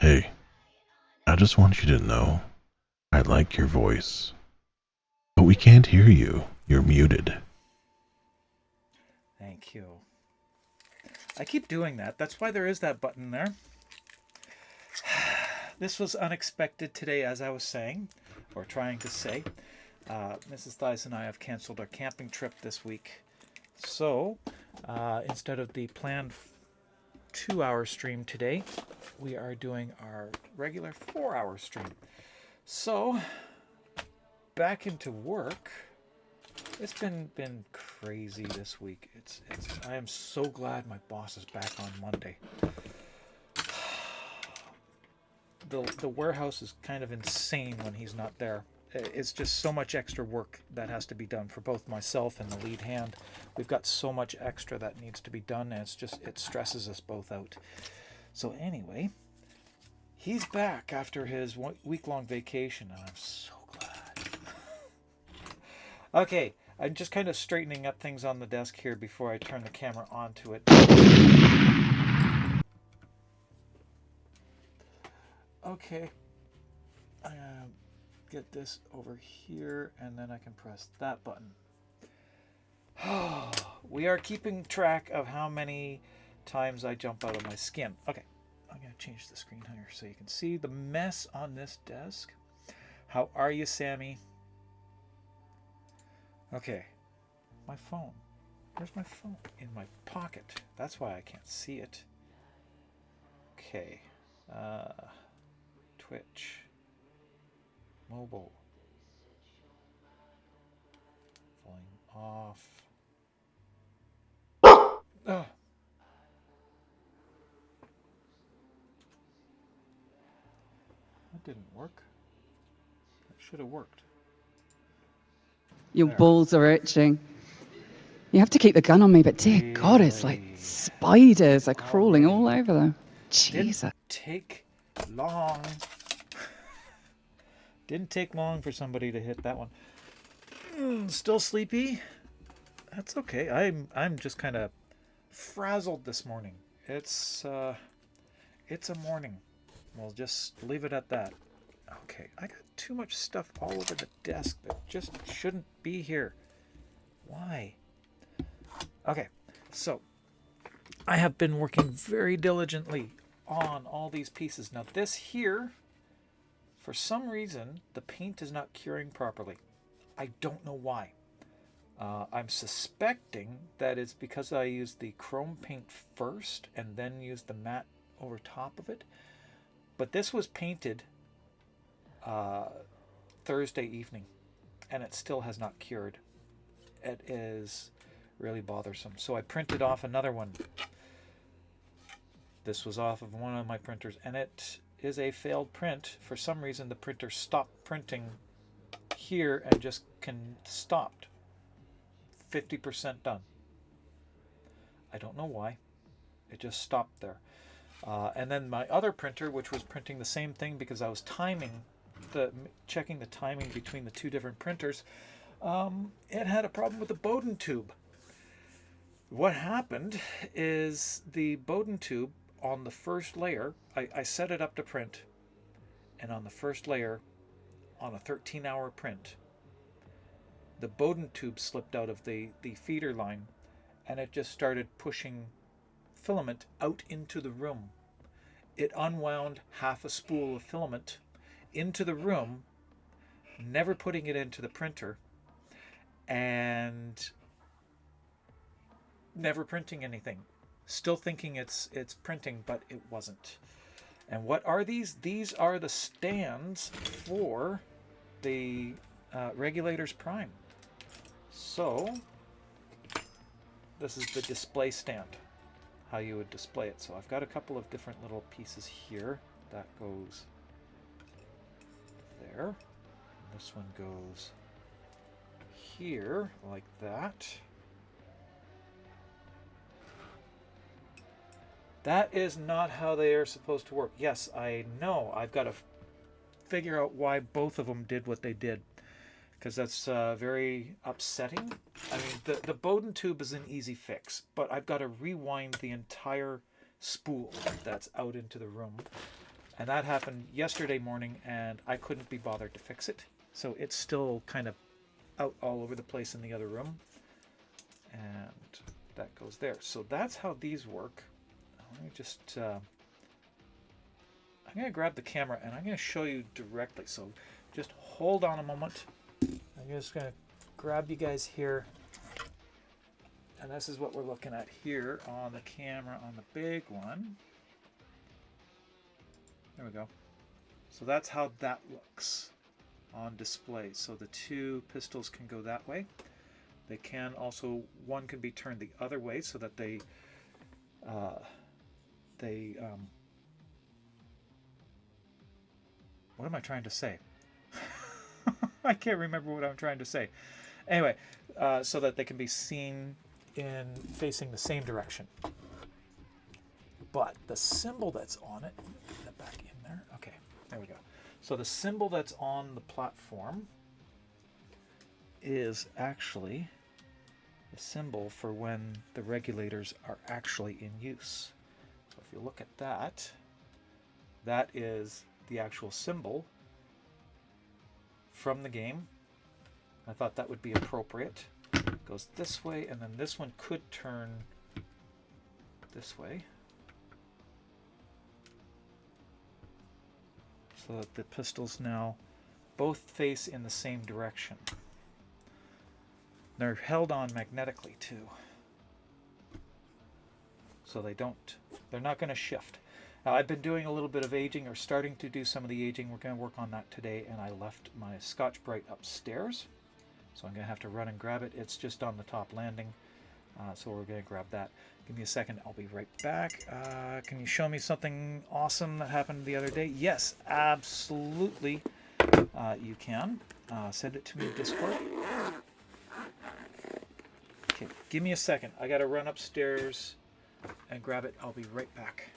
Hey, I just want you to know I like your voice, but we can't hear you. You're muted. Thank you. I keep doing that. That's why there is that button there. This was unexpected today, as I was saying, or trying to say. Mrs. Thies and I have canceled our camping trip this week. So, instead of the planned 2 hour stream today, we are doing our regular 4 hour stream. So, back into work. It's been crazy this week. I am so glad my boss is back on Monday. The warehouse is kind of insane when he's not there. It's just so much extra work that has to be done for both myself and the lead hand. We've got so much extra that needs to be done, and it stresses us both out. So anyway, he's back after his week long vacation, and I'm so glad. Okay, I'm just kind of straightening up things on the desk here before I turn the camera onto it. Okay, I'm gonna get this over here, and then I can press that button. We are keeping track of how many times I jump out of my skin. Okay, I'm gonna change the screen here so you can see the mess on this desk. How are you, Sammy? Okay, my phone. Where's my phone? In my pocket. That's why I can't see it. Okay. Twitch. Mobile. Volume off. Oh. That didn't work. That should have worked. Your There. balls are itching. You have to keep the gun on me, but dear God, it's like Really? spiders are crawling Already. all over them. Didn't Jesus. take long. Didn't take long for somebody to hit that one. Still sleepy? That's okay. I'm just kind of frazzled this morning. It's a morning. We'll just leave it at that. Okay, I got too much stuff all over the desk that just shouldn't be here. Why? Okay, so I have been working very diligently on all these pieces. Now, this here, for some reason, the paint is not curing properly. I don't know why. I'm suspecting that it's because I used the chrome paint first and then used the matte over top of it. But this was painted Thursday evening, and it still has not cured. It is really bothersome. So I printed off another one. This was off of one of my printers, and it is a failed print. For some reason, the printer stopped printing here and just stopped. 50% done. I don't know why. It just stopped there. And then my other printer, which was printing the same thing because I was checking the timing between the two different printers, it had a problem with the Bowden tube. What happened is the Bowden tube on the first layer, I set it up to print, and on the first layer, on a 13-hour print, the Bowden tube slipped out of the feeder line, and it just started pushing filament out into the room. It unwound half a spool of filament into the room, never putting it into the printer, and never printing anything. Still thinking it's printing, but it wasn't. And what are these? These are the stands for the Regulators Prime. So this is the display stand, how you would display it. So I've got a couple of different little pieces here. That goes there. And this one goes here like that. That is not how they are supposed to work. Yes, I know. I've got to figure out why both of them did what they did, because that's very upsetting. I mean, the Bowden tube is an easy fix, but I've got to rewind the entire spool that's out into the room. And that happened yesterday morning, and I couldn't be bothered to fix it. So it's still kind of out all over the place in the other room. And that goes there. So that's how these work. Let me just... I'm going to grab the camera, and I'm going to show you directly. So just hold on a moment. I'm just going to grab you guys here. And this is what we're looking at here on the camera on the big one. There we go. So that's how that looks on display. So the two pistols can go that way. They can also, one can be turned the other way so that they what am I trying to say? I can't remember what I'm trying to say. Anyway, so that they can be seen in facing the same direction. But the symbol that's on it, get that back in there. Okay, there we go. So the symbol that's on the platform is actually the symbol for when the regulators are actually in use. So if you look at that, that is the actual symbol from the game. I thought that would be appropriate. It goes this way, and then this one could turn this way, so that the pistols now both face in the same direction. They're held on magnetically too, so they're not going to shift. Now, I've been doing a little bit of aging, or starting to do some of the aging. We're going to work on that today, and I left my Scotch-Brite upstairs, so I'm going to have to run and grab it. It's just on the top landing, so we're going to grab that. Give me a second, I'll be right back. Can you show me something awesome that happened the other day? Yes, absolutely, you can. Send it to me in Discord. Okay, give me a second. I got to run upstairs and grab it. I'll be right back.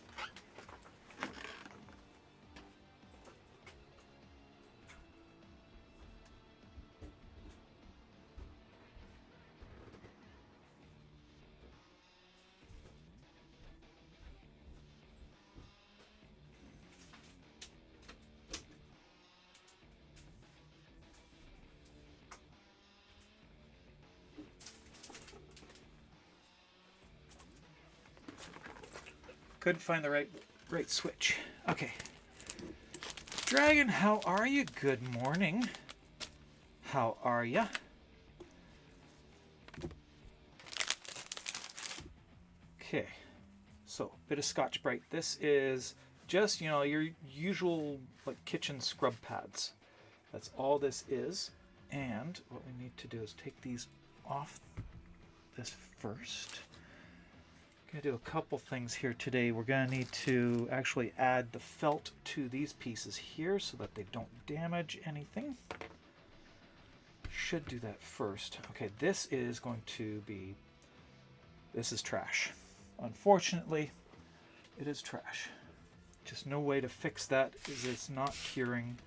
Couldn't find the right switch. Okay. Dragon, how are you? Good morning. How are ya? Okay. So, bit of Scotch-Brite. This is just, your usual like kitchen scrub pads. That's all this is. And what we need to do is take these off this first. Going to do a couple things here today. We're going to need to actually add the felt to these pieces here so that they don't damage anything. Should do that first. Okay, this is trash. Unfortunately, it is trash. Just no way to fix that, is it's not curing.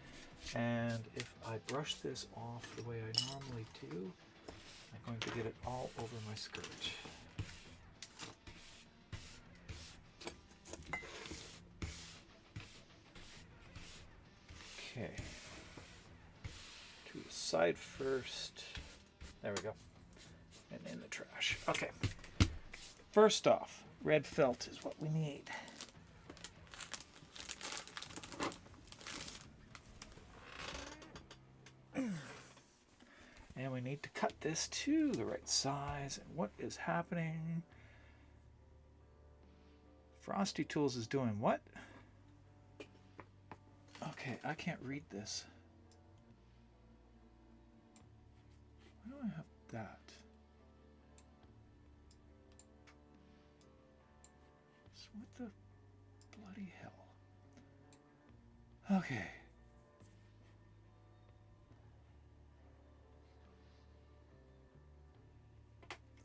And if I brush this off the way I normally do, I'm going to get it all over my skirt. Okay, to the side first. There we go. And in the trash. Okay. First off, red felt is what we need. And we need to cut this to the right size. And what is happening? Frosty Tools is doing what? Okay, I can't read this. Why do I have that? So what the bloody hell? Okay.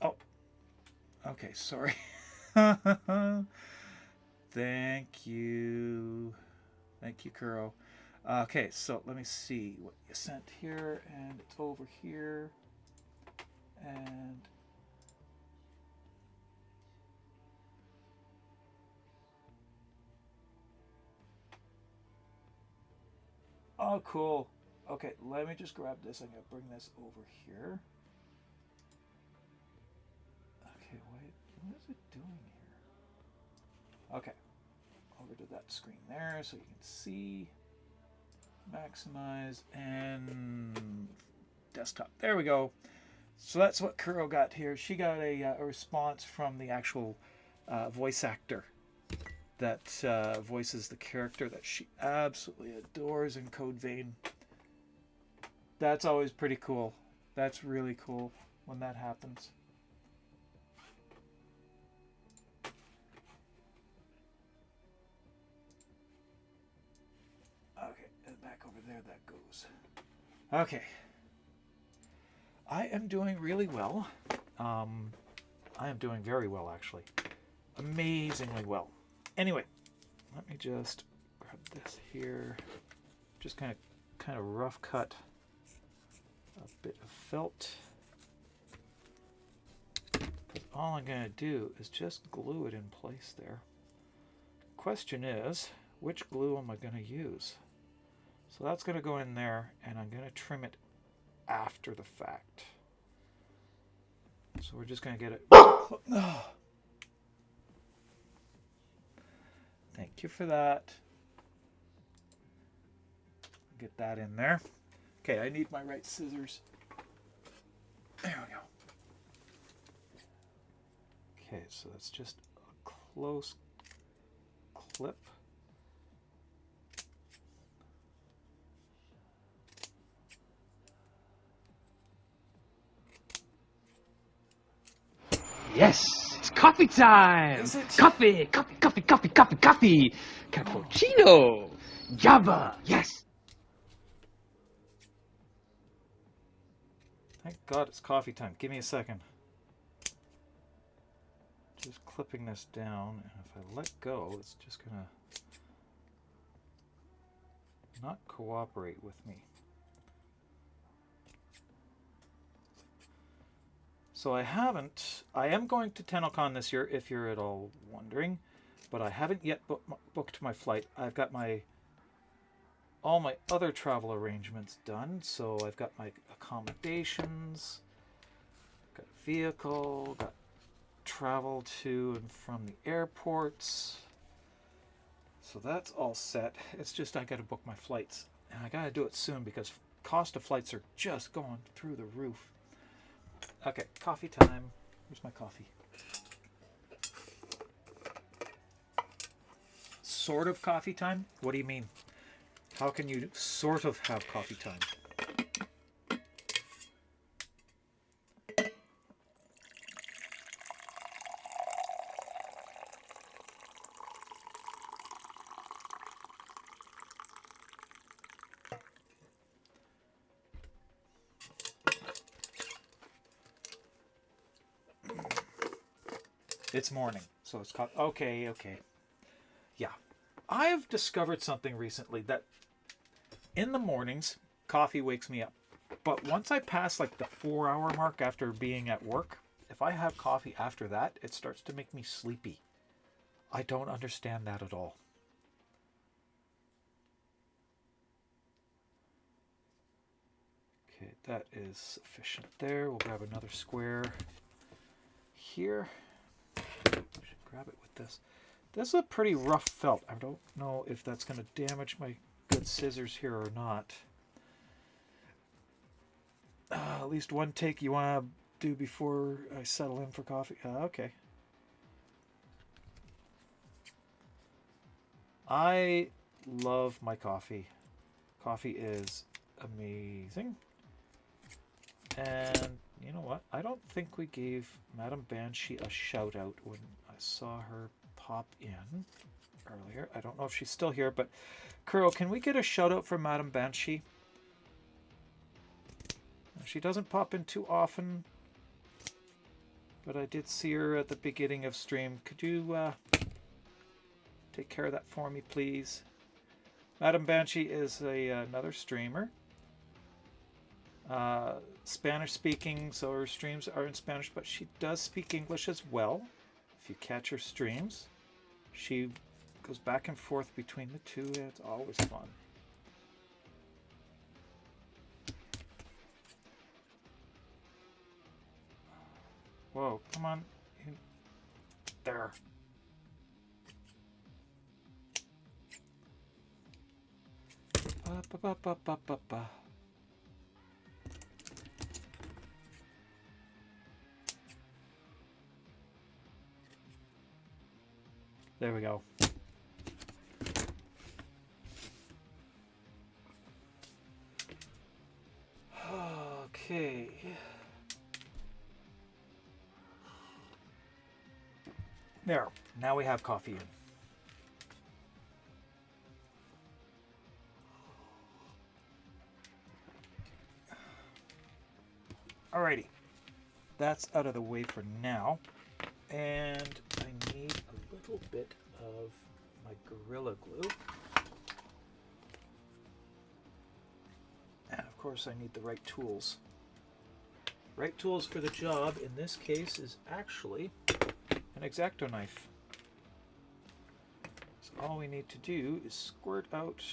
Oh. Okay, sorry. Thank you. Thank you, Kuro. Okay, so let me see what you sent here, and it's over here, and Oh, cool. Okay, let me just grab this. I'm going to bring this over here. Okay, wait. What is it doing here? Okay. Over to that screen there so you can see. Maximize and desktop. There we go. So that's what Kuro got here. She got a response from the actual voice actor that voices the character that she absolutely adores in Code Vein. That's always pretty cool. That's really cool when that happens. Okay, and back over there that goes. Okay. I am doing really well. I am doing very well, actually. Amazingly well. Anyway, let me just grab this here. Just kind of rough cut a bit of felt. But all I'm going to do is just glue it in place there. Question is, which glue am I going to use? So that's going to go in there, and I'm going to trim it after the fact. So we're just going to get it. Oh. Thank you for that. Get that in there. Okay, I need my right scissors. There we go. Okay, so that's just a close clip. Yes, it's coffee time. Is it? Coffee, coffee, coffee, coffee, coffee, coffee. Cappuccino. Java. Yes. Thank God it's coffee time. Give me a second. Just clipping this down, and if I let go, it's just gonna not cooperate with me. So I am going to TennoCon this year, if you're at all wondering, but I haven't yet booked my flight. I've got all my other travel arrangements done, so I've got my accommodations, got a vehicle, got travel to and from the airports. So that's all set. It's just I got to book my flights, and I got to do it soon because cost of flights are just going through the roof. Okay, coffee time. Where's my coffee? Sort of coffee time? What do you mean? How can you sort of have coffee time? It's morning, so it's called. Okay. Yeah. I've discovered something recently that in the mornings, coffee wakes me up. But once I pass like the 4-hour mark after being at work, if I have coffee after that, it starts to make me sleepy. I don't understand that at all. Okay, that is sufficient there. We'll grab another square here. I should grab it with this. This is a pretty rough felt. I don't know if that's going to damage my good scissors here or not. At least one take you want to do before I settle in for coffee. Okay. I love my coffee. Coffee is amazing. And you know what? I don't think we gave Madame Banshee a shout out when I saw her pop in earlier. I don't know if she's still here, but Kuro, can we get a shout out for Madame Banshee? She doesn't pop in too often, but I did see her at the beginning of stream. Could you take care of that for me, please? Madame Banshee is another streamer. Spanish speaking, so her streams are in Spanish, but she does speak English as well. If you catch her streams, she goes back and forth between the two, and it's always fun. Whoa, come on. There. Ba, ba, ba, ba, ba, ba, ba. There we go. Okay. There. Now we have coffee in. Alrighty. That's out of the way for now. And I need a little bit of my Gorilla Glue. And of course I need the right tools. Right tools for the job in this case is actually an X-Acto knife. So all we need to do is squirt out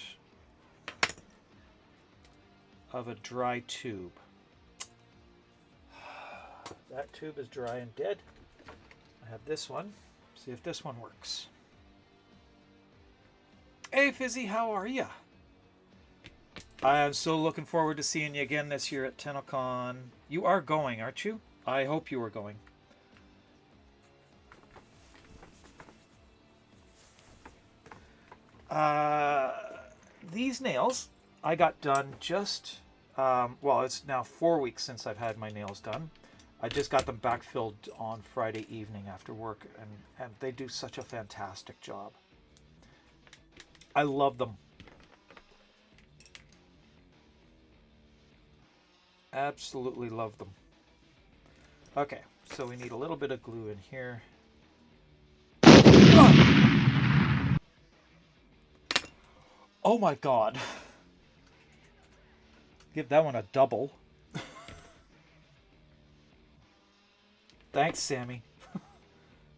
of a dry tube. That tube is dry and dead. I have this one. See if this one works. Hey Fizzy, how are ya? I am so looking forward to seeing you again this year at TennoCon. You are going, aren't you? I hope you are going. These nails I got done just, well, it's now 4 weeks since I've had my nails done. I just got them backfilled on Friday evening after work, and they do such a fantastic job. I love them. Absolutely love them. Okay, so we need a little bit of glue in here. Oh my god. Give that one a double. Thanks, Sammy.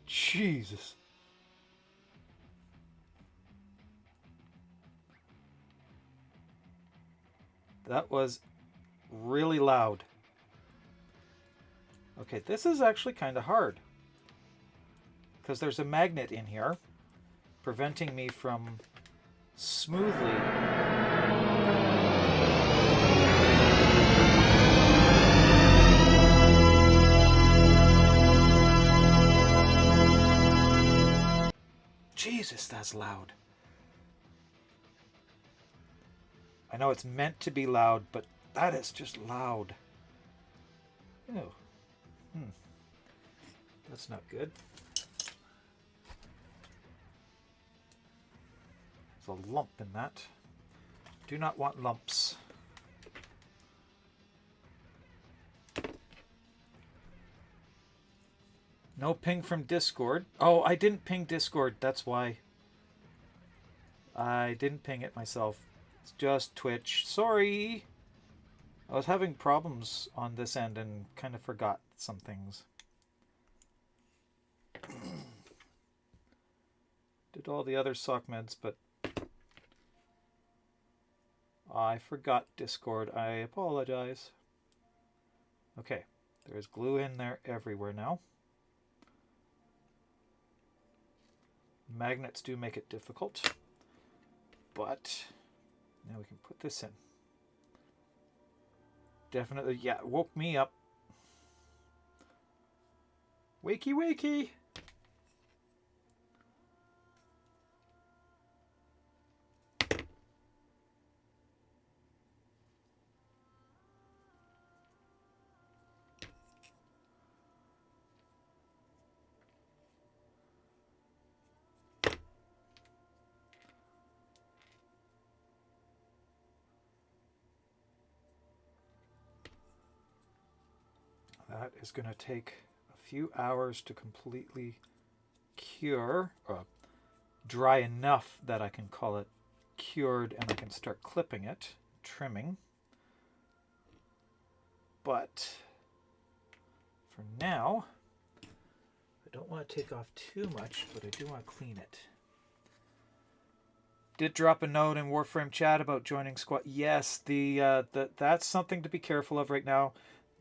Jesus. That was really loud. Okay, this is actually kind of hard because there's a magnet in here preventing me from smoothly Jesus, that's loud. I know it's meant to be loud, but that is just loud. Ew. That's not good. There's a lump in that. Do not want lumps. No ping from Discord. Oh, I didn't ping Discord. That's why. I didn't ping it myself. It's just Twitch. Sorry. I was having problems on this end and kind of forgot some things. Did all the other sock meds, but I forgot Discord. I apologize. Okay, there's glue in there everywhere now. Magnets do make it difficult, but now we can put this in. Definitely, yeah, woke me up. Wakey, wakey. That is going to take a few hours to completely cure, or dry enough that I can call it cured and I can start clipping it, trimming. But for now, I don't want to take off too much, but I do want to clean it. Did drop a note in Warframe chat about joining squad. Yes, that's something to be careful of right now.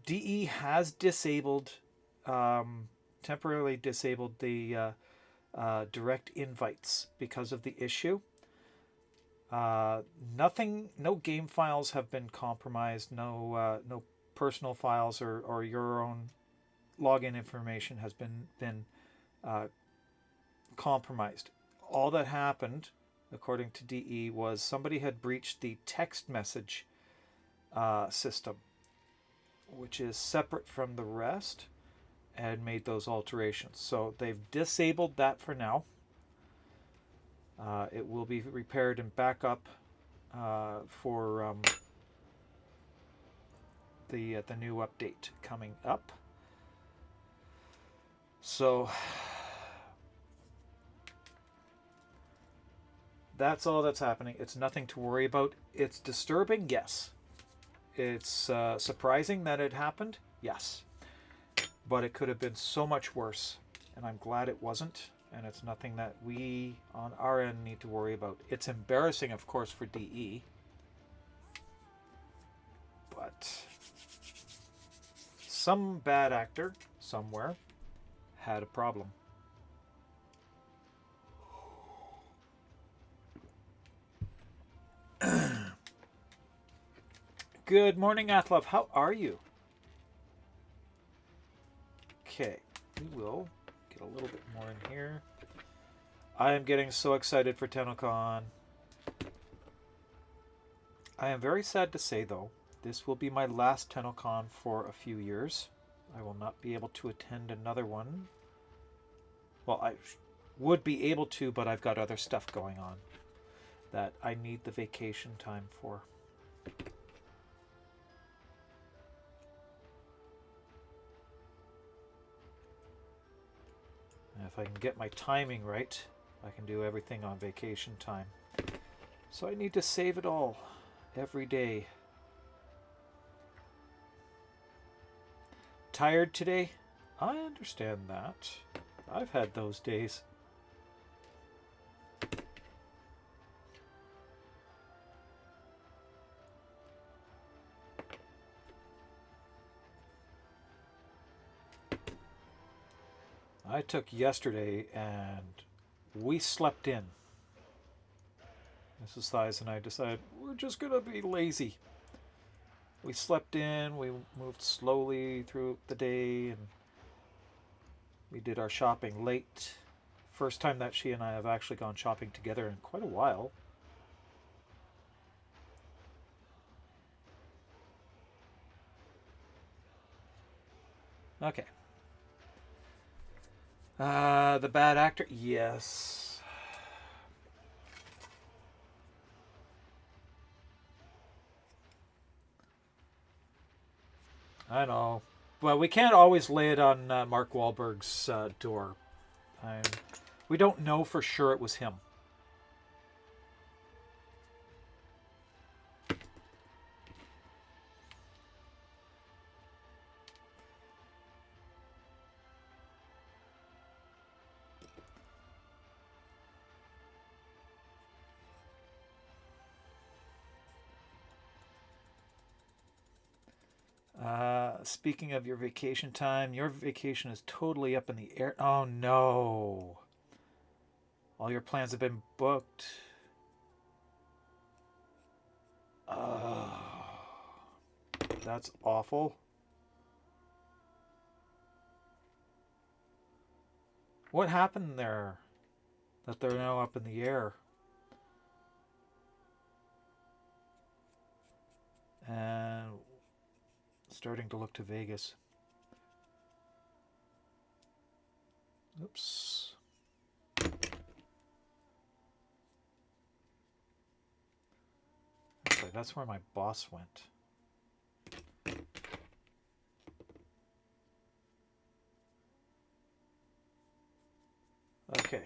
DE has disabled temporarily disabled the direct invites because of the issue. Nothing, no game files have been compromised. No personal files or your own login information has been compromised. All that happened, according to DE, was somebody had breached the text message system, which is separate from the rest, and made those alterations. So they've disabled that for now. It will be repaired and back up for the new update coming up. So that's all that's happening. It's nothing to worry about. It's disturbing, yes. It's surprising that it happened, yes. But it could have been so much worse, and I'm glad it wasn't. And it's nothing that we on our end need to worry about. It's embarrassing, of course, for DE, but some bad actor somewhere had a problem. Good morning, Athlov. How are you? Okay, we will get a little bit more in here. I am getting so excited for TennoCon. I am very sad to say, though, this will be my last TennoCon for a few years. I will not be able to attend another one. Well, I would be able to, but I've got other stuff going on that I need the vacation time for. And if I can get my timing right, I can do everything on vacation time. So I need to save it all every day. Tired today? I understand that. I've had those days. I took yesterday and we slept in. Mrs. Thies and I decided we're just going to be lazy. We slept in, we moved slowly through the day, and we did our shopping late. First time that she and I have actually gone shopping together in quite a while. Okay. The bad actor? Yes. I know. Well, we can't always lay it on Mark Wahlberg's door. We don't know for sure it was him. Speaking of your vacation time, your vacation is totally up in the air. Oh no. All your plans have been booked. That's awful. What happened there that they're now up in the air? And starting to look to Vegas. Oops. Okay, that's where my boss went. Okay,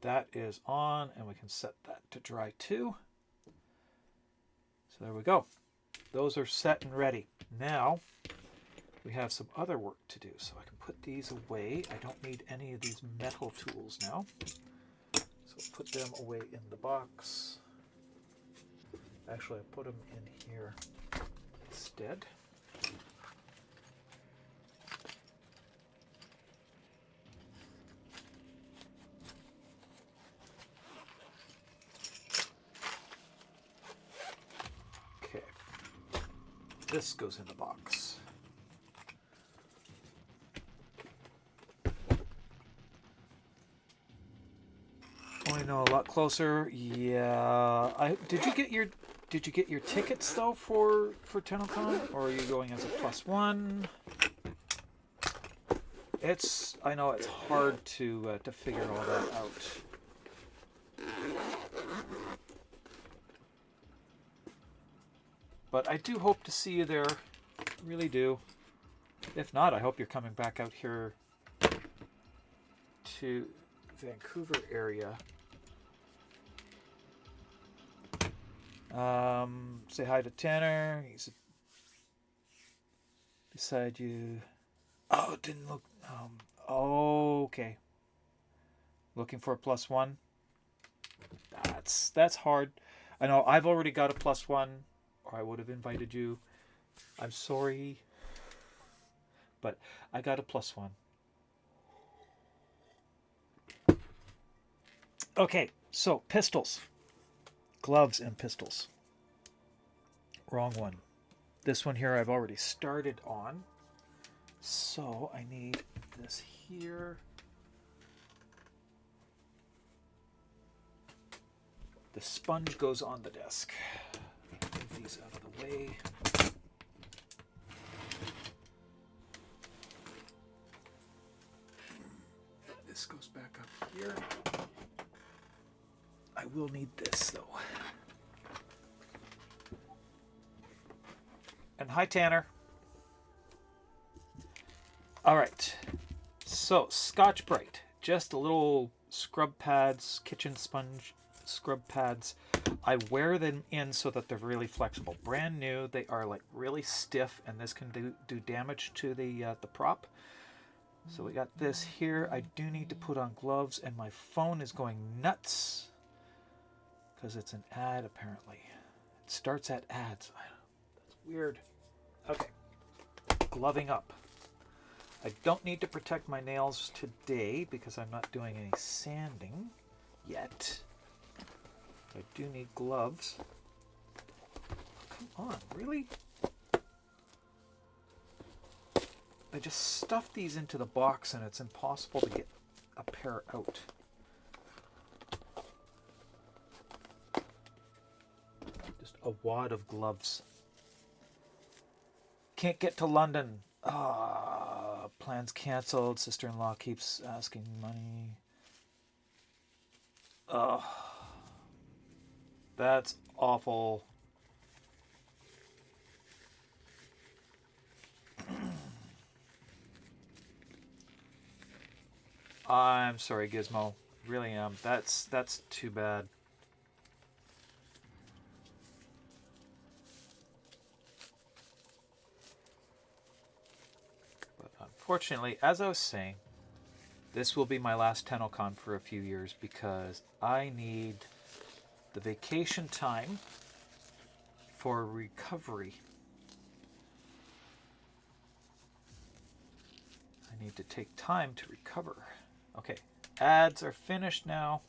that is on, and we can set that to dry too. So there we go. Those are set and ready. Now we have some other work to do, so I can put these away. I don't need any of these metal tools now, so put them away in the box. Actually, I put them in here instead. this goes in the box. Oh, I know, a lot closer. Yeah. Did you get your tickets though for TennoCon, or are you going as a +1? I know it's hard to figure all that out. But I do hope to see you there. Really do. If not, I hope you're coming back out here to Vancouver area. Say hi to Tanner. He's beside you. Oh, it didn't look. Okay. Looking for a +1. That's hard. I know I've already got a +1, or I would have invited you. I'm sorry, but I got a +1. Okay, so pistols. Gloves and pistols. Wrong one. This one here I've already started on. So I need this here. The sponge goes on the desk. Move these out of the way. This goes back up here. I will need this though. And hi, Tanner. All right. So, Scotch-Brite. Just a little scrub pads, kitchen sponge scrub pads. I wear them in so that they're really flexible. Brand new. They are like really stiff, and this can do damage to the prop. So we got this here. I do need to put on gloves, and my phone is going nuts because it's an ad apparently. It starts at ads. That's weird. Okay. Gloving up. I don't need to protect my nails today because I'm not doing any sanding yet. I do need gloves. Come on, really? I just stuffed these into the box and it's impossible to get a pair out. Just a wad of gloves. Can't get to London. Plans canceled. Sister-in-law keeps asking money. That's awful. I'm sorry, Gizmo. Really am. That's too bad. But unfortunately, as I was saying, this will be my last TennoCon for a few years because I need the vacation time for recovery. I need to take time to recover. Okay, ads are finished now.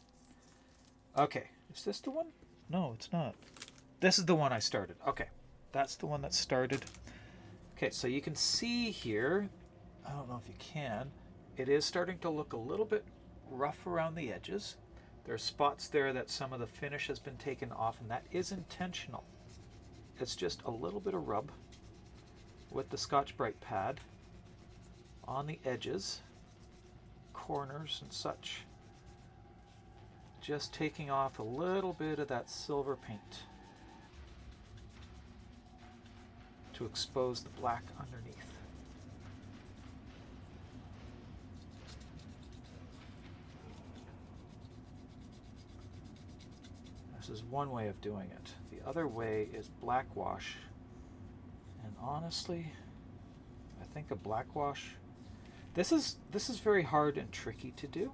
Okay, is this the one? No, it's not. This is the one I started. Okay, that's the one that started. Okay, so you can see here, I don't know if you can, it is starting to look a little bit rough around the edges. There are spots there that some of the finish has been taken off, and that is intentional. It's just a little bit of rub with the Scotch-Brite pad on the edges, corners and such. Just taking off a little bit of that silver paint to expose the black underneath. This is one way of doing it. The other way is black wash. And honestly, I think a black wash, this is very hard and tricky to do.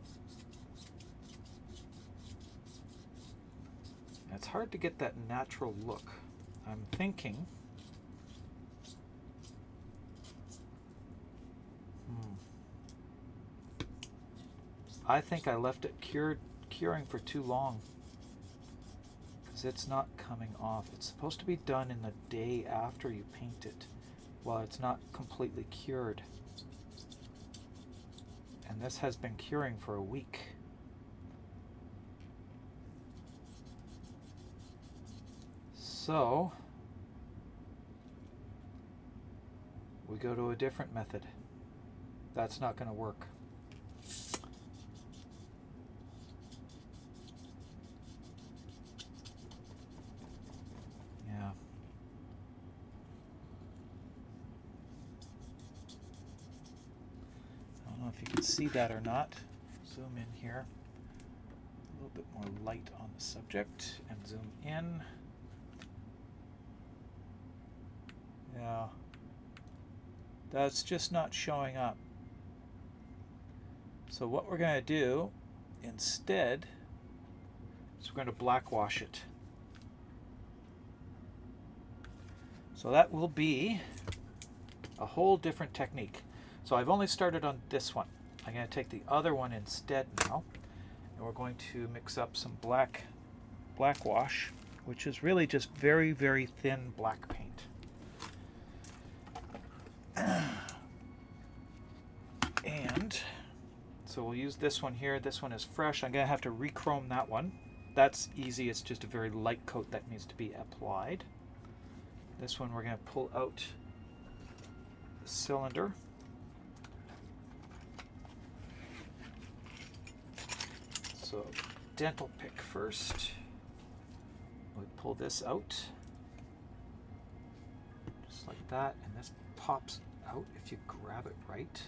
And it's hard to get that natural look. I'm thinking I think I left it curing for too long. is it's not coming off. It's supposed to be done in the day after you paint it. Well, it's not completely cured. And this has been curing for a week. So we go to a different method. That's not going to work. Yeah. I don't know if you can see that or not. Zoom in here. A little bit more light on the subject and zoom in. Yeah. That's just not showing up. So what we're going to do instead is we're going to black wash it. So that will be a whole different technique. So I've only started on this one. I'm going to take the other one instead now, and we're going to mix up some black wash, which is really just very, very thin black paint. And so we'll use this one here. This one is fresh. I'm going to have to re-chrome that one. That's easy. It's just a very light coat that needs to be applied. This one we're going to pull out the cylinder. So dental pick first. We pull this out. Just like that. And this pops out if you grab it right.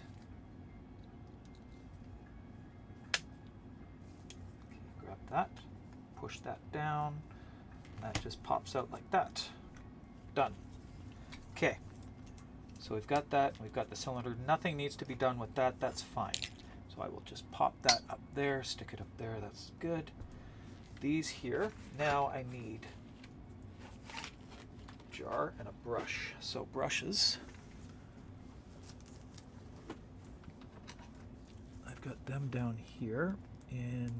Grab that, push that down, and that just pops out like that. Done. Okay, so we've got that, we've got the cylinder. Nothing needs to be done with that, that's fine. So I will just pop that up there, stick it up there, that's good. These here, now I need a jar and a brush. So brushes, I've got them down here in,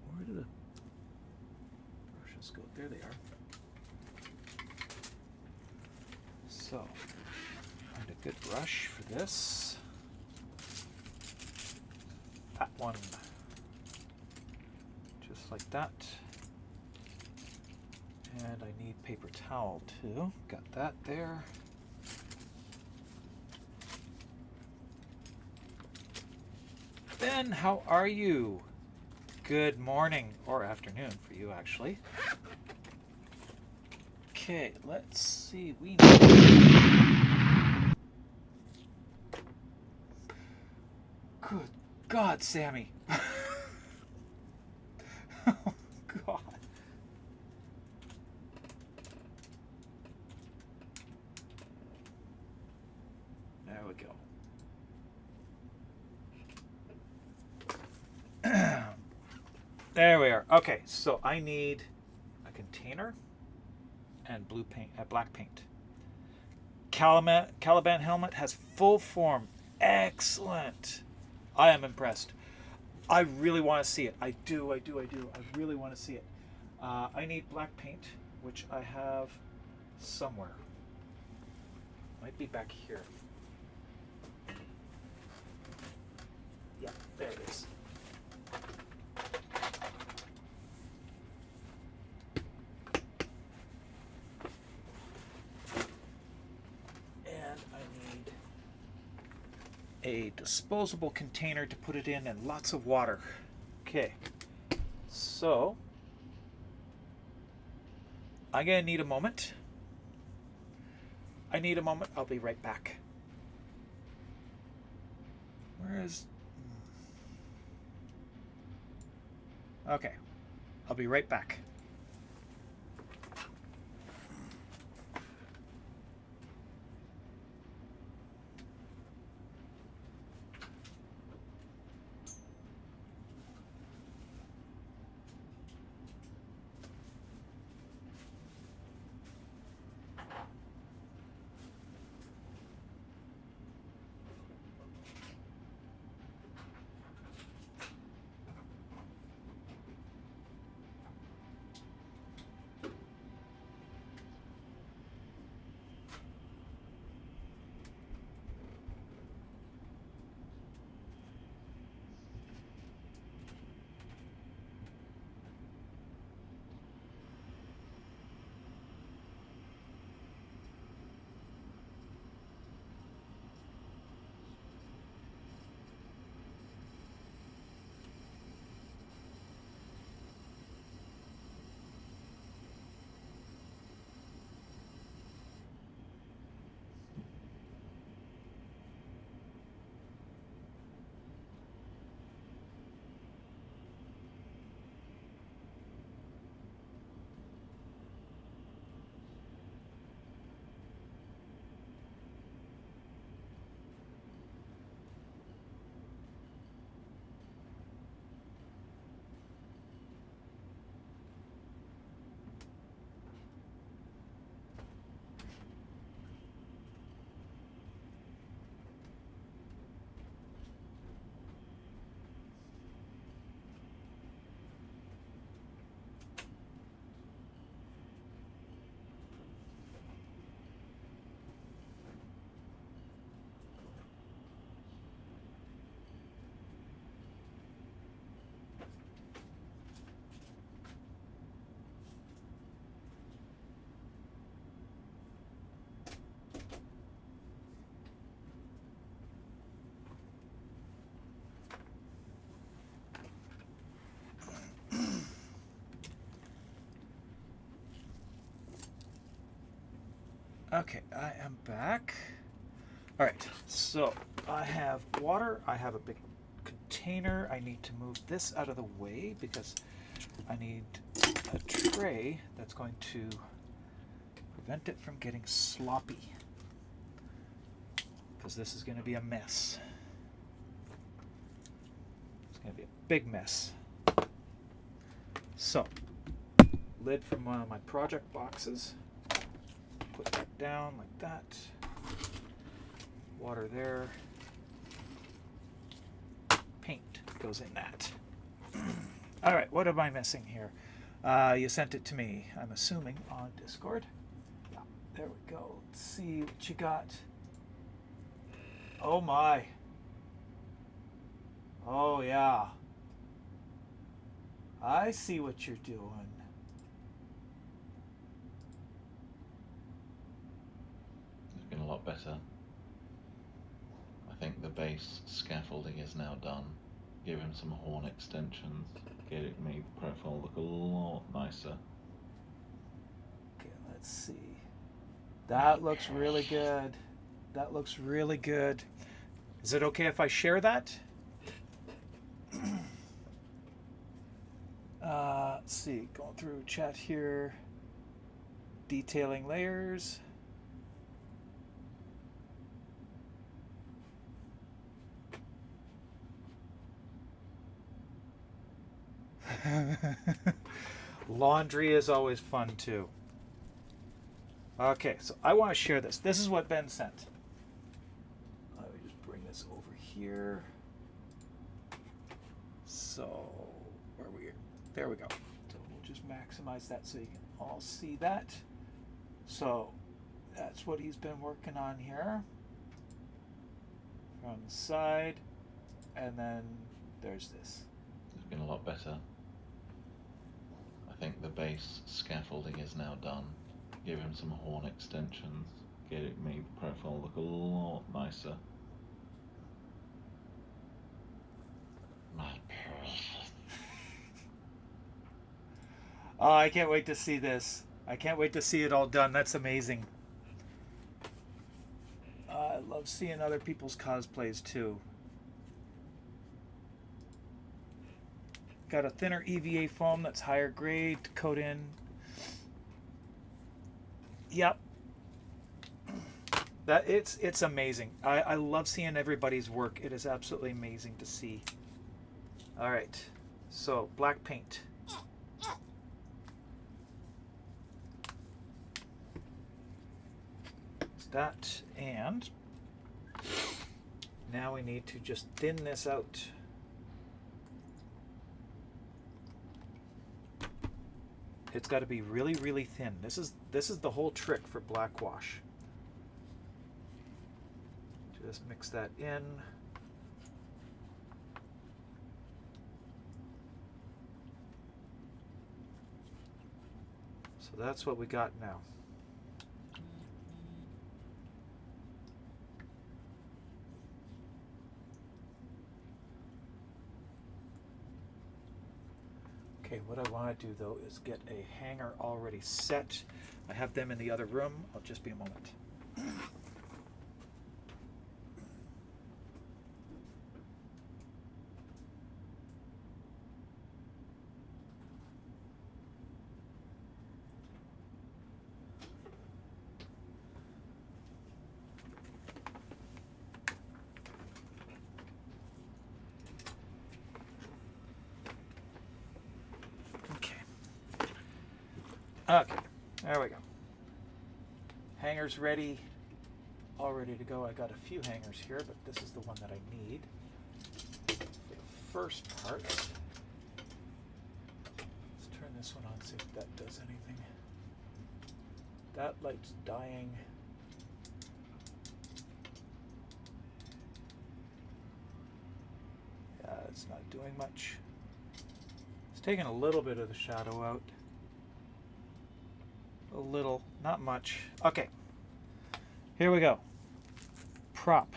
where did the brushes go? There they are. So, find a good brush for this. That one. Just like that. And I need paper towel too. Got that there. Ben, how are you? Good morning, or afternoon for you actually. Okay, let's see. We need... Good God, Sammy. Oh, God. There we go. There we are. Okay, so I need a container and blue paint, black paint. Caliban helmet has full form. Excellent. I am impressed. I really want to see it. I do. I really want to see it. I need black paint, which I have somewhere. Might be back here. Yeah, there it is. A disposable container to put it in and lots of water. Okay, so I'm gonna need a moment. I need a moment. I'll be right back. Where is... Okay, I'll be right back. Okay, I am back. All right, so I have water. I have a big container. I need to move this out of the way because I need a tray that's going to prevent it from getting sloppy, because this is going to be a mess. It's going to be a big mess. So, lid from one of my project boxes. Put that down like that. Water there. Paint goes in that. All right, what am I missing here? You sent it to me, I'm assuming, on Discord. Yeah, there we go. Let's see what you got. Oh my. Oh yeah. I see what you're doing. It's been a lot better. I think the base scaffolding is now done. Give him some horn extensions. Get it made the profile look a lot nicer. Okay, let's see. That looks really good. That looks really good. Is it okay if I share that? Let's see, going through chat here. Detailing layers. Laundry is always fun too. Okay, so I want to share this. This is what Ben sent. Let me just bring this over here. So, where are we? There we go. So we'll just maximize that so you can all see that. So that's what he's been working on here. From the side, and then there's this. It's been a lot better. I think the base scaffolding is now done. Give him some horn extensions. Get it made the profile look a lot nicer. My precious. Oh, I can't wait to see this. I can't wait to see it all done. That's amazing. I love seeing other people's cosplays too. Got a thinner EVA foam that's higher grade to coat in. Yep. It's amazing. I love seeing everybody's work. It is absolutely amazing to see. All right. So, black paint. That, and now we need to just thin this out. It's got to be really, really thin. This is the whole trick for black wash. Just mix that in. So that's what we got now. Okay, what I want to do though is get a hanger already set. I have them in the other room. I'll just be a moment. Okay, there we go. Hangers ready, all ready to go. I got a few hangers here, but this is the one that I need for the first part. Let's turn this one on, see if that does anything. That light's dying. Yeah, it's not doing much. It's taking a little bit of the shadow out. A little, not much. Okay, here we go. Prop.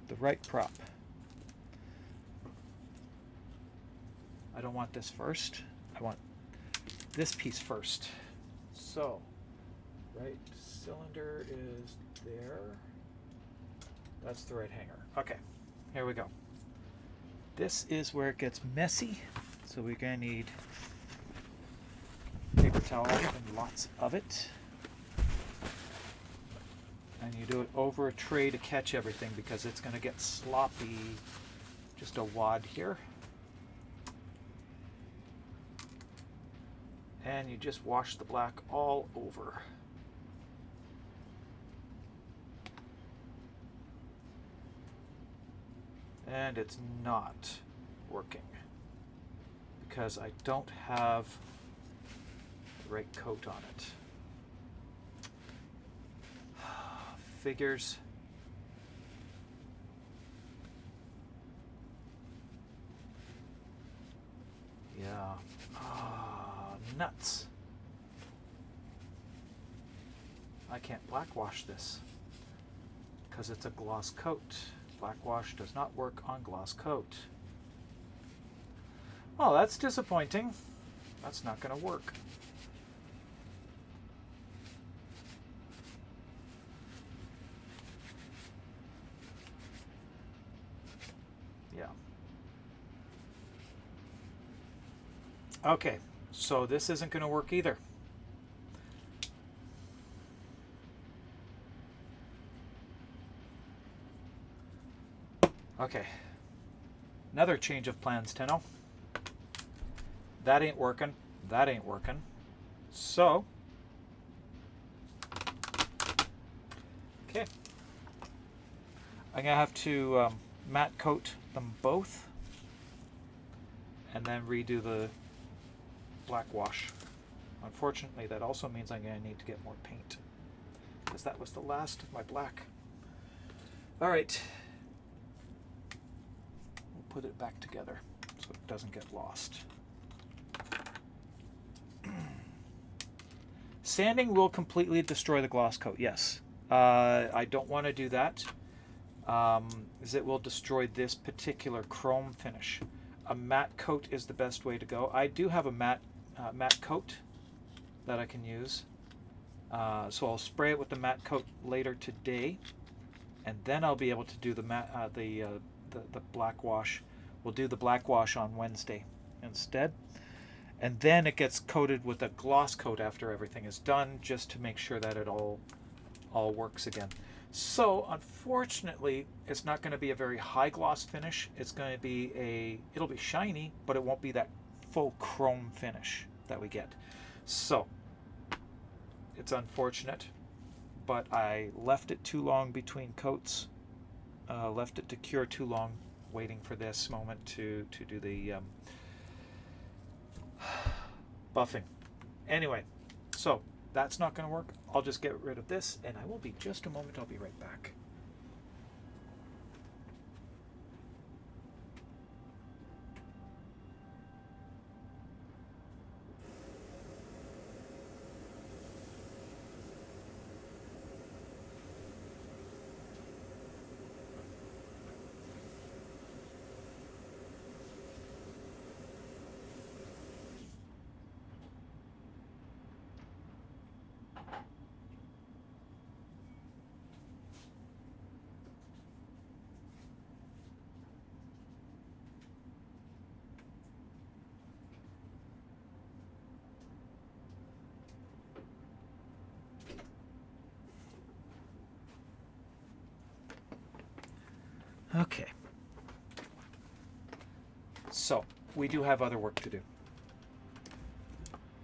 The right prop. I don't want this first. I want this piece first. So, right cylinder is there. That's the right hanger. Okay, here we go. This is where it gets messy, so we're going to need paper towel and lots of it. And you do it over a tray to catch everything because it's going to get sloppy. Just a wad here. And you just wash the black all over. And it's not working because I don't have the right coat on it. Figures. Yeah. Nuts. I can't black wash this because it's a gloss coat. Black wash does not work on gloss coat. Well, that's disappointing. That's not going to work. Yeah. Okay, so this isn't going to work either. Okay, another change of plans, Tenno. That ain't working. That ain't working. So, okay, I'm gonna have to matte coat them both, and then redo the black wash. Unfortunately, that also means I'm gonna need to get more paint because that was the last of my black. All right. Put it back together so it doesn't get lost. Sanding will completely destroy the gloss coat, yes. I don't want to do that, as it will destroy this particular chrome finish. A matte coat is the best way to go. I do have a matte coat that I can use, so I'll spray it with the matte coat later today, and then I'll be able to do the the black wash. We'll do the black wash on Wednesday instead, and then it gets coated with a gloss coat after everything is done, just to make sure that it all works again. So unfortunately, it's not going to be a very high gloss finish. It's going to be it'll be shiny, but it won't be that full chrome finish that we get. So it's unfortunate, but I left it too long between coats. Left it to cure too long, waiting for this moment to do the buffing. Anyway, so that's not going to work. I'll just get rid of this, and I will be just a moment. I'll be right back. Okay. So, we do have other work to do.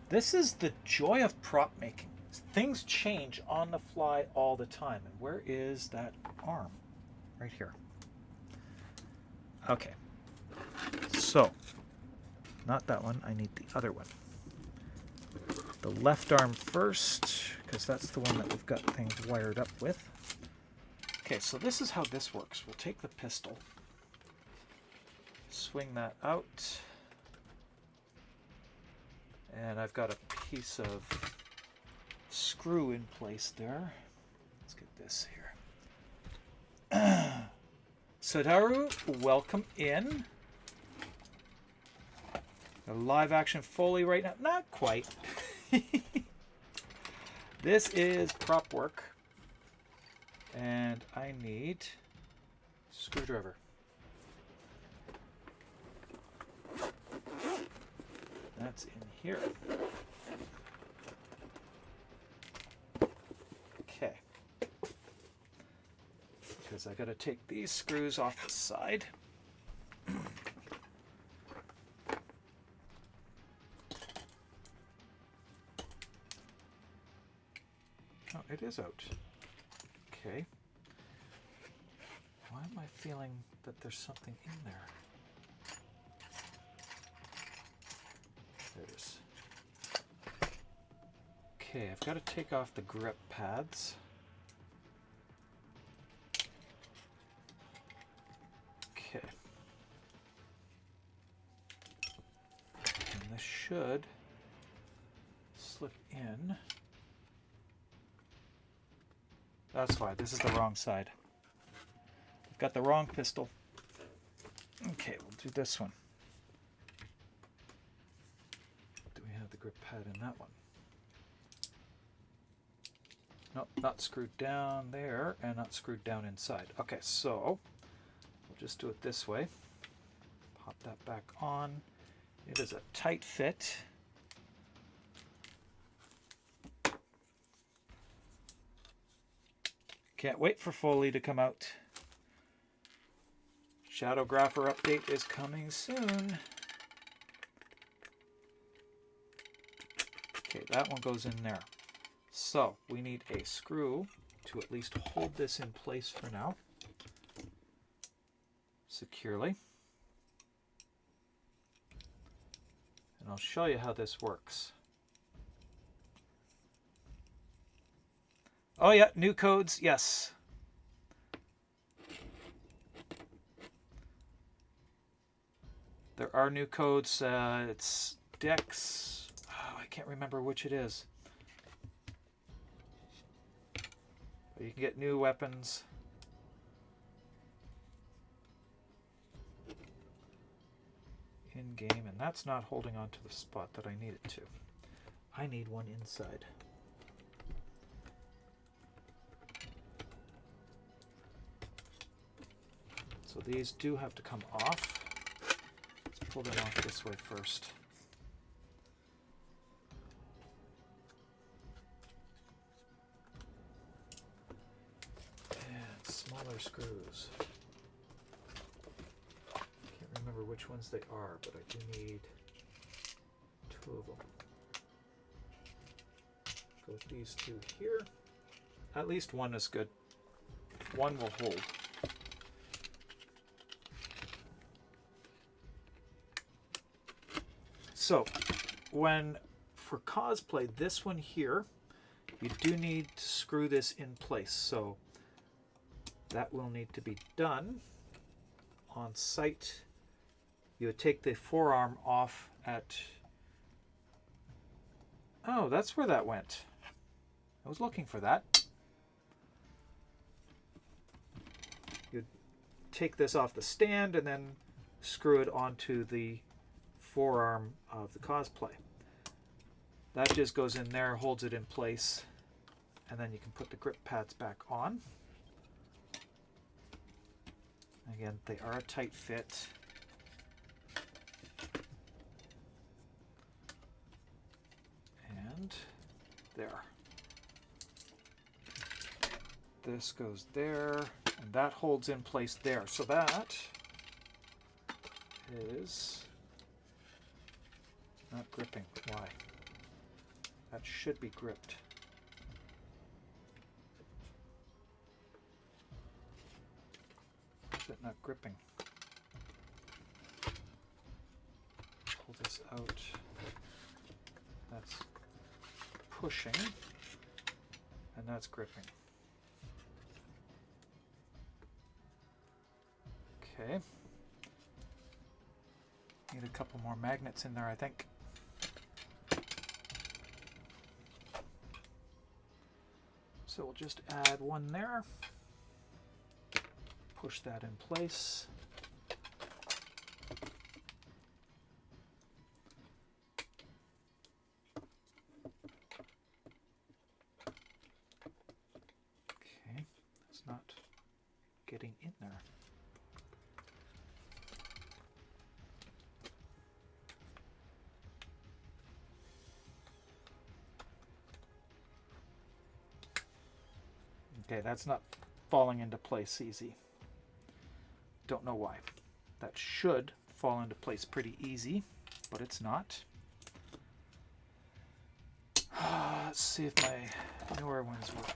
This is the joy of prop making. Things change on the fly all the time. And where is that arm? Right here. Okay. So, not that one. I need the other one. The left arm first, because that's the one that we've got things wired up with. Okay, so this is how this works. We'll take the pistol, swing that out, and I've got a piece of screw in place there. Let's get this here. Sadaru, welcome in. A live action Foley right now. Not quite. This is prop work. And I need screwdriver. That's in here. Okay. Because I got to take these screws off the side. Oh, it is out. Okay. Why am I feeling that there's something in there? There it is. Okay, I've got to take off the grip pads. Okay. And this should slip in. That's why, this is the wrong side. I've got the wrong pistol. Okay, we'll do this one. Do we have the grip pad in that one? Nope, not screwed down there and not screwed down inside. Okay, so we'll just do it this way. Pop that back on. It is a tight fit. Can't wait for Foley to come out. Shadowgrapher update is coming soon. Okay, that one goes in there. So we need a screw to at least hold this in place for now, securely. And I'll show you how this works. Oh yeah, new codes, yes. There are new codes. It's Dex. Oh, I can't remember which it is. But you can get new weapons. In game, and that's not holding on to the spot that I need it to. I need one inside. So these do have to come off. Let's pull them off this way first. And smaller screws. Can't remember which ones they are, but I do need 2 of them. Go with these 2 here. At least one is good. One will hold. So, for cosplay, this one here, you do need to screw this in place. So that will need to be done on site. You would take the forearm off at... Oh, that's where that went. I was looking for that. You'd take this off the stand and then screw it onto the forearm of the cosplay. That just goes in there, holds it in place, and then you can put the grip pads back on. Again, they are a tight fit. And there. This goes there, and that holds in place there. So that is not gripping. Why? That should be gripped. Is it not gripping? Pull this out. That's pushing, and that's gripping. Okay. Need a couple more magnets in there, I think. So we'll just add one there. Push that in place. not getting in there. Okay, that's not falling into place easy. Don't know why. That should fall into place pretty easy, but it's not. Let's see if my newer ones work.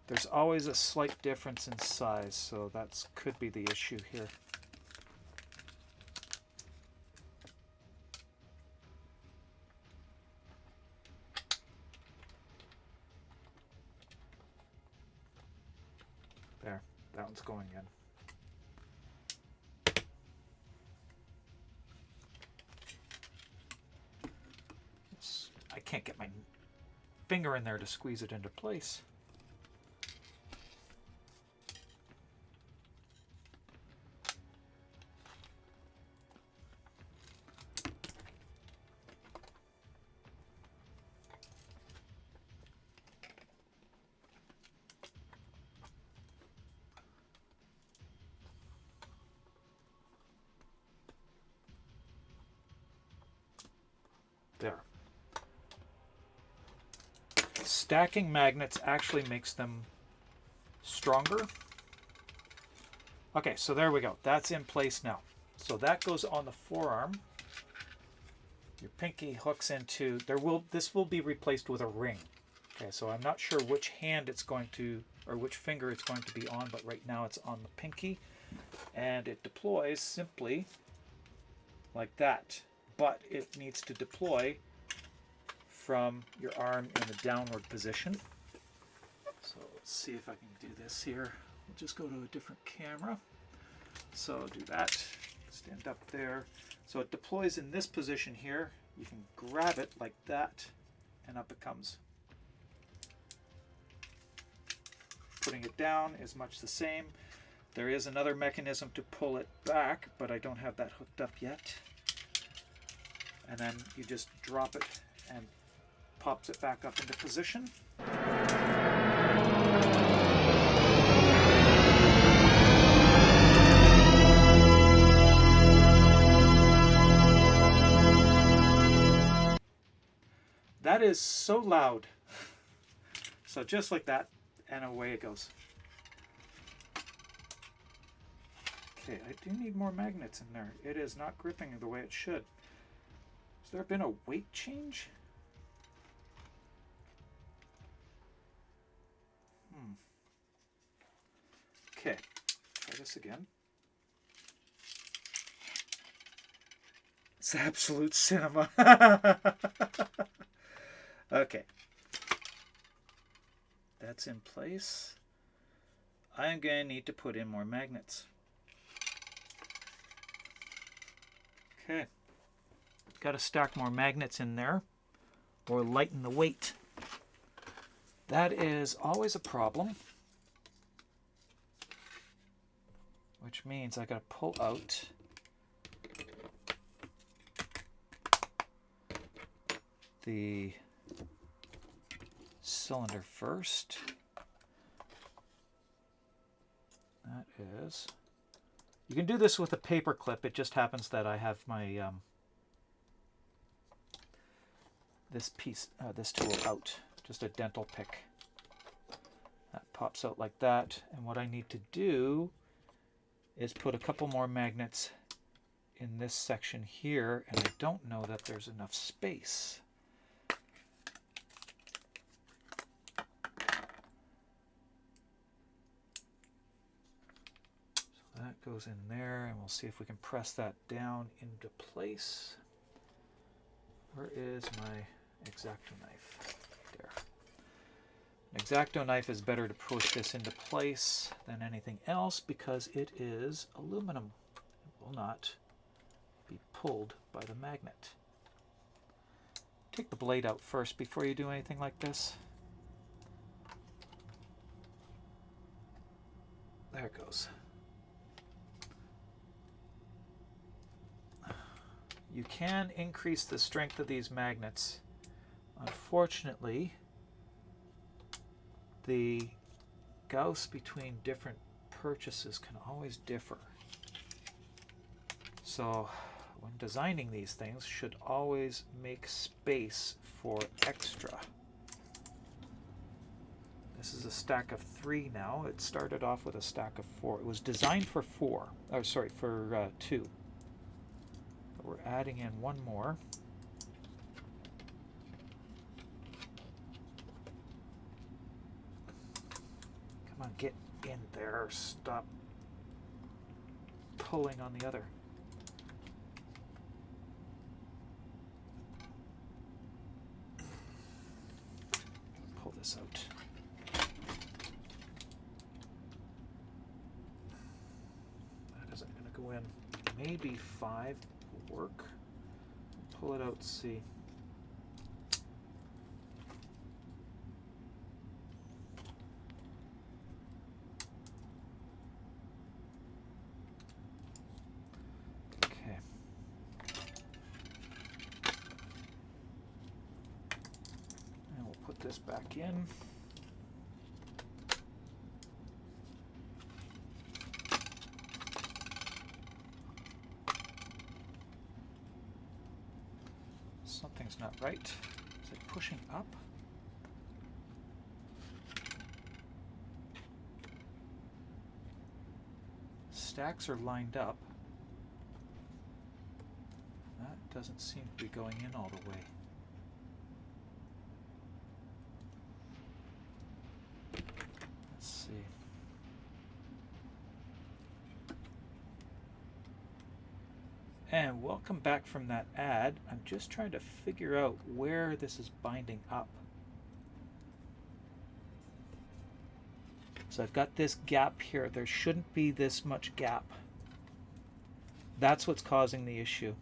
There's always a slight difference in size, so that could be the issue here. There, that one's going in. I can't get my finger in there to squeeze it into place. There. Stacking magnets actually makes them stronger. Okay, so there we go. That's in place now. So that goes on the forearm. Your pinky hooks into this will be replaced with a ring. Okay, so I'm not sure which hand it's going to, or which finger it's going to be on, but right now it's on the pinky, and it deploys simply like that. But it needs to deploy from your arm in the downward position. So let's see if I can do this here. We'll just go to a different camera. So do that, stand up there. So it deploys in this position here. You can grab it like that, and up it comes. Putting it down is much the same. There is another mechanism to pull it back, but I don't have that hooked up yet. And then you just drop it and pops it back up into position. That is so loud. So just like that, and away it goes. Okay, I do need more magnets in there. It is not gripping the way it should. Has there been a weight change? Okay, try this again. It's absolute cinema. Okay. That's in place. I'm going to need to put in more magnets. Okay. Got to stack more magnets in there or lighten the weight. That is always a problem. Which means I got to pull out the cylinder first. That is. You can do this with a paper clip. It just happens that I have my this tool out. Just a dental pick. That pops out like that. And what I need to do is put a couple more magnets in this section here, and I don't know that there's enough space. So that goes in there, and we'll see if we can press that down into place. Where is my X-Acto knife? There. An X-Acto knife is better to push this into place than anything else because it is aluminum. It will not be pulled by the magnet. Take the blade out first before you do anything like this. There it goes. You can increase the strength of these magnets. Unfortunately, the Gauss between different purchases can always differ. So when designing these things, should always make space for extra. This is a stack of 3 now. It started off with a stack of 4. It was designed for 4. Oh, sorry, for 2. But we're adding in 1 more. Come on, get in there. Stop pulling on the other. Pull this out. That isn't going to go in. Maybe 5 will work. Pull it out, see. Okay. And we'll put this back in. Something's not right. Is it pushing up? Stacks are lined up. That doesn't seem to be going in all the way. Let's see. And welcome back from that ad. I'm just trying to figure out where this is binding up. So I've got this gap here. There shouldn't be this much gap. That's what's causing the issue.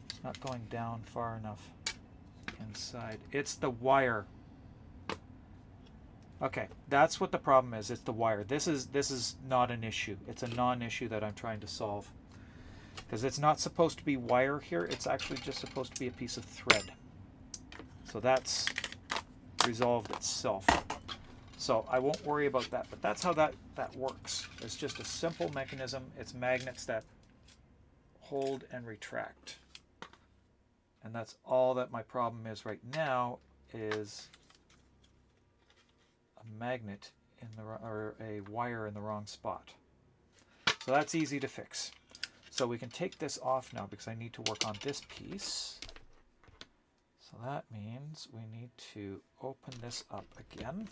It's not going down far enough inside. It's the wire. Okay, that's what the problem is. It's the wire. This is not an issue. It's a non-issue that I'm trying to solve. Because it's not supposed to be wire here. It's actually just supposed to be a piece of thread. So that's resolved itself. So I won't worry about that. But that's how that works. It's just a simple mechanism. It's magnets that hold and retract. And that's all that my problem is right now, is a magnet in the, or a wire in the wrong spot. So that's easy to fix. So we can take this off now because I need to work on this piece. So that means we need to open this up again.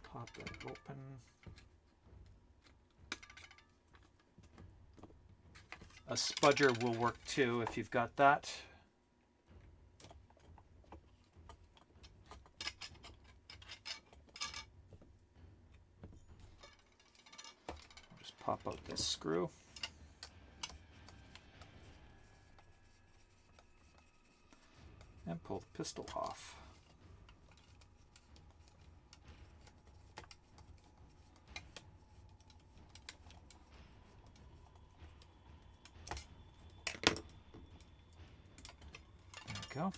Pop it open. A spudger will work too if you've got that. Pop out this screw. And pull the pistol off. There we go.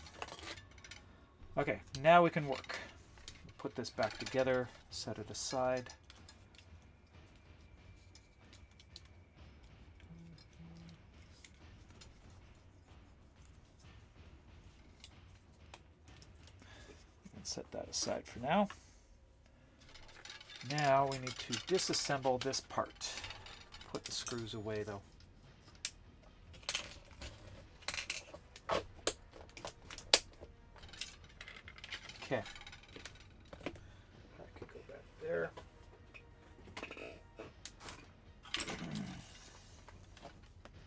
Okay, now we can work. Put this back together, set it aside. Set that aside for now. Now we need to disassemble this part. Put the screws away though. Okay. I could go back there.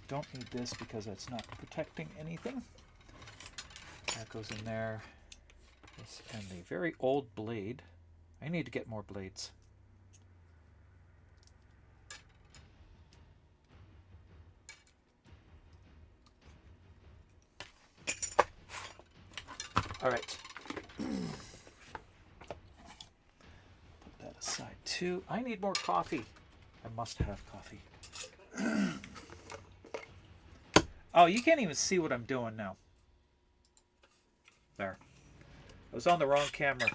Don't need this because it's not protecting anything. That goes in there. This and the very old blade. I need to get more blades. All right. Put that aside too. I need more coffee. I must have coffee. Oh, you can't even see what I'm doing now. There. I was on the wrong camera.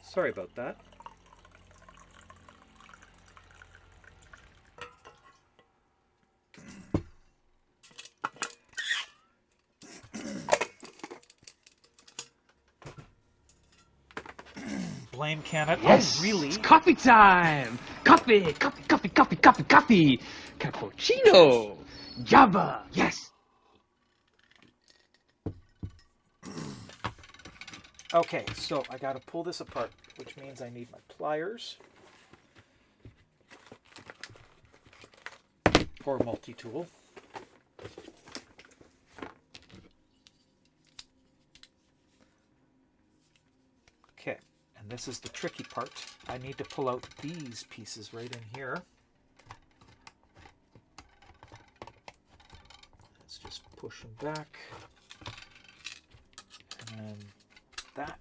Sorry about that. Blame Canet. Yes! Oh, really? It's coffee time! Coffee, coffee, coffee, coffee, coffee, coffee! Cappuccino! Java! Yes! Okay, so I gotta pull this apart, which means I need my pliers or multi-tool. Okay, and this is the tricky part. I need to pull out these pieces right in here. Let's just push them back. And that.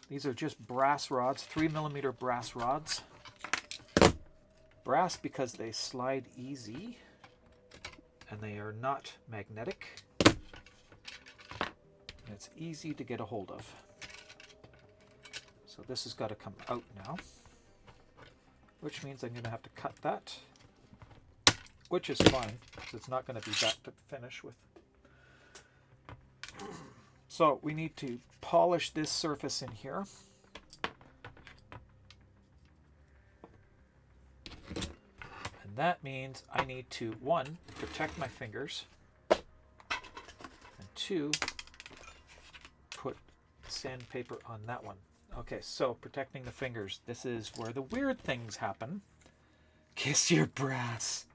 These are just brass rods, 3mm brass rods. Brass because they slide easy and they are not magnetic. And it's easy to get a hold of. So this has got to come out now, which means I'm going to have to cut that, which is fine because it's not going to be that to finish with. So we need to polish this surface in here. And that means I need to, 1, protect my fingers, and 2, put sandpaper on that one. Okay, so protecting the fingers. This is where the weird things happen. Kiss your brass.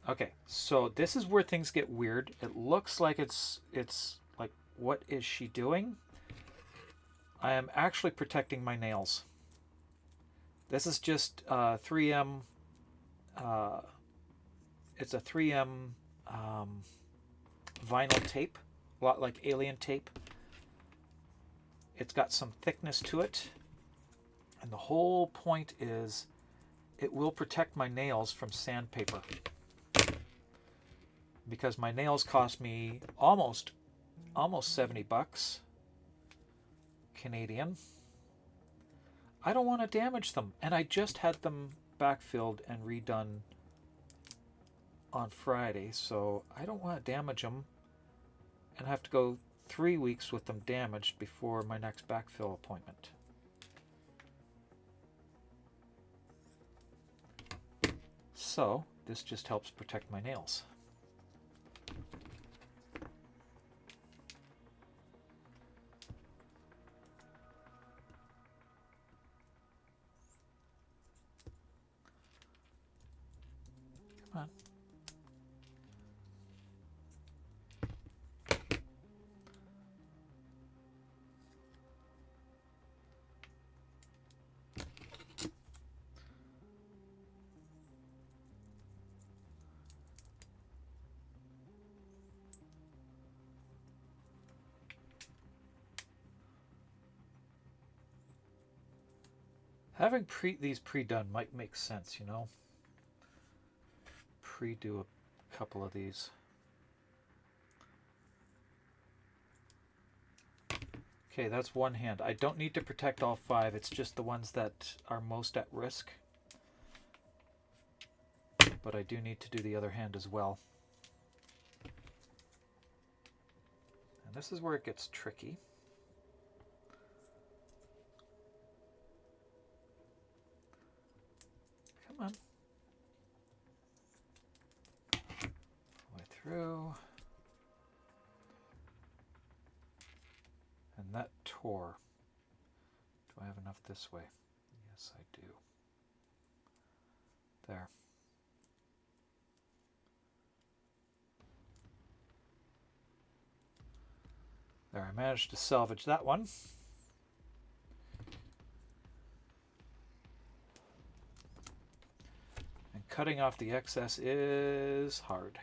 Okay, so this is where things get weird. It looks like it's like, what is she doing? I am actually protecting my nails. This is just 3M. It's a 3M vinyl tape, a lot like alien tape. It's got some thickness to it, and the whole point is it will protect my nails from sandpaper. Because my nails cost me almost $70 Canadian. I don't want to damage them, and I just had them backfilled and redone on Friday, so I don't want to damage them and have to go 3 weeks with them damaged before my next backfill appointment. So this just helps protect my nails. Come on. Having these pre-done might make sense, you know. Pre-do a couple of these. Okay, that's one hand. I don't need to protect all 5. It's just the ones that are most at risk. But I do need to do the other hand as well. And this is where it gets tricky. Come on. Way through. And that tore. Do I have enough this way? Yes, I do. There. There, I managed to salvage that one. And cutting off the excess is hard.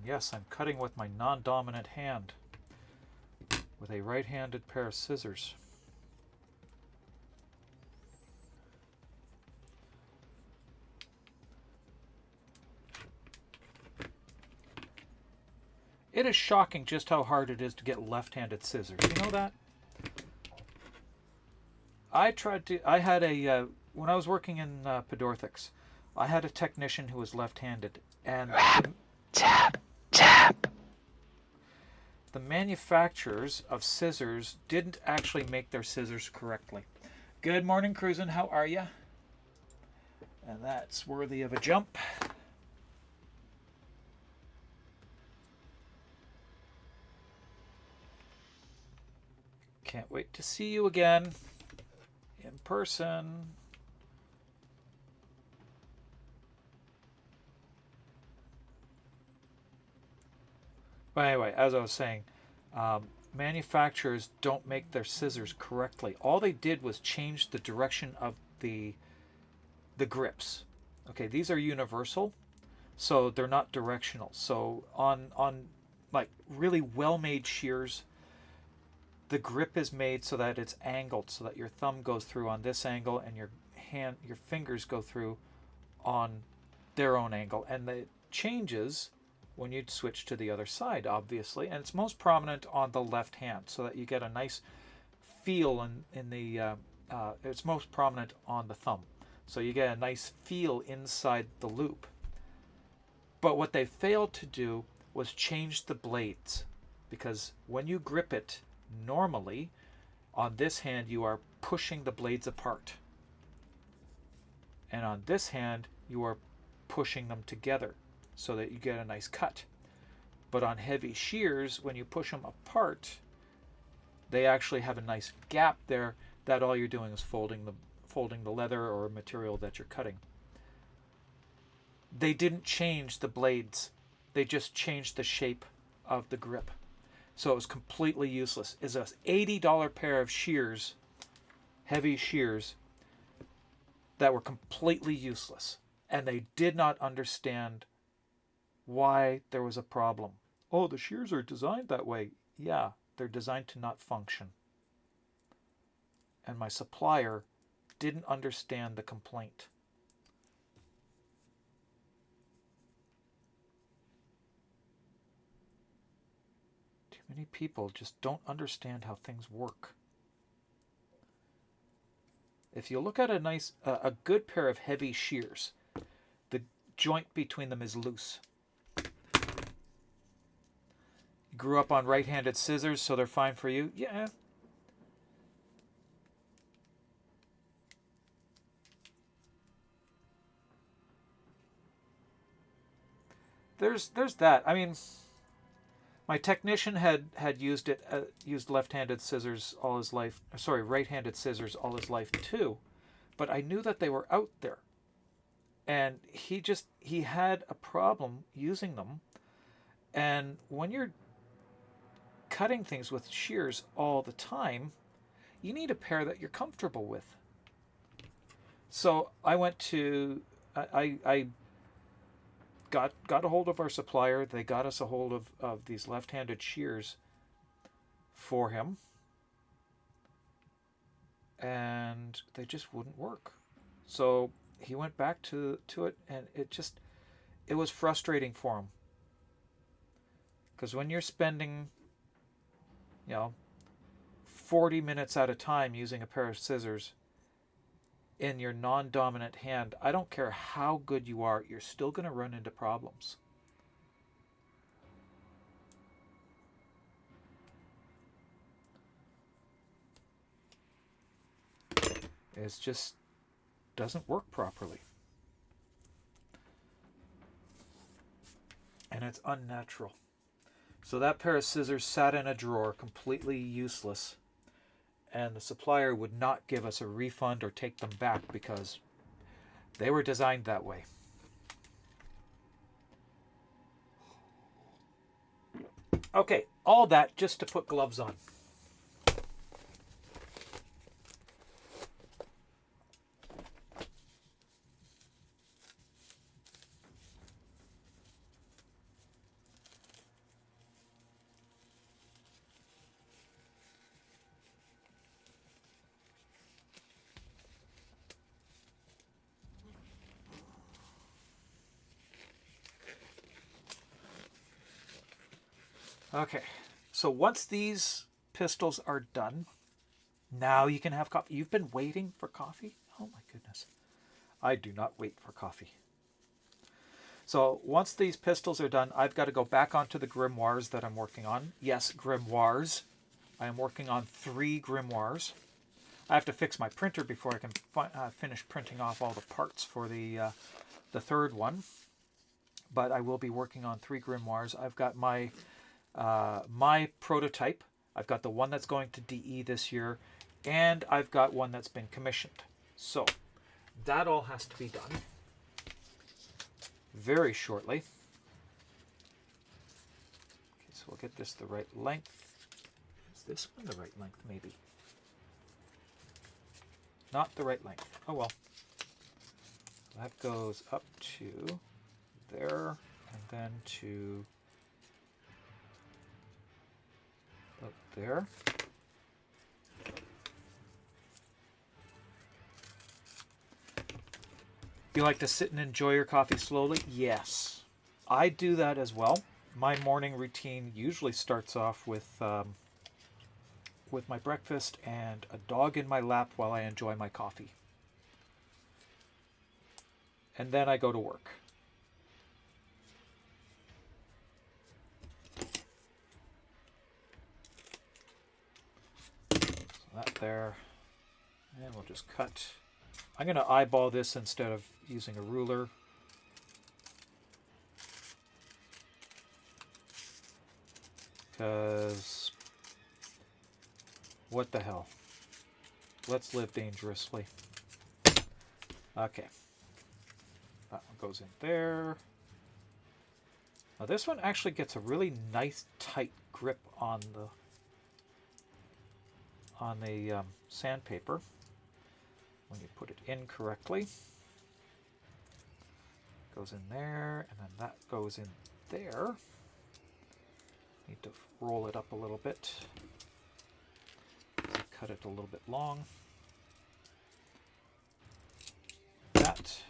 Yes, I'm cutting with my non-dominant hand with a right-handed pair of scissors. It is shocking just how hard it is to get left-handed scissors. You know that? I had a, when I was working in Pedorthix, I had a technician who was left-handed, and Tap, tap. the manufacturers of scissors didn't actually make their scissors correctly. Good morning, Cruisin'. How are you? And that's worthy of a jump. Can't wait to see you again in person. But anyway, as I was saying, manufacturers don't make their scissors correctly. All they did was change the direction of the grips. Okay, these are universal, so they're not directional. So on like really well-made shears, the grip is made so that it's angled, so that your thumb goes through on this angle and your fingers go through on their own angle, and it changes when you switch to the other side, obviously, and it's most prominent on the left hand, so that you get a nice feel in the it's most prominent on the thumb, so you get a nice feel inside the loop. But what they failed to do was change the blades, because when you grip it normally on this hand, you are pushing the blades apart, and on this hand you are pushing them together so that you get a nice cut. But on heavy shears, when you push them apart, they actually have a nice gap there that all you're doing is folding the leather or material that you're cutting. They didn't change the blades, they just changed the shape of the grip. So it was completely useless. It's an $80 pair of shears, heavy shears, that were completely useless. And they did not understand why there was a problem. Oh, the shears are designed that way. Yeah, they're designed to not function. And my supplier didn't understand the complaint. Too many people just don't understand how things work. If you look at a good pair of heavy shears, the joint between them is loose. You grew up on right-handed scissors, so they're fine for you? Yeah. There's that. I mean, my technician had used left-handed scissors all his life. Sorry, right-handed scissors all his life too, but I knew that they were out there, and he had a problem using them. And when you're cutting things with shears all the time, you need a pair that you're comfortable with. So I went to I got a hold of our supplier. They got us a hold of these left-handed shears for him, and they just wouldn't work. So he went back to it, and it was frustrating for him, because when you're spending 40 minutes at a time using a pair of scissors in your non-dominant hand, I don't care how good you are, you're still going to run into problems. It just doesn't work properly. And it's unnatural. So that pair of scissors sat in a drawer, completely useless, and the supplier would not give us a refund or take them back because they were designed that way. Okay, all that just to put gloves on. Okay, so once these pistils are done, now you can have coffee. You've been waiting for coffee? Oh my goodness. I do not wait for coffee. So once these pistils are done, I've got to go back onto the grimoires that I'm working on. Yes, grimoires. I am working on 3 grimoires. I have to fix my printer before I can finish printing off all the parts for the third one. But I will be working on 3 grimoires. I've got my prototype. I've got the one that's going to DE this year, and I've got one that's been commissioned. So that all has to be done very shortly. Okay, so we'll get this the right length. Is this one the right length? Maybe. Not the right length. Oh well. That goes up to there, and then to up there. You like to sit and enjoy your coffee slowly? Yes. I do that as well. My morning routine usually starts off with my breakfast and a dog in my lap while I enjoy my coffee. And then I go to work. So that there. And we'll just cut. I'm going to eyeball this instead of using a ruler. Because what the hell? Let's live dangerously. Okay. That one goes in there. Now this one actually gets a really nice tight grip on the sandpaper when you put it in correctly. Goes in there, and then that goes in there. Need to roll it up a little bit. Cut it a little bit long. That.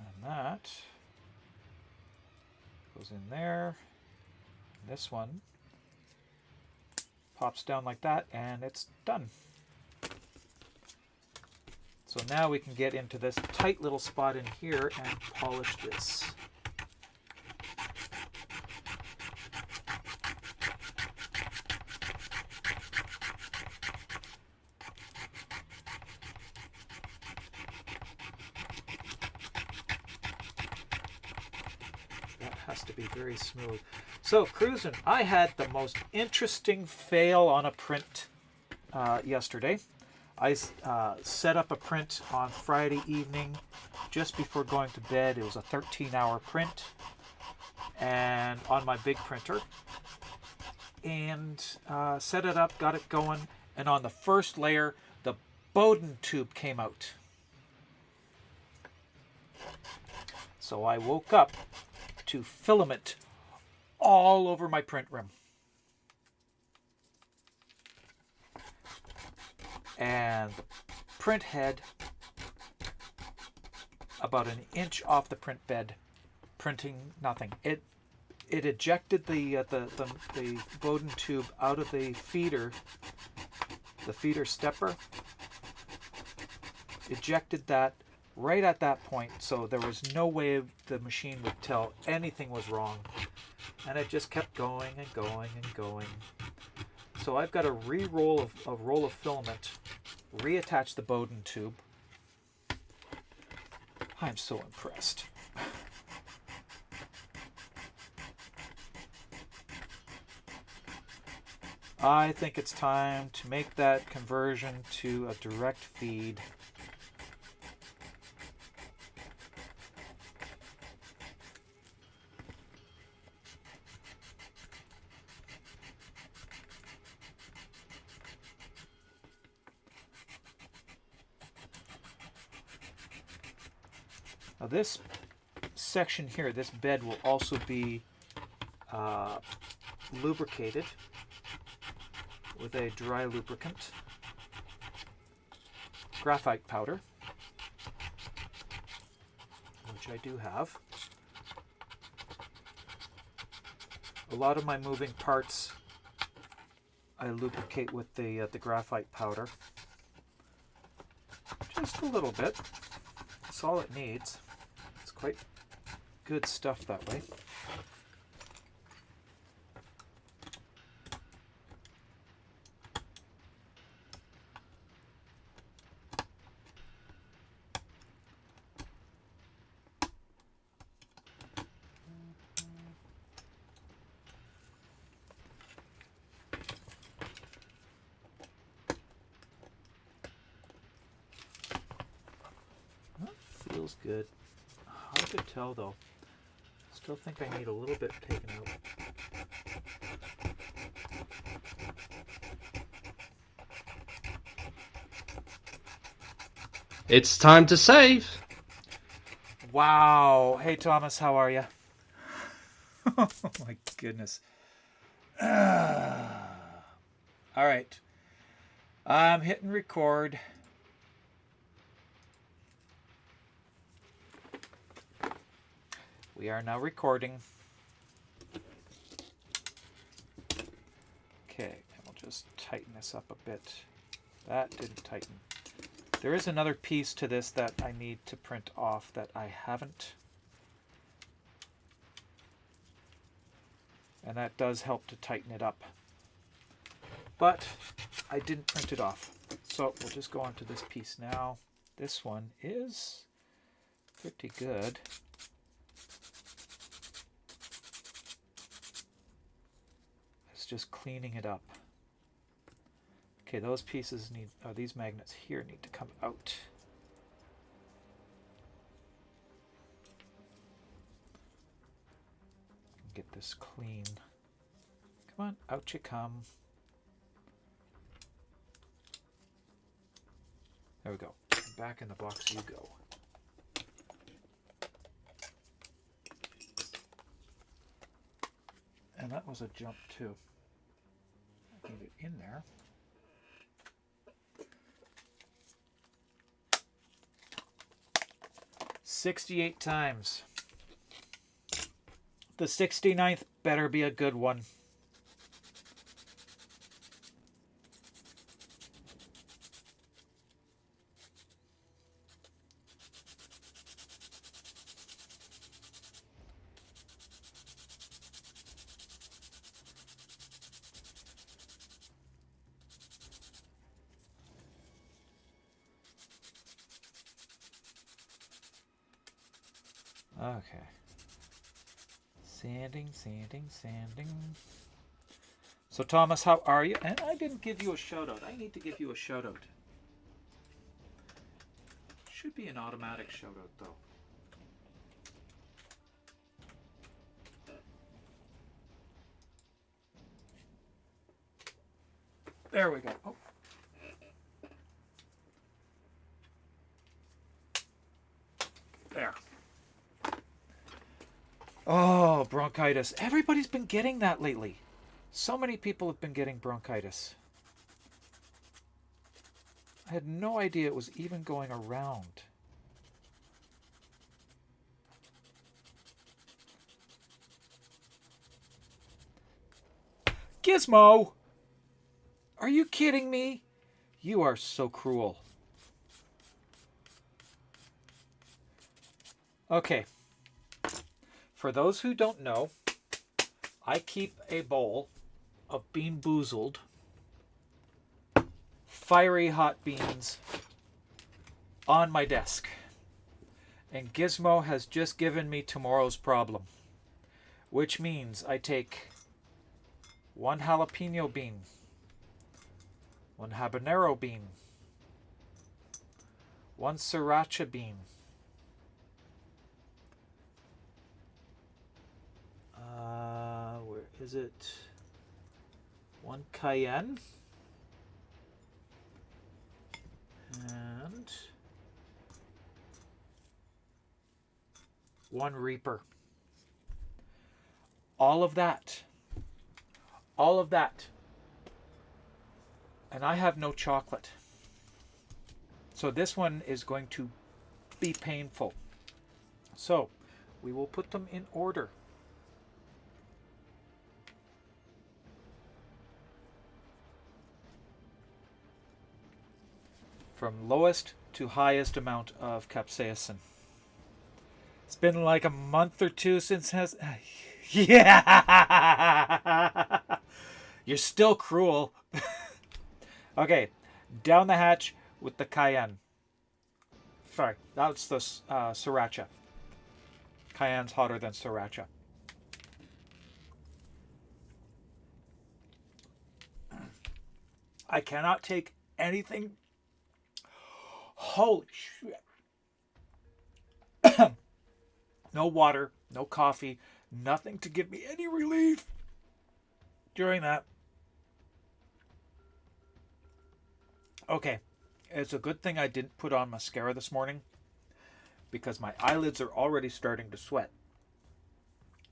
And that goes in there. And this one pops down like that, and it's done. So now we can get into this tight little spot in here and polish this. That has to be very smooth. So, cruising, I had the most interesting fail on a print yesterday. I set up a print on Friday evening just before going to bed. It was a 13-hour print and on my big printer. And set it up, got it going. And on the first layer, the Bowden tube came out. So I woke up to filament all over my print room. And the print head about an inch off the print bed, printing nothing. It ejected the Bowden tube out of the feeder stepper. Ejected that right at that point, so there was no way the machine would tell anything was wrong, and it just kept going and going and going. So I've got to re-roll a roll of filament, reattach the Bowden tube. I'm so impressed. I think it's time to make that conversion to a direct feed. Now this section here, this bed will also be lubricated with a dry lubricant, graphite powder. which I do have. A lot of my moving parts I lubricate with the graphite powder. Just a little bit. That's all it needs. It's quite good stuff that way. Feels good. Hard to tell though. Still think I need a little bit taken out. It's time to save. Wow. Hey Thomas, how are you? Oh my goodness. All right. I'm hitting record. We are now recording. Okay, and we'll just tighten this up a bit. That didn't tighten. There is another piece to this that I need to print off that I haven't. And that does help to tighten it up. But I didn't print it off. So we'll just go on to this piece now. This one is pretty good. Just cleaning it up. Okay, those pieces need, these magnets here need to come out. Get this clean. Come on, out you come. There we go. Back in the box you go. And that was a jump too. Get it in there. "68 times. The 69th better be a good one. Okay. Sanding, sanding, sanding. So Thomas, how are you? And I didn't give you a shout out. I need to give you a shout out. Should be an automatic shout out though. There we go. Oh. There. Oh, bronchitis. Everybody's been getting that lately. So many people have been getting bronchitis. I had no idea it was even going around. Gizmo! Are you kidding me? You are so cruel. Okay. For those who don't know, I keep a bowl of Bean Boozled fiery hot beans on my desk. And Gizmo has just given me tomorrow's problem, which means I take one jalapeno bean, one habanero bean, one sriracha bean, where is it? One cayenne and one reaper. All of that. And I have no chocolate. So this one is going to be painful. So we will put them in order. From lowest to highest amount of capsaicin. It's been like a month or two since has. Yeah! You're still cruel. Okay, down the hatch with the cayenne. Sorry, that's the sriracha. Cayenne's hotter than sriracha. I cannot take anything. Holy shit. No water, no coffee, nothing to give me any relief during that. Okay, it's a good thing I didn't put on mascara this morning because my eyelids are already starting to sweat.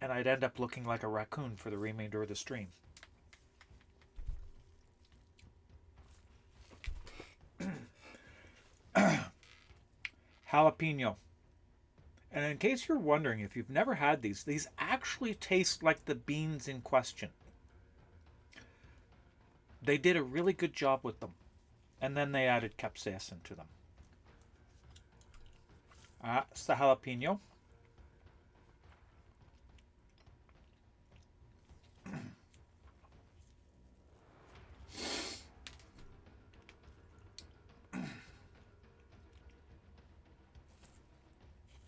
And I'd end up looking like a raccoon for the remainder of the stream. Jalapeno. And in case you're wondering if you've never had these actually taste like the beans in question. They did a really good job with them. And then they added capsaicin to them. It's the jalapeno.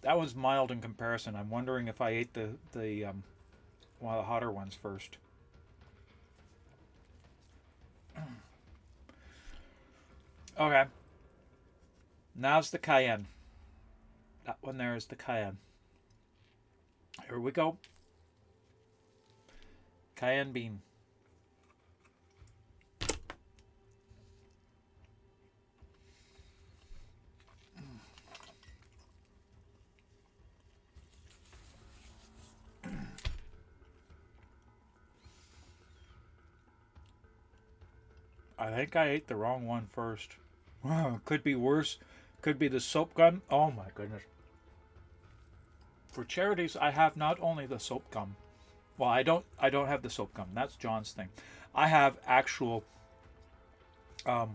That was mild in comparison. I'm wondering if I ate the one of the hotter ones first. Okay. Now's the cayenne. That one there is the cayenne. Here we go. Cayenne bean. I think I ate the wrong one first. Could be worse. Could be the soap gum. Oh my goodness. For charities, I have not only the soap gum. Well, I don't have the soap gum. That's John's thing. I have actual oh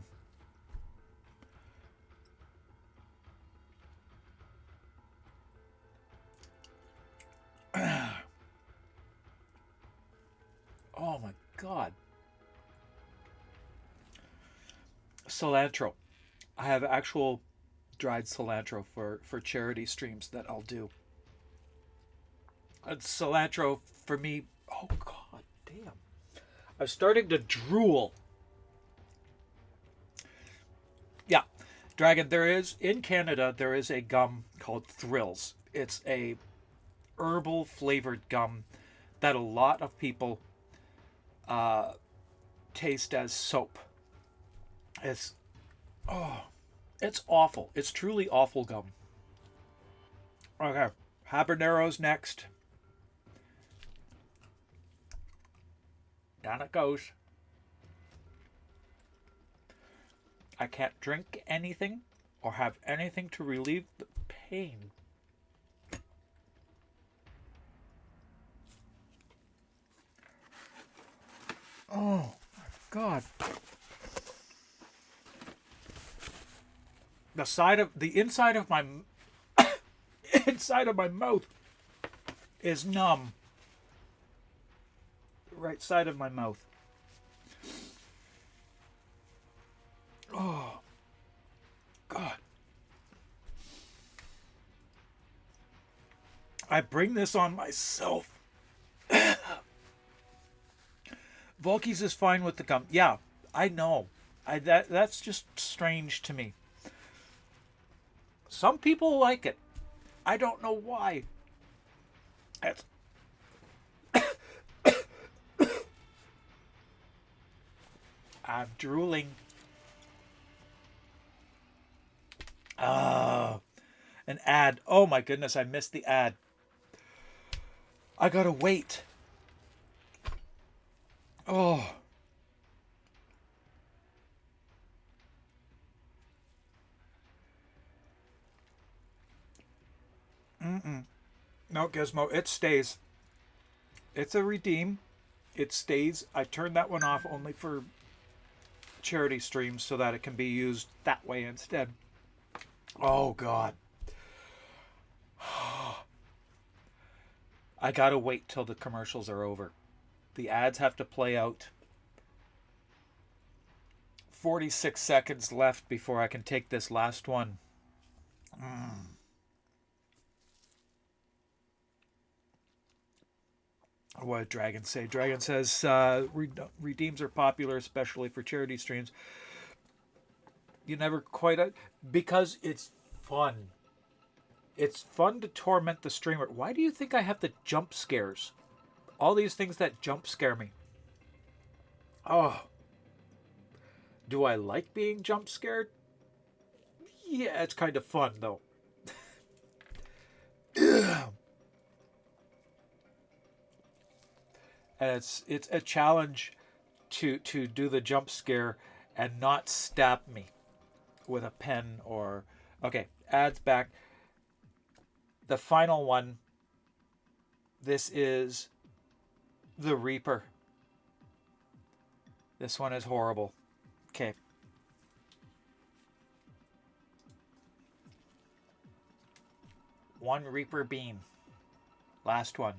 my god. Cilantro. I have actual dried cilantro for charity streams that I'll do. Cilantro for me. Oh god damn. I'm starting to drool. Yeah. Dragon, there is in Canada there is a gum called Thrills. It's a herbal flavored gum that a lot of people taste as soap. It's awful. It's truly awful gum. Okay, habaneros next. Down it goes. I can't drink anything or have anything to relieve the pain. Oh my god. The inside of my inside of my mouth is numb. The right side of my mouth. Oh god. I bring this on myself. Volkies is fine with the gum. Yeah, I know. That's just strange to me. Some people like it. I don't know why. It's I'm drooling. An ad. Oh my goodness, I missed the ad. I gotta wait. Oh. No, Gizmo, it stays. It's a redeem. It stays. I turned that one off only for charity streams so that it can be used that way instead. Oh, God. I gotta wait till the commercials are over. The ads have to play out. 46 seconds left before I can take this last one. What did Dragon say? Dragon says redeems are popular, especially for charity streams. You never quite... because it's fun. It's fun to torment the streamer. Why do you think I have the jump scares? All these things that jump scare me. Oh. Do I like being jump scared? Yeah, it's kind of fun, though. And it's a challenge to do the jump scare and not stab me with a pen or... Okay, ads back. The final one. This is the Reaper. This one is horrible. Okay. One Reaper beam. Last one.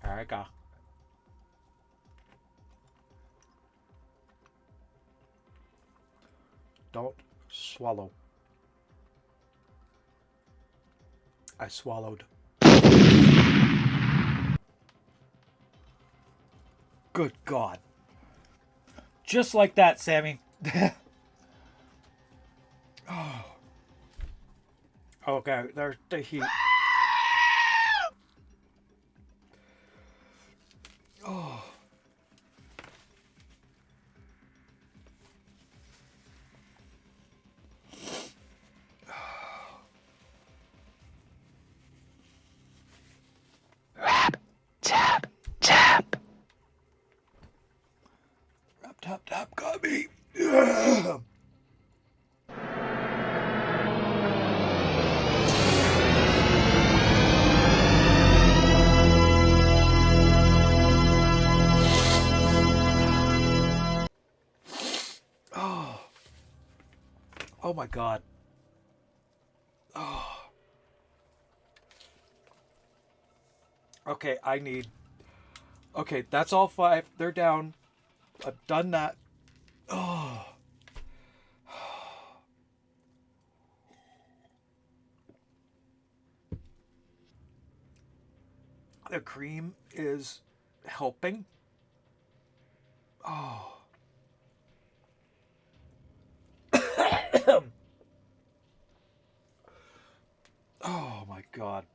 There I go. Don't swallow. I swallowed. Good God. Just like that, Sammy. Oh. Okay, there's the heat. Oh. Rap, tap, tap. Rap, tap, tap, got me. Oh my God. Oh. Okay, I need... Okay, that's all 5. They're down. I've done that. Oh. The cream is helping. Oh. Oh my God.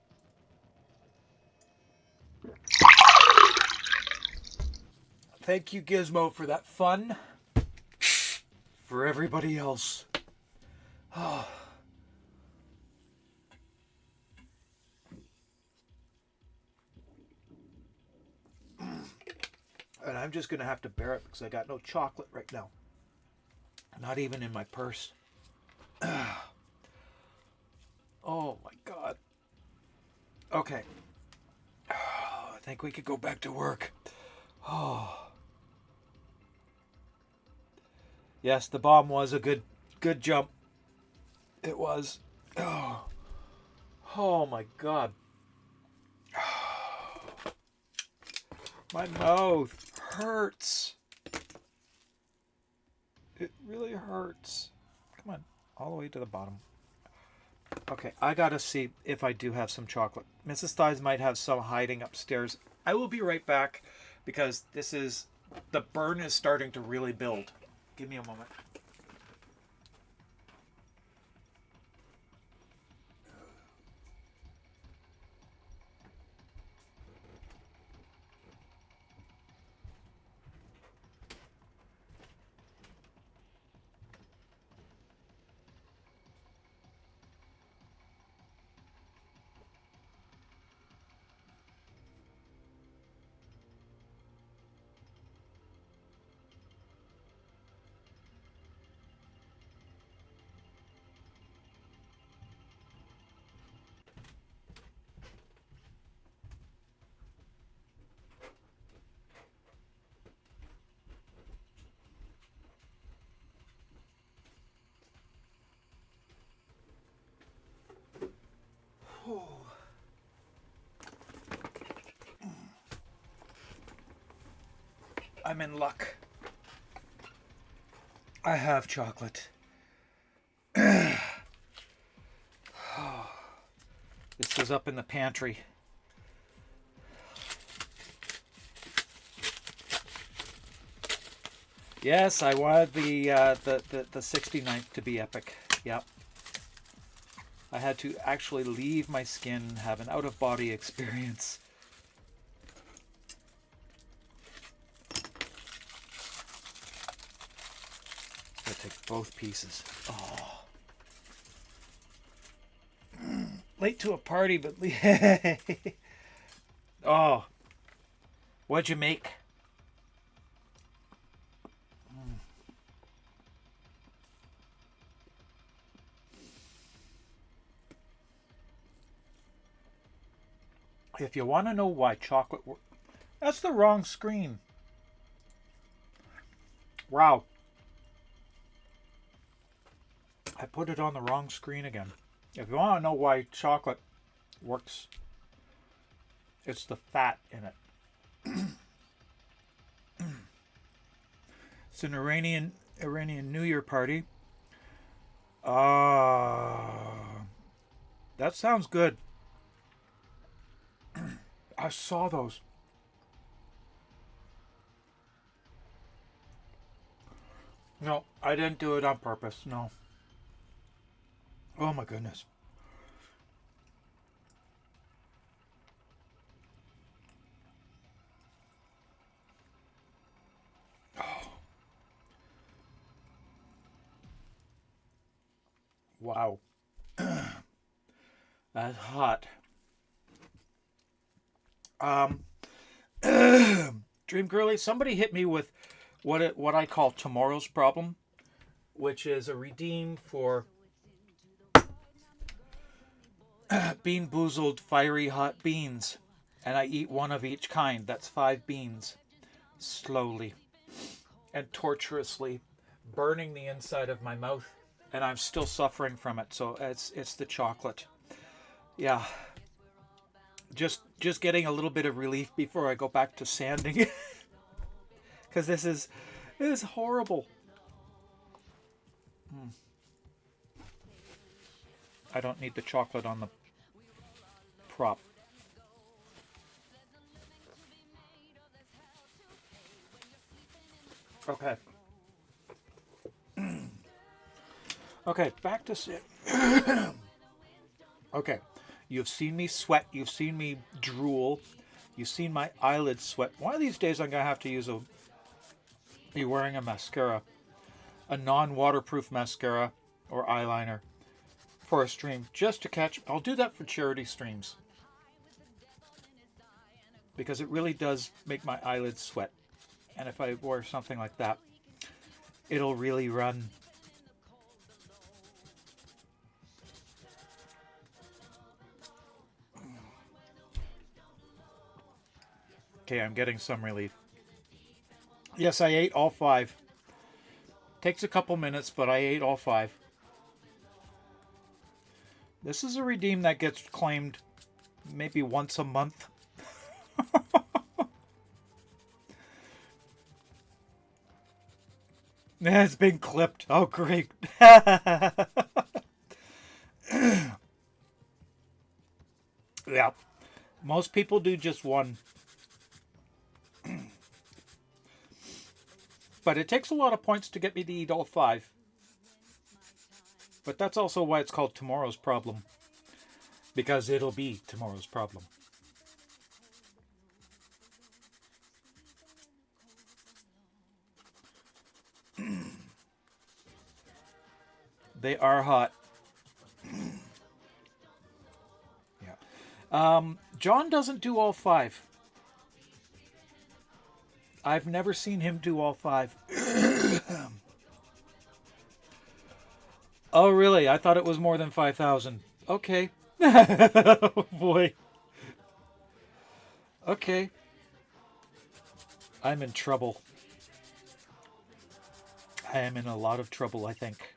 Thank you, Gizmo, for that fun. For everybody else. Oh. And I'm just going to have to bear it because I got no chocolate right now. Not even in my purse. Oh my God. Okay. I think we could go back to work. Oh. Yes, the bomb was a good jump. It was. Oh. Oh my God. My mouth hurts. It really hurts. Come on, all the way to the bottom. Okay, I gotta see if I do have some chocolate. Mrs. Thighs might have some hiding upstairs. I will be right back because the burn is starting to really build. Give me a moment. I'm in luck. I have chocolate. This was up in the pantry. Yes, I wanted the 69th to be epic. Yep. I had to actually leave my skin, have an out-of-body experience. I take both pieces. Oh. Late to a party, but oh. What'd you make? If you want to know why chocolate... That's the wrong screen. Wow. I put it on the wrong screen again. If you want to know why chocolate works, it's the fat in it. It's an Iranian New Year party. That sounds good. I saw those. No, I didn't do it on purpose. No. Oh my goodness. Oh. Wow. That's hot. Dream Girly, somebody hit me with what I call tomorrow's problem, which is a redeem for Bean Boozled fiery hot beans, and I eat one of each kind. That's 5 beans, slowly and torturously, burning the inside of my mouth, and I'm still suffering from it. So it's the chocolate. Yeah. Just getting a little bit of relief before I go back to sanding, because this is horrible. I don't need the chocolate on the prop. Okay. Okay, back to sit. Okay. You've seen me sweat. You've seen me drool. You've seen my eyelids sweat. One of these days I'm going to have to be wearing a mascara. A non-waterproof mascara or eyeliner for a stream. Just to catch... I'll do that for charity streams. Because it really does make my eyelids sweat. And if I wear something like that, it'll really run. Okay, I'm getting some relief. Yes, I ate all 5. Takes a couple minutes, but I ate all 5. This is a redeem that gets claimed maybe once a month. It's been clipped. Oh, great. Yeah. Most people do just one. But it takes a lot of points to get me to eat all 5. But that's also why it's called tomorrow's problem. Because it'll be tomorrow's problem. They are hot. Yeah. John doesn't do all 5. I've never seen him do all 5. Oh, really? I thought it was more than 5,000. Okay. Oh, boy. Okay. I'm in trouble. I am in a lot of trouble, I think.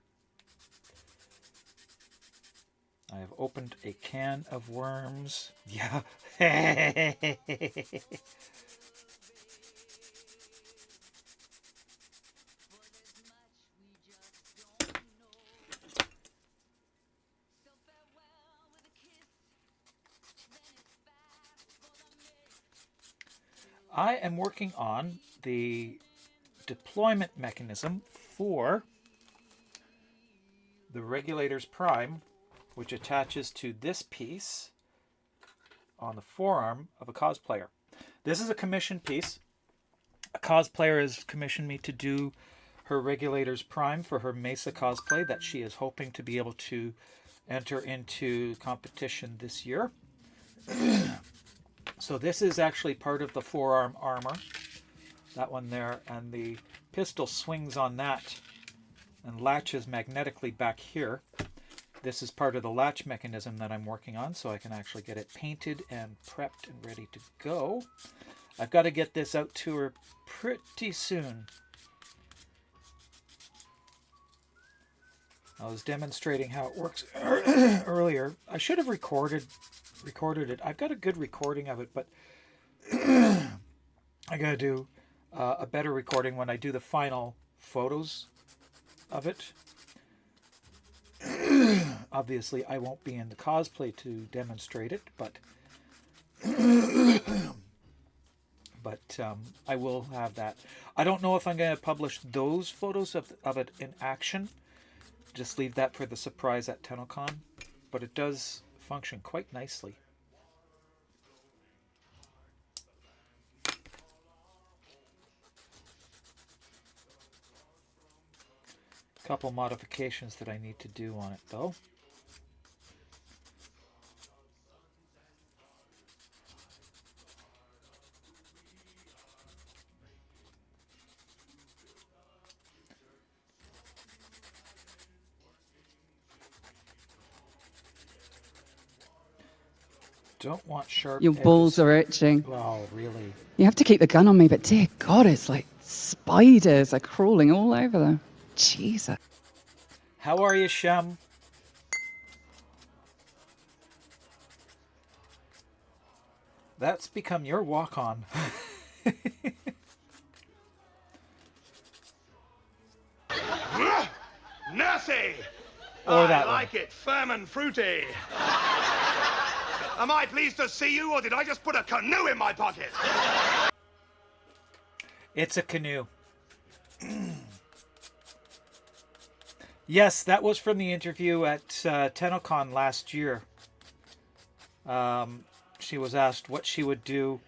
I have opened a can of worms. Yeah. I am working on the deployment mechanism for the Regulators Prime, which attaches to this piece on the forearm of a cosplayer. This is a commission piece. A cosplayer has commissioned me to do her Regulators Prime for her Mesa cosplay that she is hoping to be able to enter into competition this year. So this is actually part of the forearm armor, that one there, and the pistol swings on that and latches magnetically back here. This is part of the latch mechanism that I'm working on, so I can actually get it painted and prepped and ready to go. I've got to get this out to her pretty soon. I was demonstrating how it works earlier. I should have recorded it. I've got a good recording of it, but I got to do a better recording when I do the final photos of it. Obviously, I won't be in the cosplay to demonstrate it, but I will have that. I don't know if I'm going to publish those photos of it in action. Just leave that for the surprise at TennoCon, but it does function quite nicely. Couple modifications that I need to do on it though. Don't want sharp Your edges. balls are itching. Wow, really? You have to keep the gun on me, but dear God, it's like spiders are crawling all over them. Jesus. How are you, Shem? That's become your walk-on. Nursie! Or that I like it firm and fruity. Am I pleased to see you, or did I just put a canoe in my pocket? It's a canoe. Yes, that was from the interview at TennoCon last year. She was asked what she would do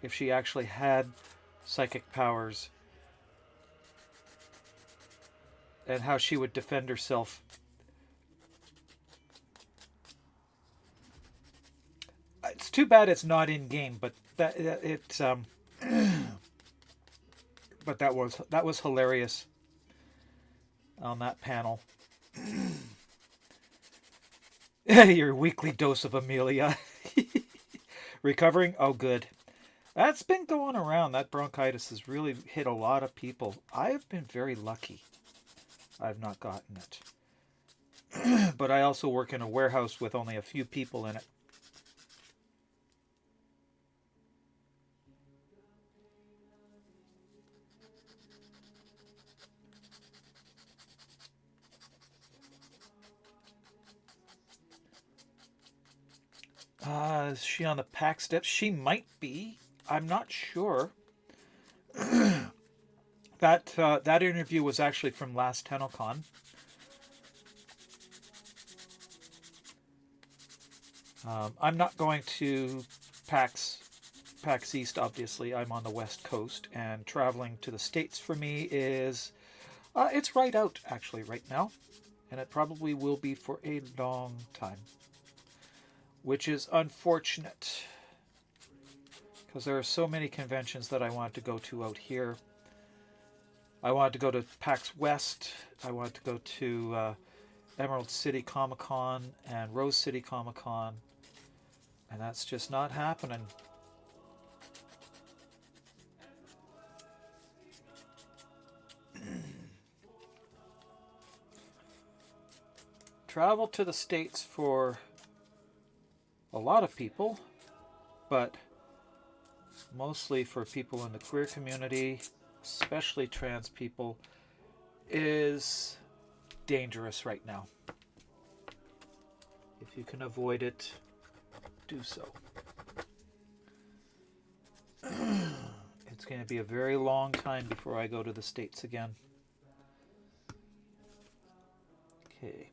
if she actually had psychic powers and how she would defend herself. It's too bad it's not in game, but that it's but that was hilarious on that panel. Your weekly dose of Amelia. Recovering? Oh, good. That's been going around. That bronchitis has really hit a lot of people. I have been very lucky. I've not gotten it. But I also work in a warehouse with only a few people in it. Is she on the pack steps? She might be. I'm not sure. That interview was actually from last TennoCon. I'm not going to PAX East, obviously. I'm on the West Coast, and traveling to the States for me is... it's right out, actually, right now. And it probably will be for a long time. Which is unfortunate. Because there are so many conventions that I want to go to out here. I wanted to go to PAX West. I wanted to go to Emerald City Comic Con and Rose City Comic Con. And that's just not happening. Travel to the States for a lot of people, but mostly for people in the queer community, especially trans people, is dangerous right now. If you can avoid it, do so. It's going to be a very long time before I go to the States again. Okay.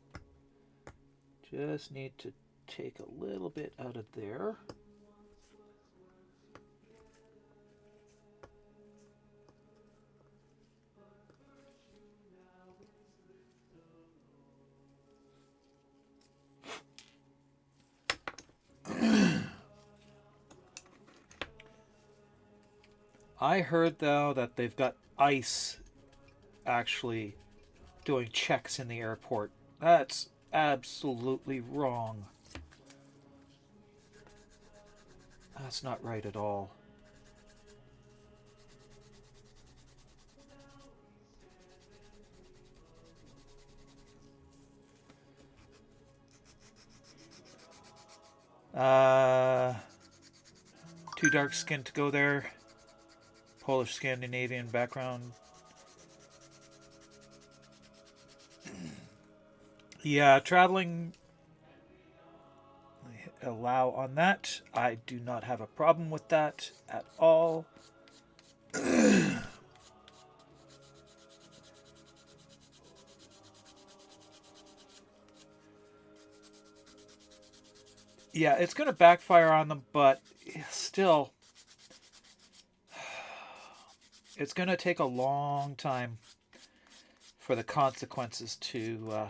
Just need to take a little bit out of there. I heard, though, that they've got ICE actually doing checks in the airport. That's absolutely wrong. That's not right at all. Too dark skin to go there. Polish Scandinavian background. Yeah, traveling, allow on that. I do not have a problem with that at all. Yeah, it's going to backfire on them, but still, it's going to take a long time for the consequences to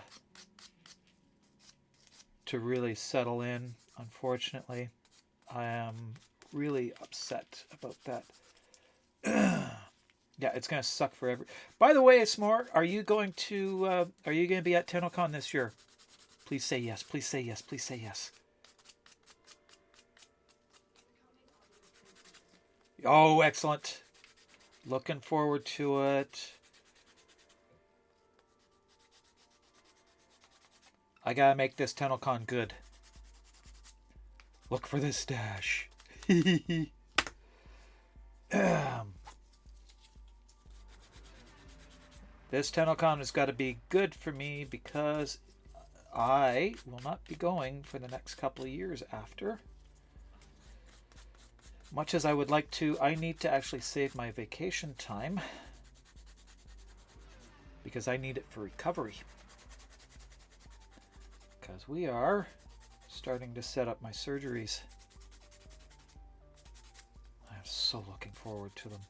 really settle in. Unfortunately, I am really upset about that. Yeah, it's going to suck forever. By the way, S'more, are you going to be at TennoCon this year? Please say yes. Please say yes. Please say yes. Oh, excellent. Looking forward to it. I gotta make this TennoCon good. Look for this stash. This TennoCon has got to be good for me because I will not be going for the next couple of years after. Much as I would like to, I need to actually save my vacation time because I need it for recovery. Because we are starting to set up my surgeries. I'm so looking forward to them.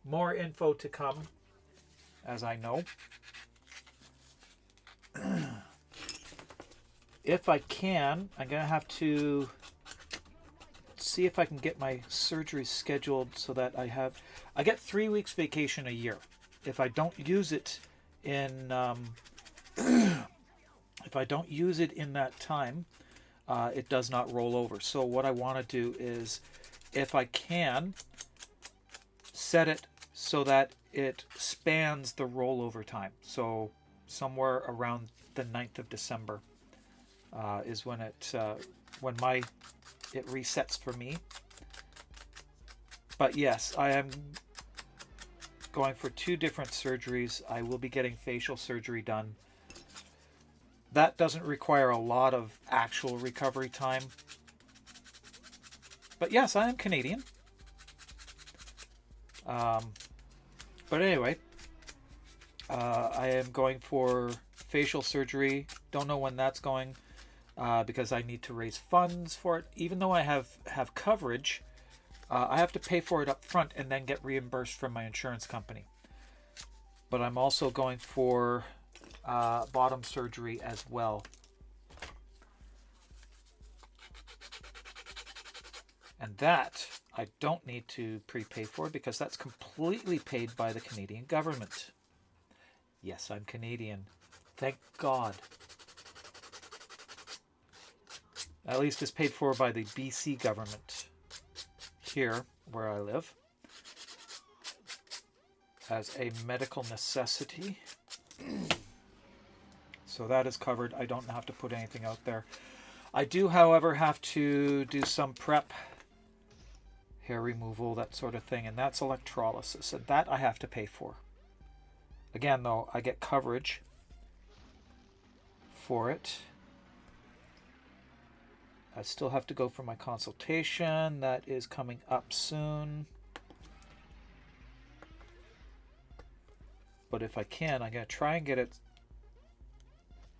More info to come, as I know. If I can, I'm going to have to see if I can get my surgery scheduled so that I get 3 weeks vacation a year. If I don't use it in if I don't use it in that time, it does not roll over. So what I want to do is, if I can, set it so that it spans the rollover time. So somewhere around the 9th of December is when it resets for me. But yes, I am going for 2 different surgeries. I will be getting facial surgery done. That doesn't require a lot of actual recovery time. But yes, I am Canadian. But anyway, I am going for facial surgery. Don't know when that's going because I need to raise funds for it. Even though I have coverage, I have to pay for it up front and then get reimbursed from my insurance company. But I'm also going for bottom surgery as well. And that I don't need to prepay for because that's completely paid by the Canadian government. Yes, I'm Canadian. Thank God. At least it's paid for by the BC government here where I live as a medical necessity. So that is covered. I don't have to put anything out there. I do, however, have to do some prep, hair removal, that sort of thing, and that's electrolysis, and that I have to pay for. Again, though, I get coverage for it. I still have to go for my consultation. That is coming up soon. But if I can, I'm going to try and get it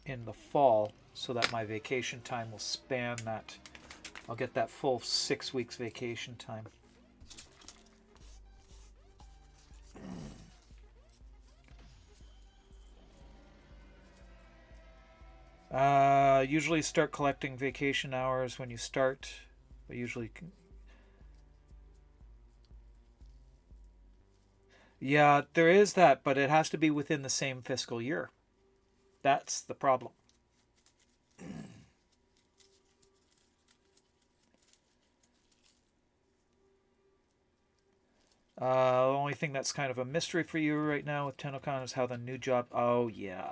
in the fall so that my vacation time will span that. I'll get that full 6 weeks vacation time. Usually start collecting vacation hours when you start. I usually can... Yeah, there is that, but it has to be within the same fiscal year. That's the problem. The only thing that's kind of a mystery for you right now with Tennokan is how the new job... Oh, yeah.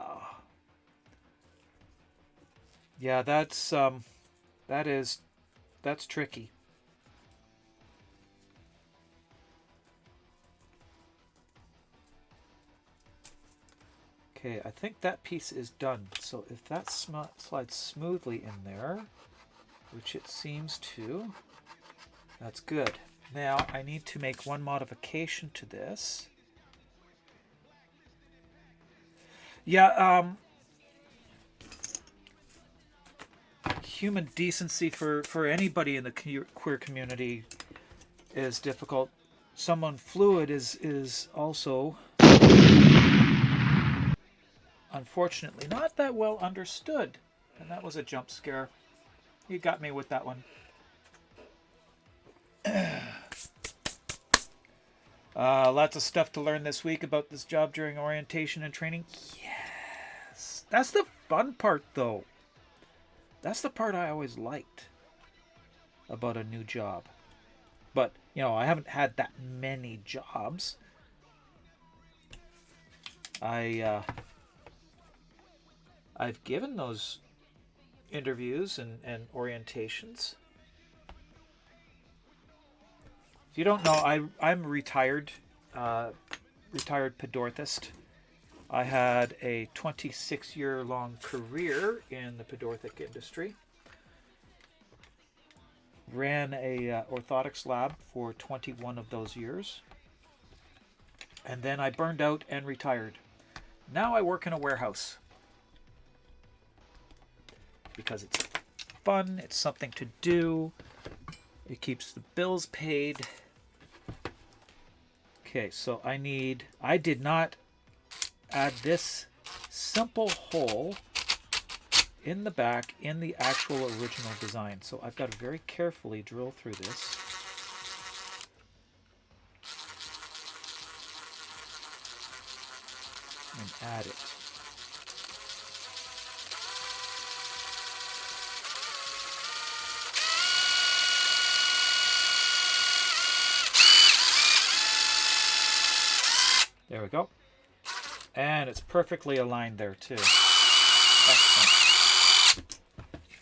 Yeah, that's tricky. Okay, I think that piece is done. So if that slides smoothly in there, which it seems to, that's good. Now I need to make one modification to this. Yeah, human decency for anybody in the queer community is difficult. Someone fluid is also unfortunately not that well understood, and that was a jump scare. You got me with that one. Lots of stuff to learn this week about this job during orientation and training. Yes, that's the fun part, though. That's the part I always liked about a new job. But, you know, I haven't had that many jobs. I've given those interviews and orientations. If you don't know, I'm retired, retired pedorthist. I had a 26-year-long career in the pedorthic industry. Ran a orthotics lab for 21 of those years. And then I burned out and retired. Now I work in a warehouse. Because it's fun, it's something to do. It keeps the bills paid. Okay, so I did not add this simple hole in the back in the actual original design. So I've got to very carefully drill through this. And add it. There we go. And it's perfectly aligned there too. Excellent.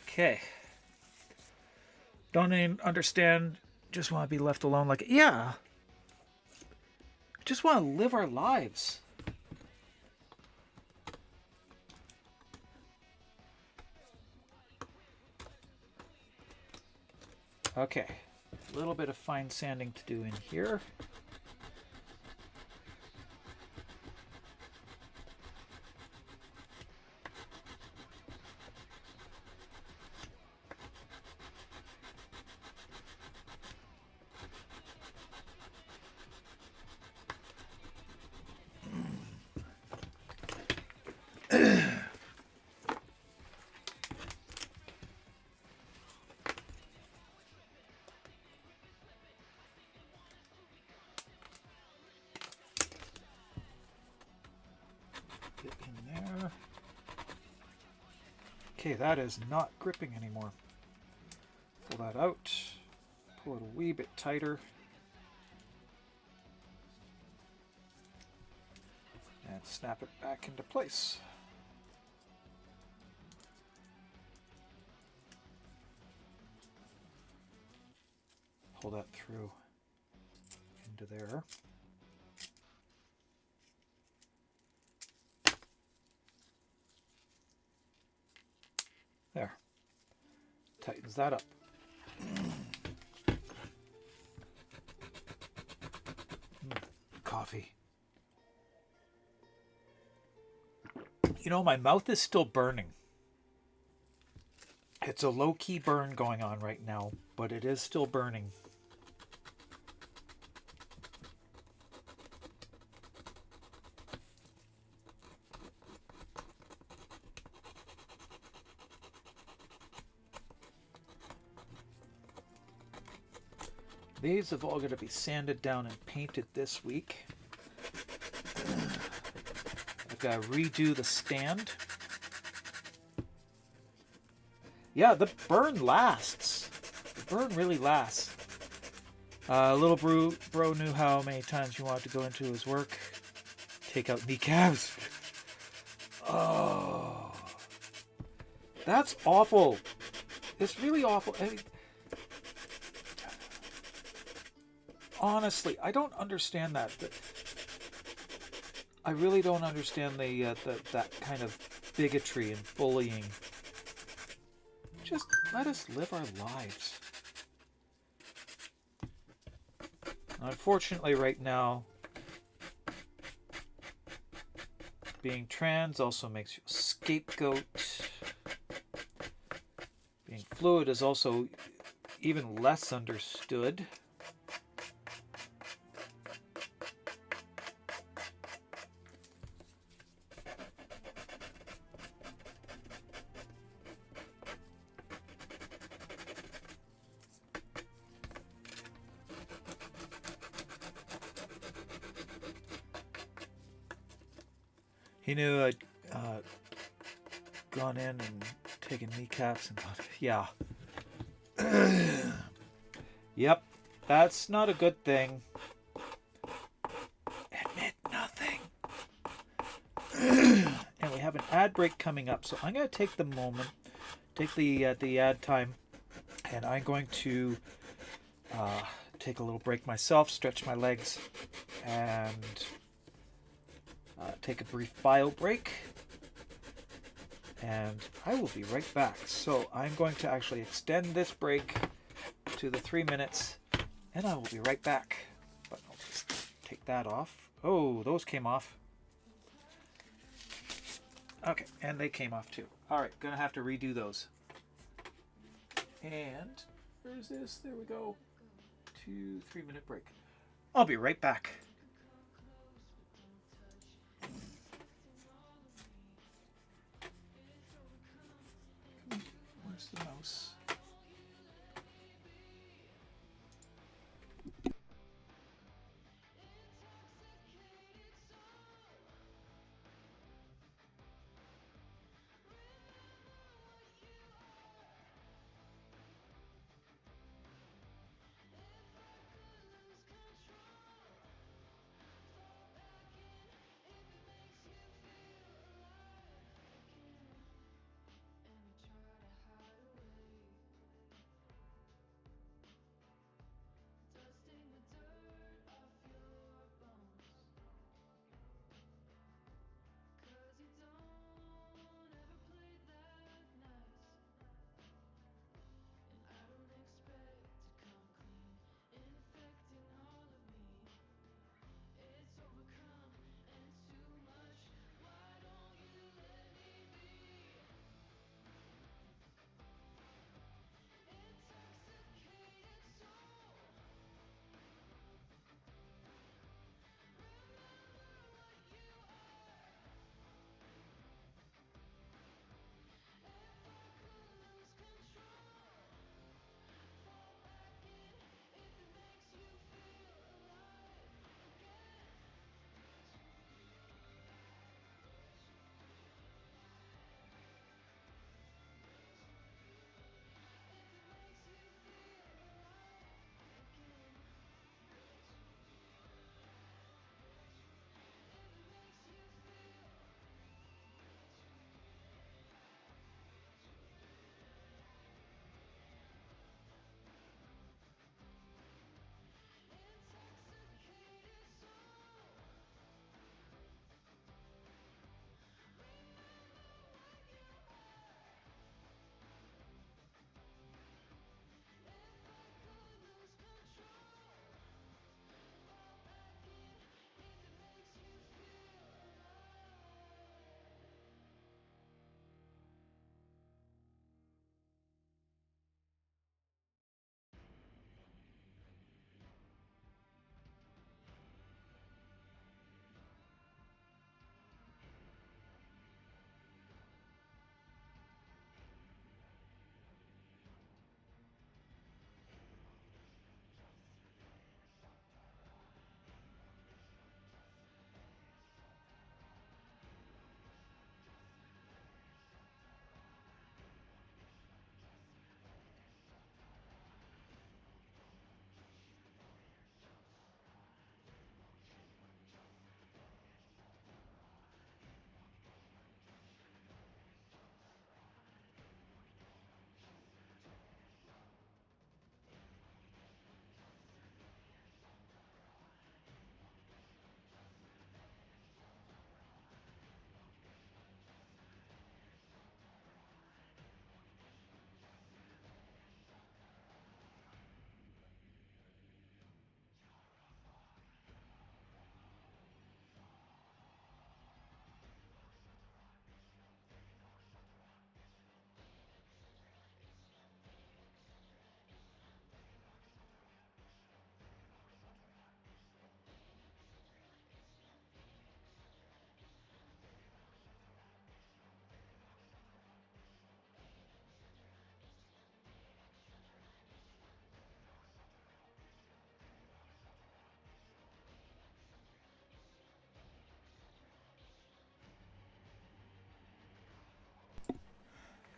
Okay. Don't even understand, just want to be left alone like, yeah. Just want to live our lives. Okay. A little bit of fine sanding to do in here. Okay, that is not gripping anymore. Pull that out. Pull it a wee bit tighter. And snap it back into place. Pull that through into there. There. Tightens that up. Coffee. You know, my mouth is still burning. It's a low-key burn going on right now, but it is still burning. These have all got to be sanded down and painted this week. I've got to redo the stand. Yeah, the burn lasts. The burn really lasts. Little bro knew how many times you wanted to go into his work. Take out kneecaps. Oh. That's awful. It's really awful. I mean, honestly, I don't understand that. I really don't understand that kind of bigotry and bullying. Just let us live our lives. Unfortunately, right now, being trans also makes you a scapegoat. Being fluid is also even less understood. He knew I'd gone in and taken kneecaps and gone, yeah. Yep, that's not a good thing. Admit nothing. And we have an ad break coming up, so I'm going to take the moment, take the ad time, and I'm going to take a little break myself, stretch my legs, and take a brief bio break, and I will be right back. So I'm going to actually extend this break to the 3 minutes, and I will be right back. But I'll just take that off. Oh, those came off. Okay, and they came off too. All right, gonna have to redo those. And where's this? There we go. 2-3 minute break. I'll be right back. Where's the mouse?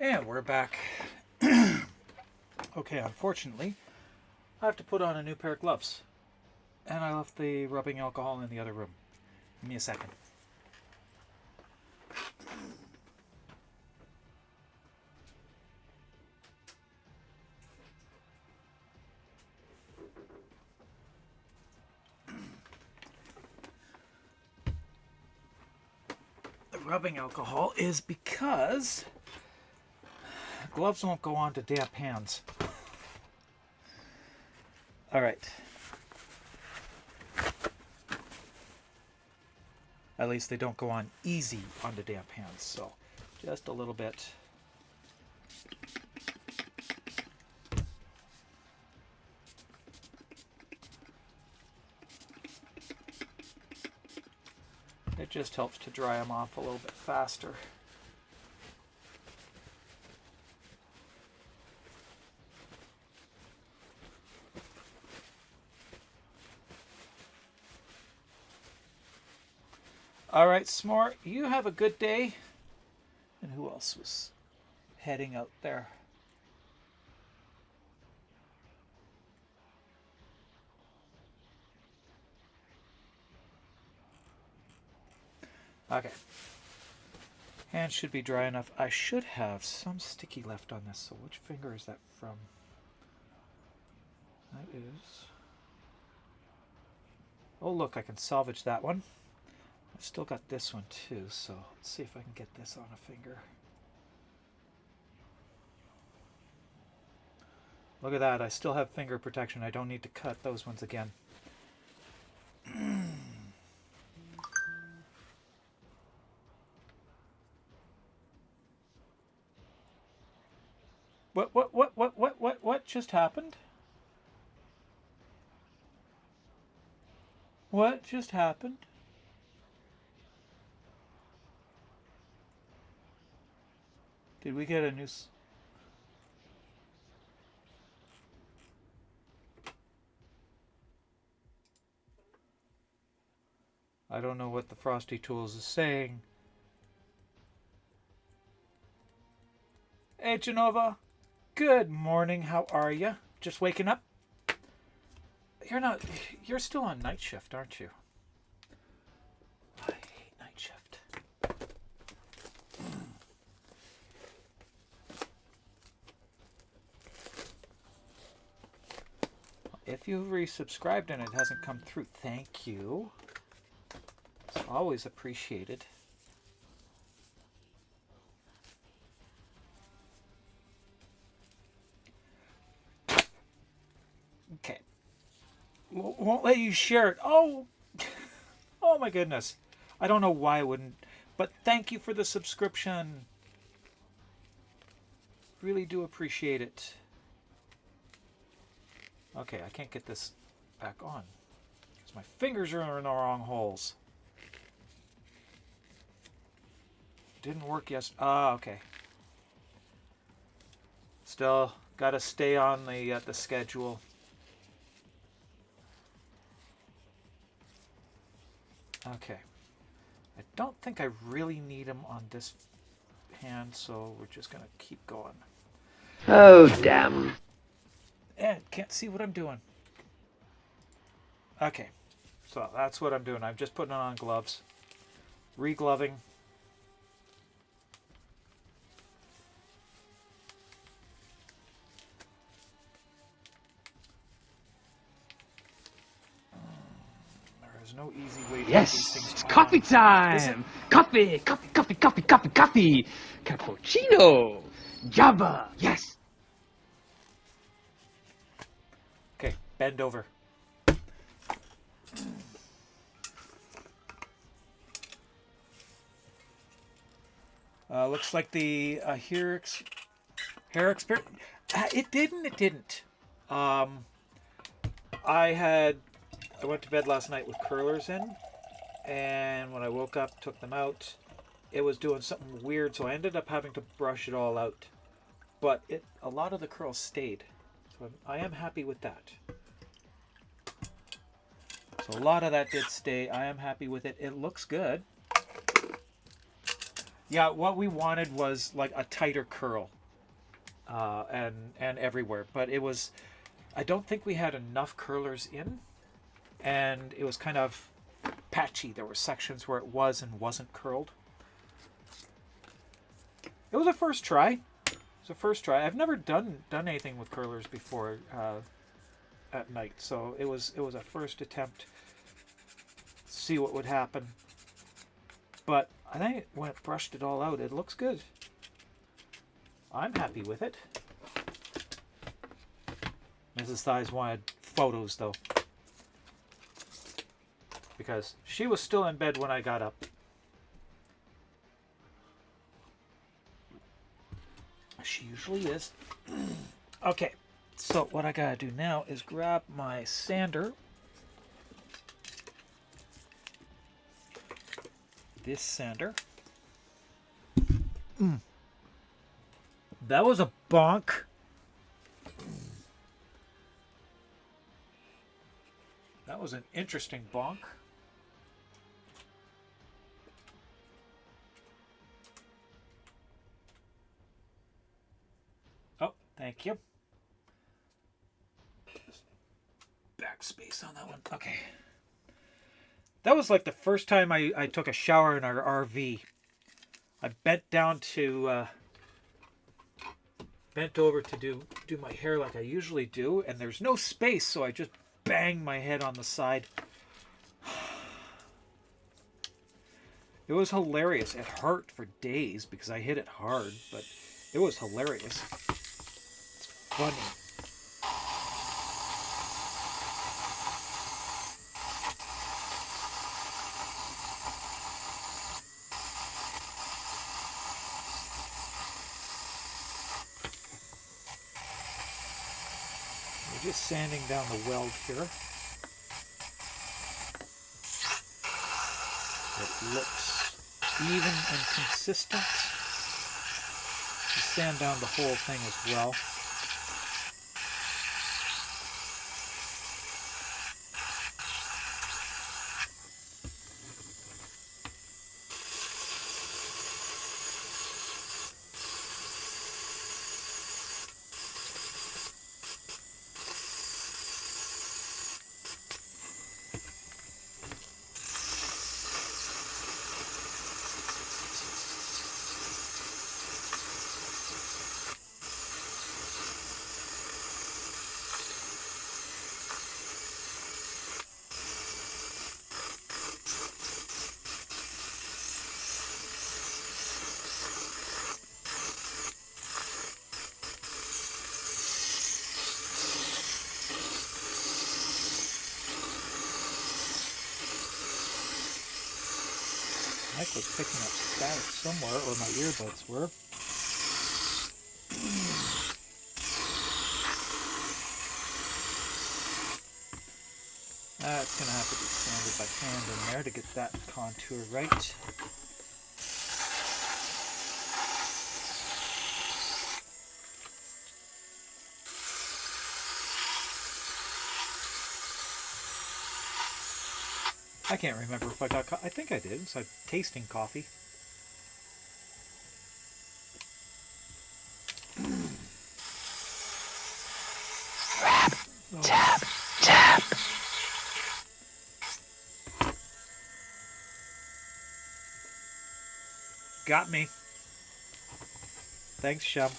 And we're back. Okay, unfortunately, I have to put on a new pair of gloves. And I left the rubbing alcohol in the other room. Give me a second. The rubbing alcohol is because gloves won't go on to damp hands. All right. At least they don't go on easy onto damp hands, so just a little bit. It just helps to dry them off a little bit faster. All right, S'more, you have a good day. And who else was heading out there? Okay. Hand should be dry enough. I should have some sticky left on this. So which finger is that from? That is... Oh, look, I can salvage that one. I've still got this one too, so let's see if I can get this on a finger. Look at that, I still have finger protection. I don't need to cut those ones again. What just happened? What just happened? Did we get a new... I don't know what the Frosty Tools is saying. Hey, Genova. Good morning. How are you? Just waking up? You're still on night shift, aren't you? I hate night shift. If you've resubscribed and it hasn't come through, thank you. It's always appreciated. Okay. Won't let you share it. Oh, oh my goodness. I don't know why I wouldn't, but thank you for the subscription. Really do appreciate it. Okay, I can't get this back on because my fingers are in the wrong holes. Didn't work yesterday. Ah, okay. Still got to stay on the schedule. Okay. I don't think I really need them on this hand, so we're just going to keep going. Oh, damn. And can't see what I'm doing. Okay. So that's what I'm doing. I'm just putting on gloves. Re-gloving. There's no easy way to get these Yes, things it's on. coffee Is it? time. Coffee, coffee, coffee, coffee, coffee, coffee. Cappuccino. Java. Yes. Okay, bend over. Looks like the hair experiment. It didn't. I went to bed last night with curlers in, and when I woke up, took them out. It was doing something weird, so I ended up having to brush it all out. But a lot of the curls stayed, so I am happy with that. So a lot of that did stay. I am happy with it. It looks good. Yeah, what we wanted was like a tighter curl, and everywhere. But it was, I don't think we had enough curlers in, and it was kind of patchy. There were sections where it was and wasn't curled. It was a first try. It was a first try. I've never done anything with curlers before at night, so it was a first attempt. See what would happen. But I think when it brushed it all out, it looks good. I'm happy with it. Mrs. Thighs wanted photos though, because she was still in bed when I got up. She usually is. Okay, so what I gotta do now is grab my sander. This sander. That was a bonk. That was an interesting bonk. Oh, thank you. Backspace on that one. Okay. That was like the first time I took a shower in our RV. I bent down to bent over to do my hair like I usually do, and there's no space, so I just banged my head on the side. It was hilarious. It hurt for days because I hit it hard, but it was hilarious. It's funny. We're just sanding down the weld here. It looks even and consistent. Just sand down the whole thing as well. Mike was picking up static somewhere, or my earbuds were. It's going to have to be sanded by hand in there to get that contour right. I can't remember if I got I think I did. It's like tasting coffee. Tap, tap. Got me. Thanks, Shum.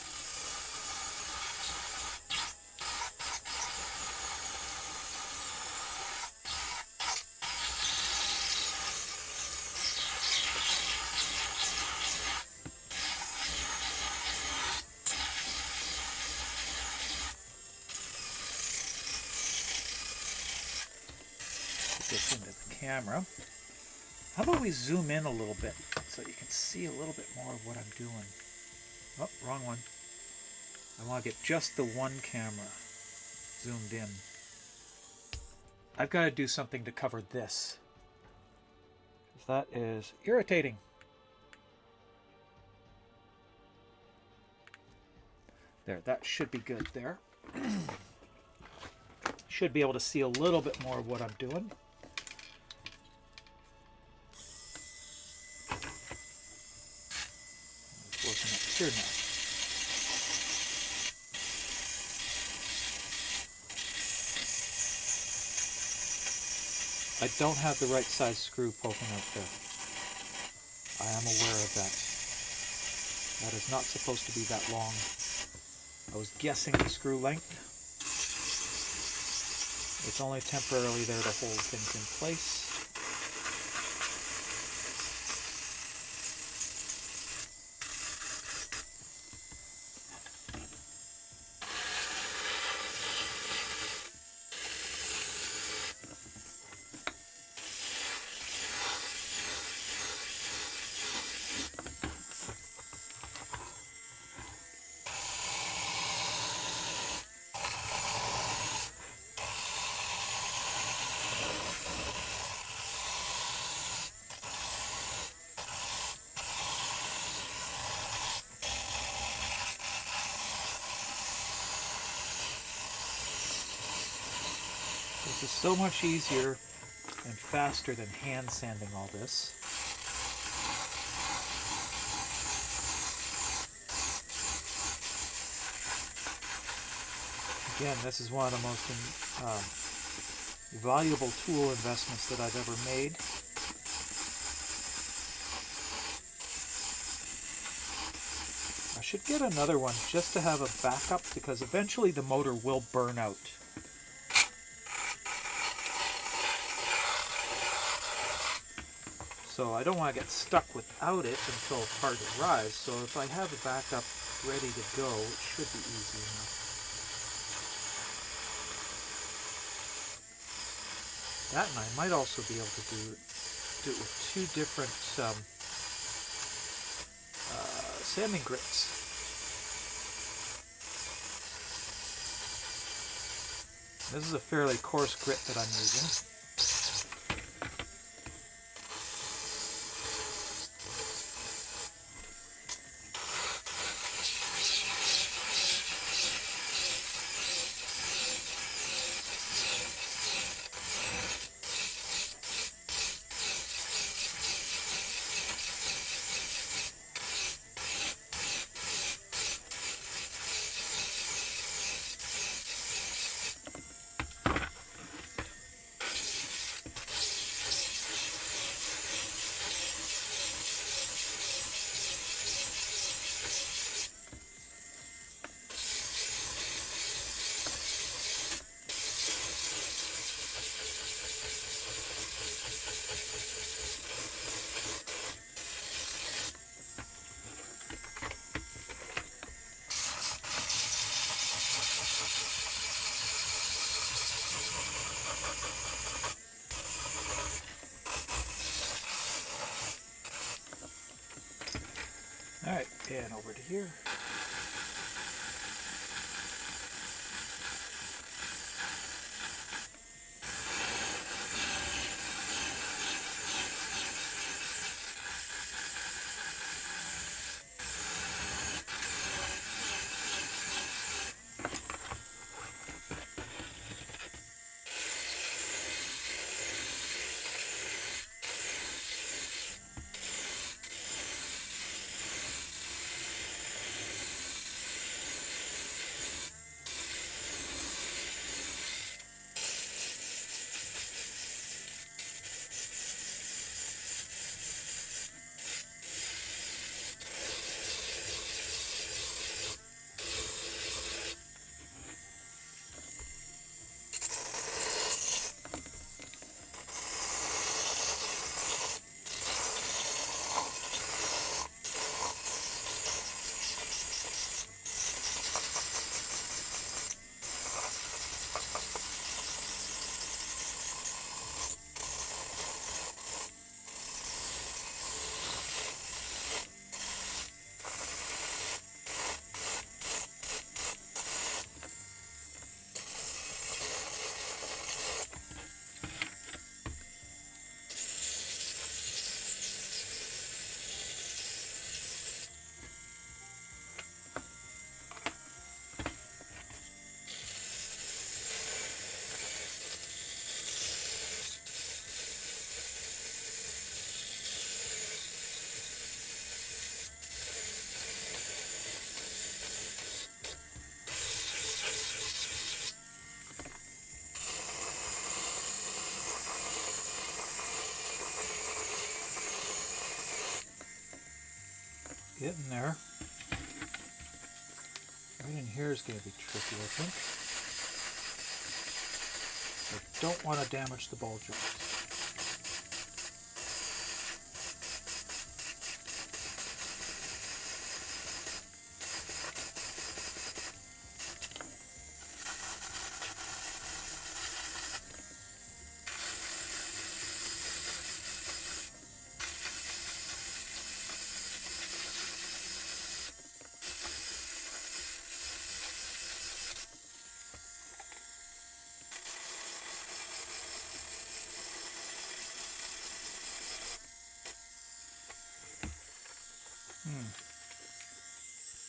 Put this into the camera. How about we zoom in a little bit so you can see a little bit more of what I'm doing. Oh, wrong one. I want to get just the one camera zoomed in. I've got to do something to cover this. That is irritating. There, that should be good there. Should be able to see a little bit more of what I'm doing. secure now. I don't have the right size screw poking out there. I am aware of that. That is not supposed to be that long. I was guessing the screw length. It's only temporarily there to hold things in place. This is so much easier and faster than hand sanding all this. Again, this is one of the most valuable tool investments that I've ever made. I should get another one just to have a backup, because eventually the motor will burn out. So I don't want to get stuck without it until a part arrives. So if I have a backup ready to go, it should be easy enough. That, and I might also be able to do it with two different sanding grits. This is a fairly coarse grit that I'm using. Alright, and over to here. Getting there. Right in here is going to be tricky, I think. I don't want to damage the ball joints.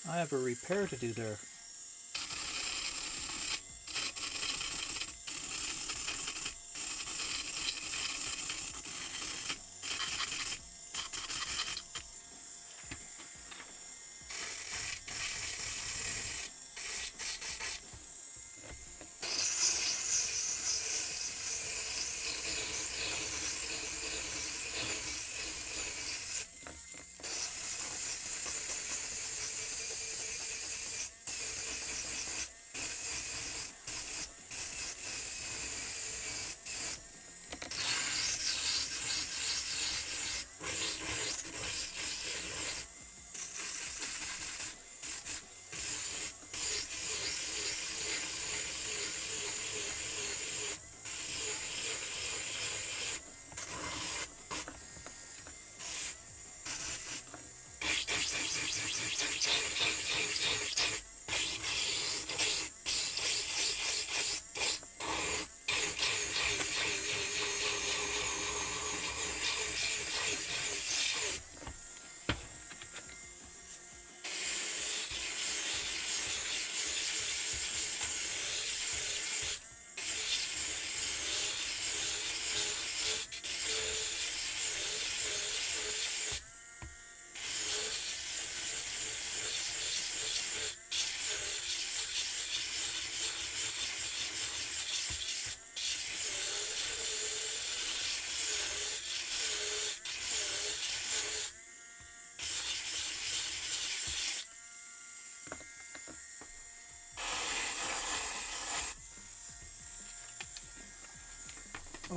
I have a repair to do there.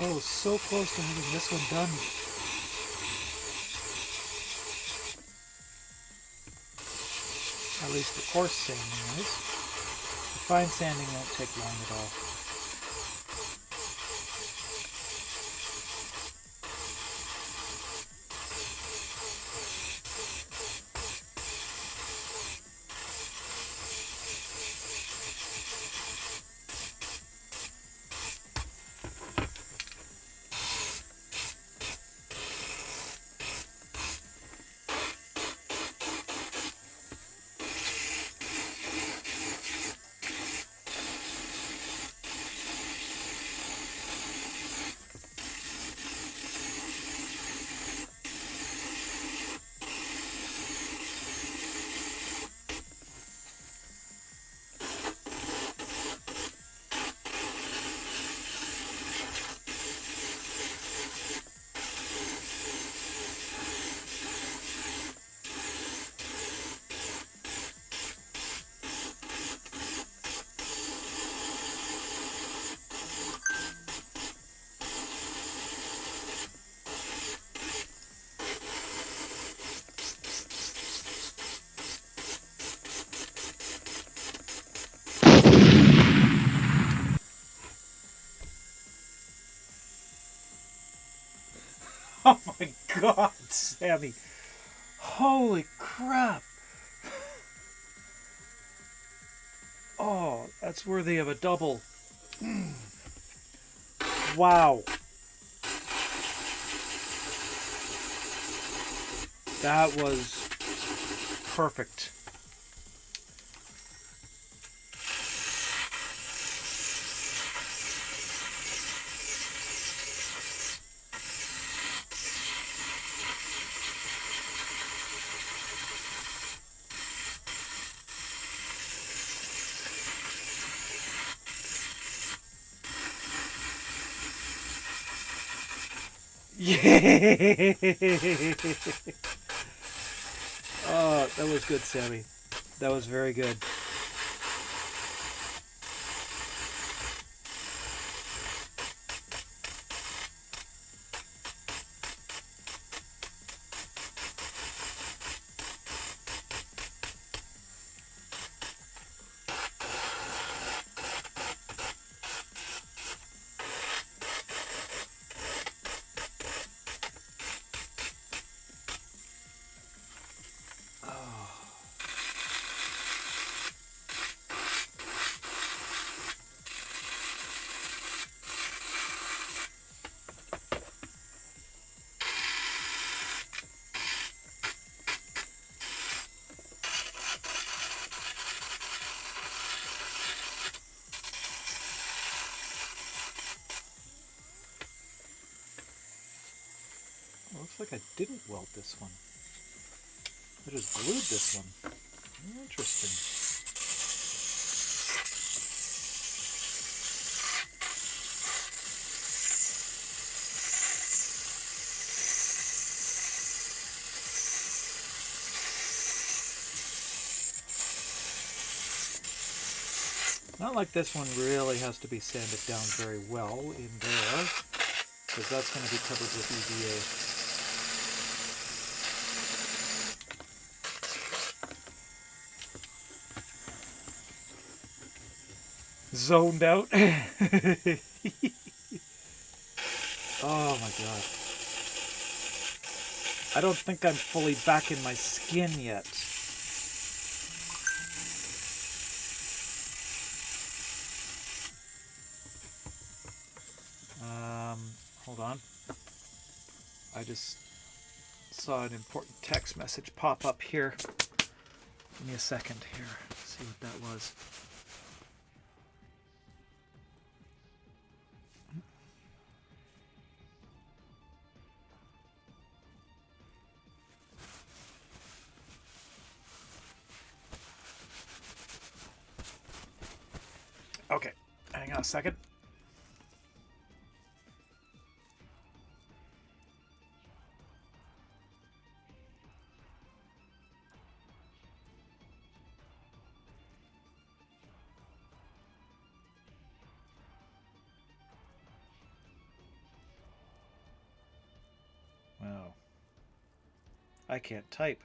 Oh, so close to having this one done. At least the coarse sanding is. The fine sanding won't take long at all. Oh my god, Sammy. Holy crap. Oh, that's worthy of a double. Wow. That was perfect. Yeah. That was good, Sammy. That was very good. Looks like I didn't weld this one. I just glued this one. Interesting. Not like this one really has to be sanded down very well in there, because that's going to be covered with EVA. Zoned out. Oh my god. I don't think I'm fully back in my skin yet. Hold on. I just saw an important text message pop up here. Give me a second here. See what that was. Okay, hang on a second. Wow. I can't type.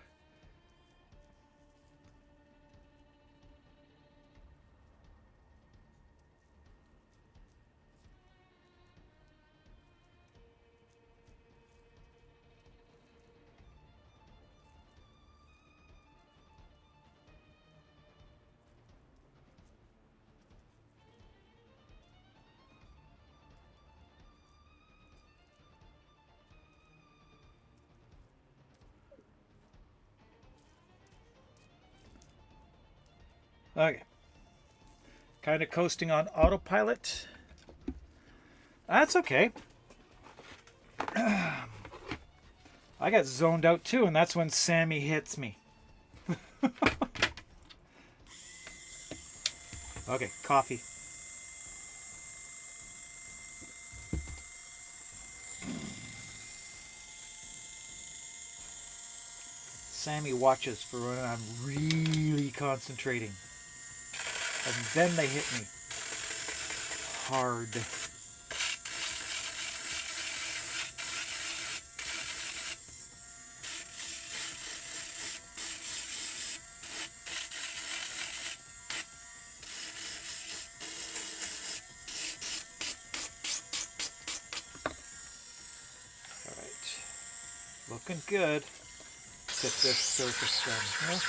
Okay. Kind of coasting on autopilot. That's okay. I got zoned out too, and that's when Sammy hits me. Okay, coffee. Sammy watches for when I'm really concentrating. And then they hit me hard. All right, looking good. Get this surface done here.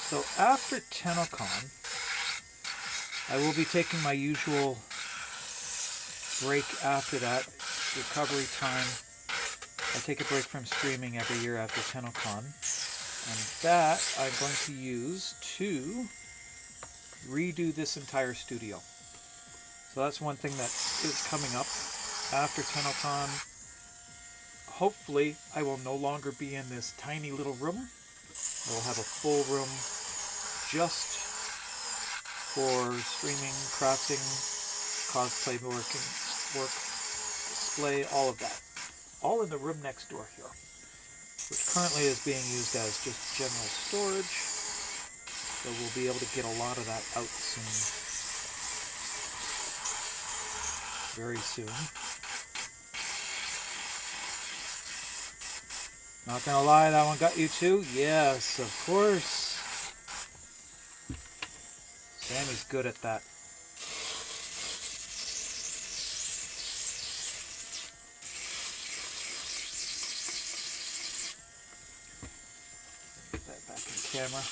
So after TennoCon, I will be taking my usual break after that, recovery time. I take a break from streaming every year after TennoCon, and that I'm going to use to redo this entire studio. So that's one thing that is coming up after TennoCon. Hopefully, I will no longer be in this tiny little room. I will have a full room just for streaming, crafting, cosplay work, display, all of that. All in the room next door here, which currently is being used as just general storage. So we'll be able to get a lot of that out soon. Very soon. Not gonna lie, that one got you too? Yes, of course. Sammy's good at that. Get that back in camera.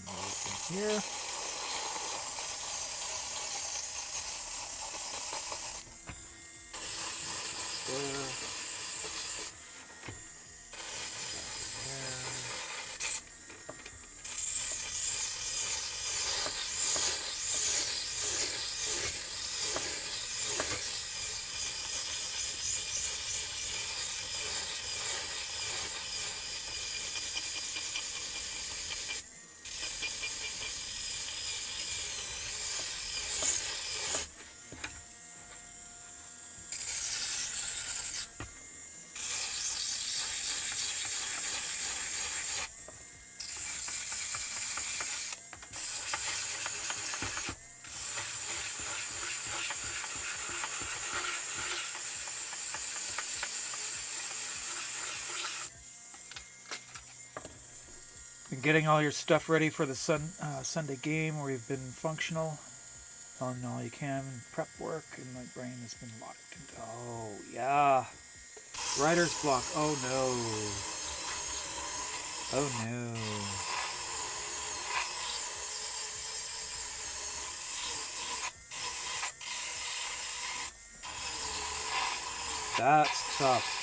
Open here. There. Been getting all your stuff ready for the Sunday game where you've been functional on all you can prep work, and my brain has been locked into. Oh yeah, writer's block. Oh no. Oh no. That's tough.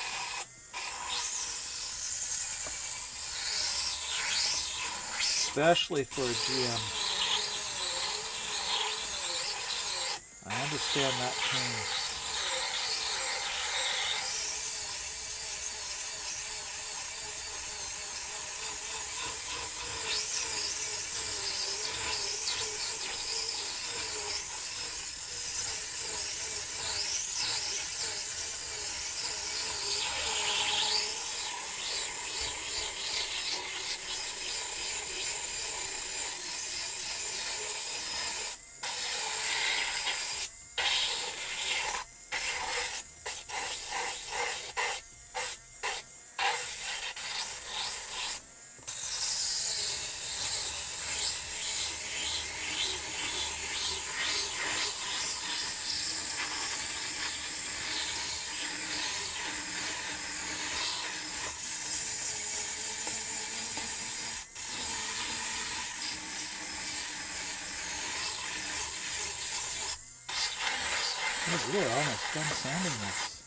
Especially for a GM. I understand that pain. We are almost done sanding this.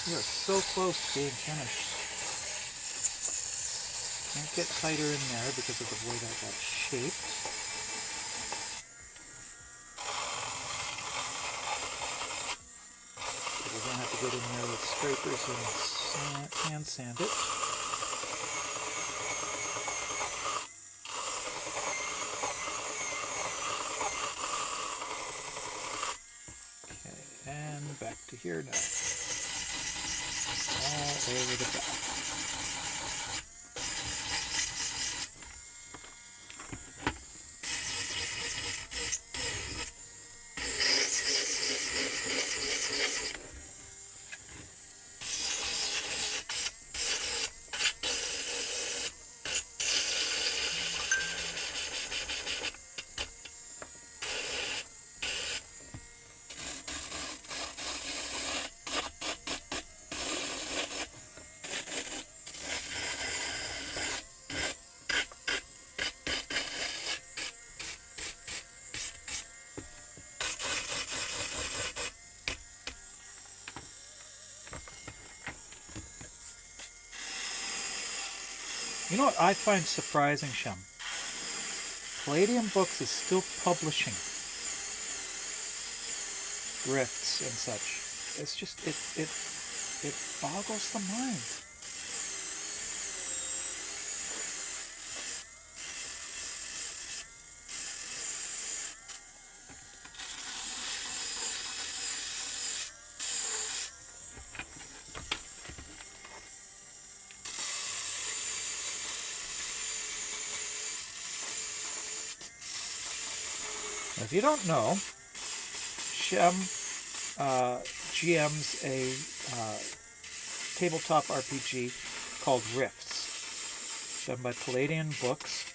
We are so close to being finished. Can't get tighter in there because of the way that got shaped. So we're going to have to get in there with scrapers and hand sand it. Back to here now. All over the back. You know what I find surprising, Shem? Palladium Books is still publishing Rifts and such. It's just it boggles the mind. If you don't know, Shem GM's a tabletop RPG called Rifts, done by Palladium Books.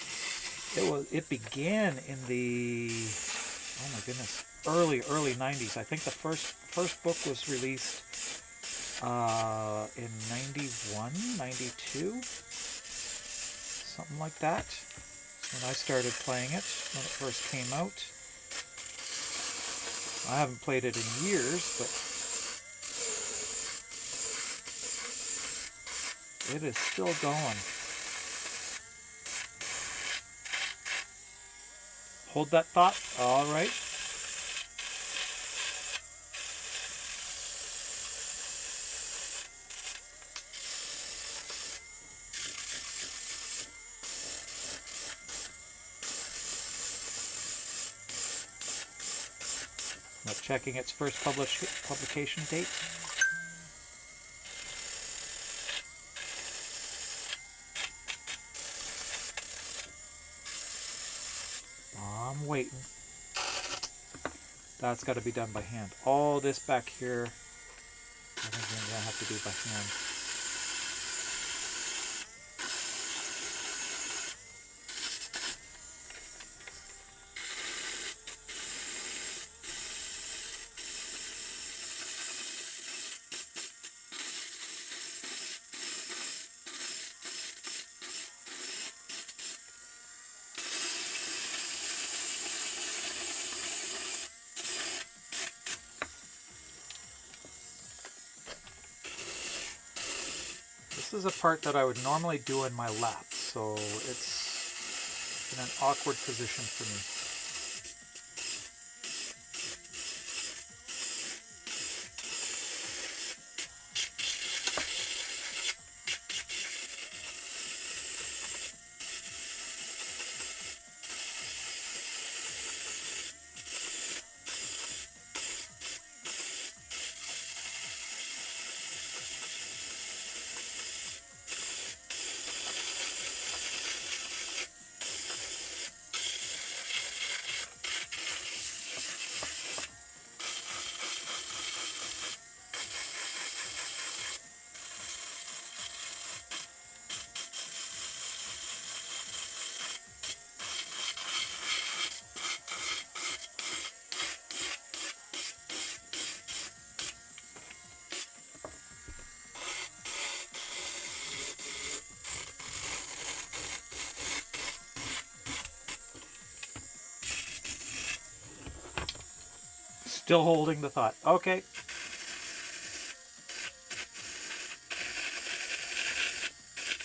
It began in the, oh my goodness, early 90s. I think the first book was released in 91, 92, something like that. When I started playing it, when it first came out. I haven't played it in years, but it is still going. Hold that thought. All right. Now checking its first publication date. I'm waiting. That's got to be done by hand. All this back here, I think I'm going to have to do by hand. This is a part that I would normally do in my lap, so it's in an awkward position for me. Still holding the thought. Okay.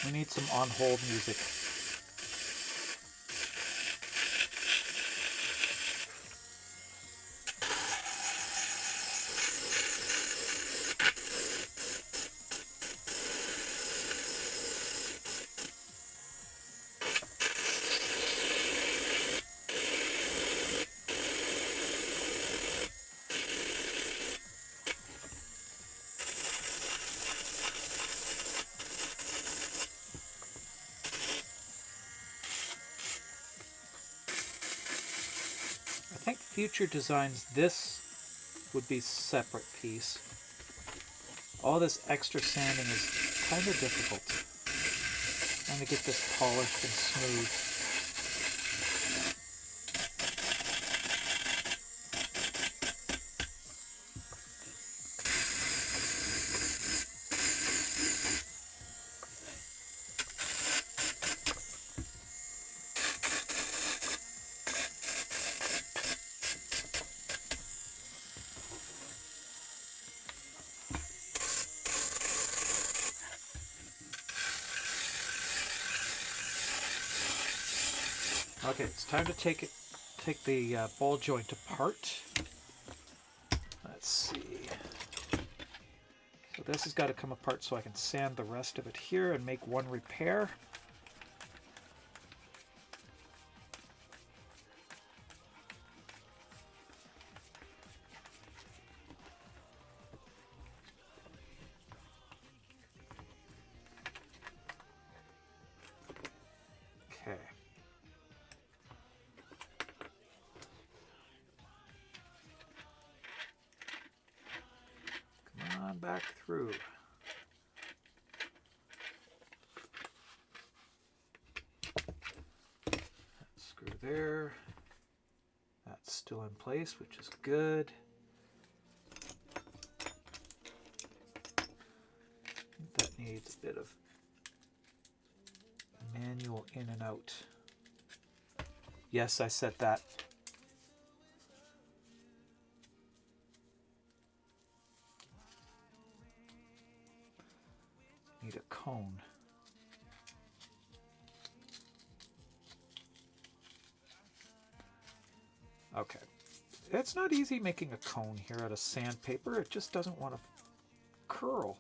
We need some on-hold music. I think future designs, this would be a separate piece. All this extra sanding is kind of difficult. Trying to get this polished and smooth. Okay, it's time to take the ball joint apart. Let's see. So this has got to come apart so I can sand the rest of it here and make one repair. Okay. Come on back through. That screw there. That's still in place, which is good. That needs a bit of manual in and out. Yes, I said that. Need a cone. Okay. It's not easy making a cone here out of sandpaper. It just doesn't want to curl.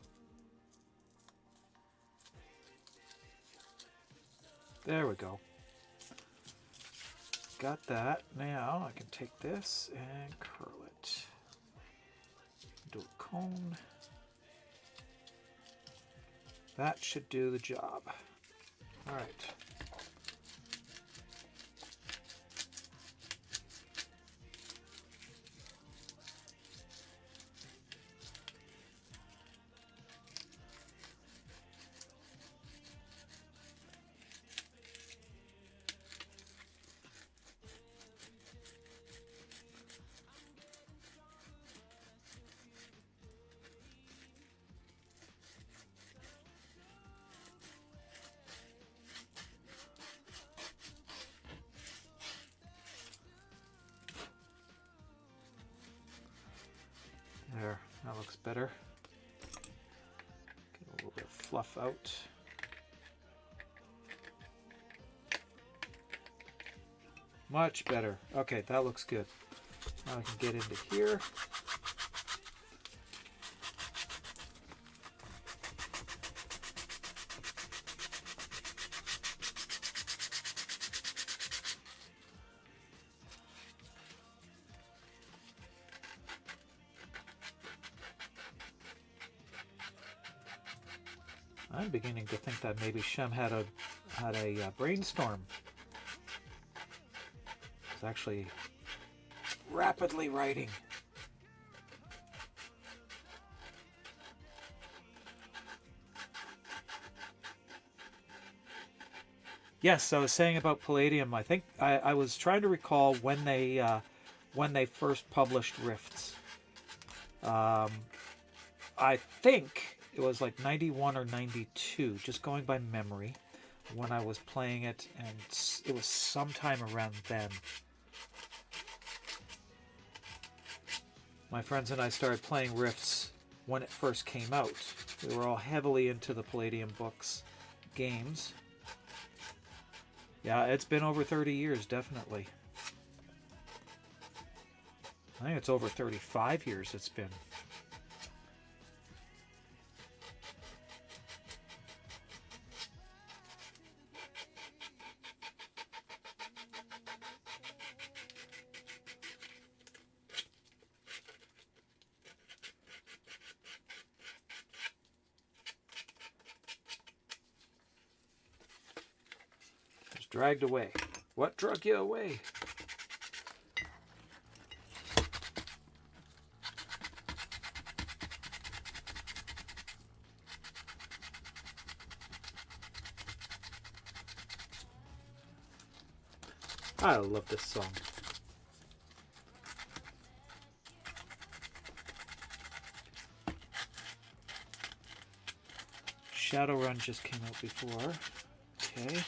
There we go. Got that. Now I can take this and curl it. Do a cone. That should do the job. All right. There, that looks better. Get a little bit of fluff out. Much better. Okay, that looks good. Now I can get into here. I'm beginning to think that maybe Shem had a brainstorm. He's actually rapidly writing. Yes, I was saying about Palladium. I think I was trying to recall when they first published Rifts. I think it was like 91 or 92, just going by memory, when I was playing it, and it was sometime around then. My friends and I started playing Rifts when it first came out. We were all heavily into the Palladium books games. Yeah, it's been over 30 years, definitely. I think it's over 35 years it's been. Dragged away. What drug you away? I love this song. Shadowrun just came out before. Okay.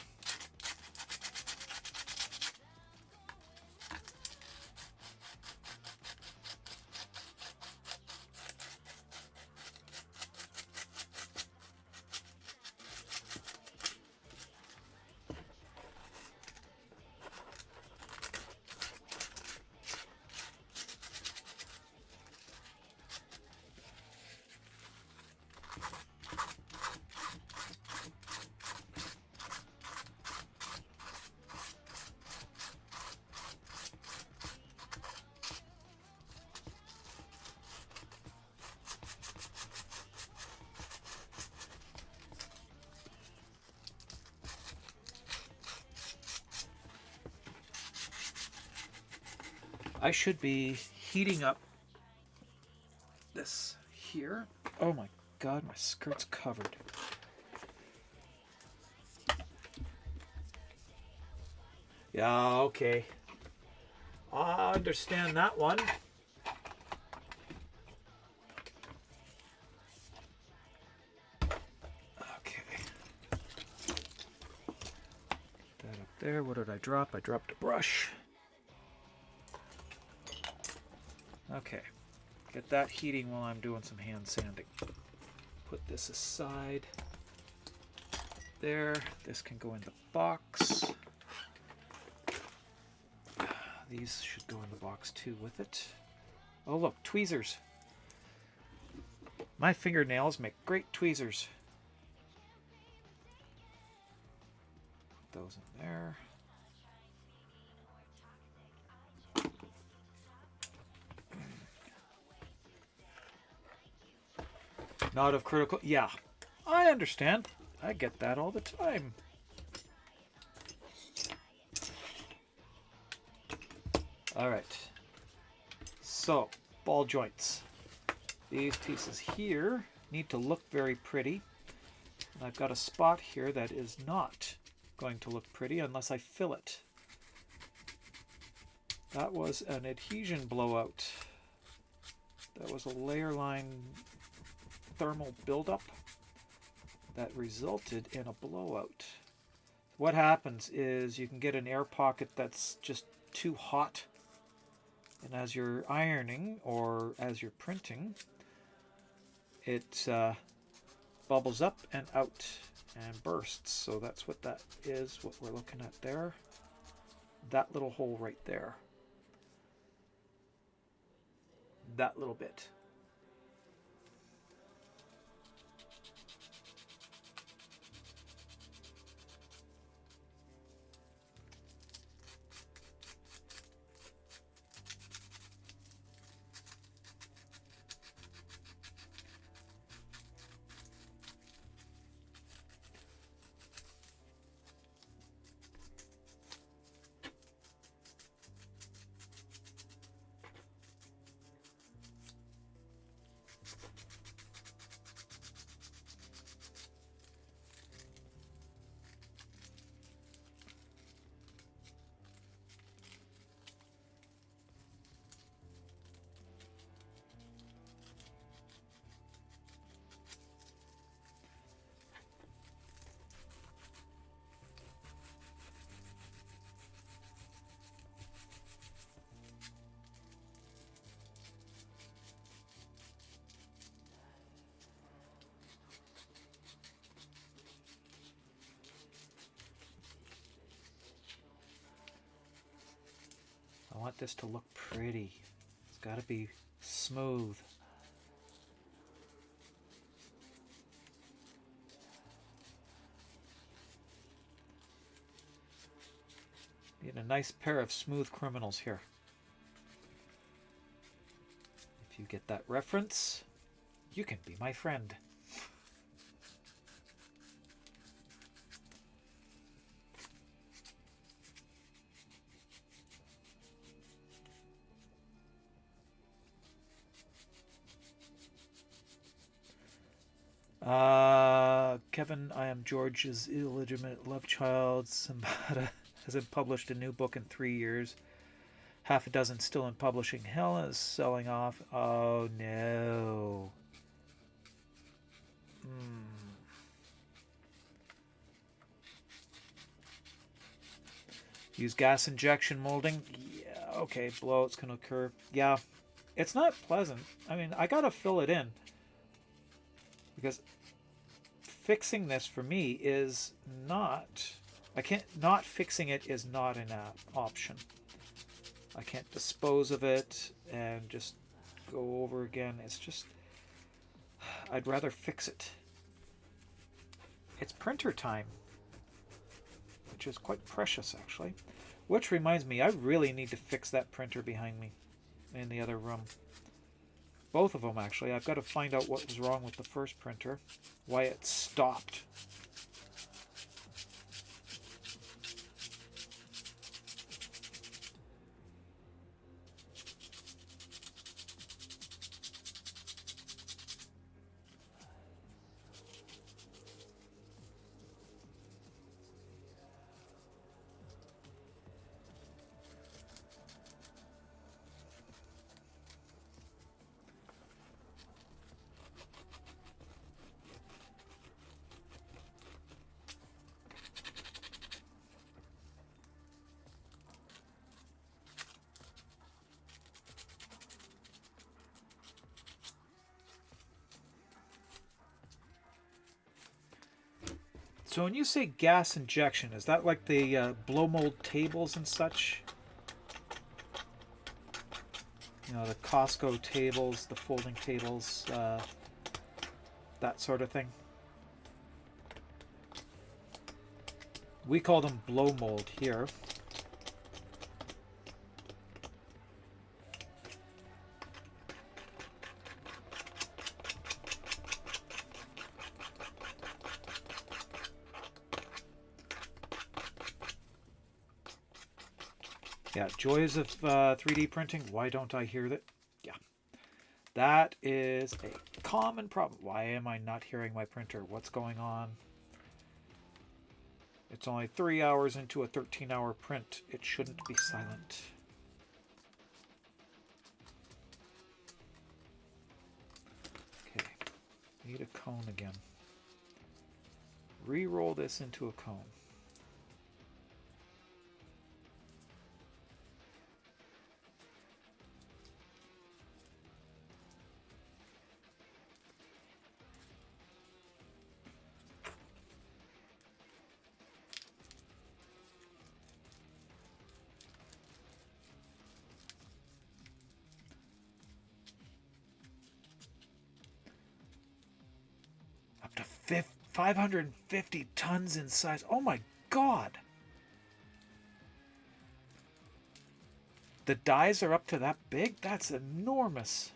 I should be heating up this here. Oh my god, my skirt's covered. Yeah, okay. I understand that one. Okay. That up there. What did I drop? I dropped a brush. Okay. Get that heating while I'm doing some hand sanding. Put this aside. There. This can go in the box. These should go in the box too with it. Oh look, tweezers. My fingernails make great tweezers. Put those in there. Not of critical... Yeah, I understand. I get that all the time. All right. So, ball joints. These pieces here need to look very pretty. And I've got a spot here that is not going to look pretty unless I fill it. That was an adhesion blowout. That was a layer line thermal buildup that resulted in a blowout. What happens is you can get an air pocket that's just too hot, and as you're ironing or as you're printing, it bubbles up and out and bursts. So that's what that is, what we're looking at there. That little hole right there. That little bit. I want this to look pretty. It's got to be smooth. Need a nice pair of smooth criminals here. If you get that reference, you can be my friend. Kevin, I am George's illegitimate love child. Sambata hasn't published a new book in 3 years. Half a dozen still in publishing. Hell is selling off. Oh no. Use gas injection molding. Yeah, okay, blowout's gonna occur. Yeah, it's not pleasant. I mean, I gotta fill it in. Because fixing this for me is not... not fixing it is not an option. I can't dispose of it and just go over again. It's just... I'd rather fix it. It's printer time, which is quite precious, actually. Which reminds me, I really need to fix that printer behind me in the other room. Both of them, actually. I've got to find out what was wrong with the first printer, why it stopped. So when you say gas injection, is that like the blow mold tables and such? You know, the Costco tables, the folding tables, that sort of thing. We call them blow mold here. Yeah, joys of 3D printing. Why don't I hear that? Yeah, that is a common problem. Why am I not hearing my printer? What's going on? It's only 3 hours into a 13-hour print. It shouldn't be silent. Okay, need a cone again. Re-roll this into a cone. Up to 550 tons in size. Oh my god! The dies are up to that big? That's enormous.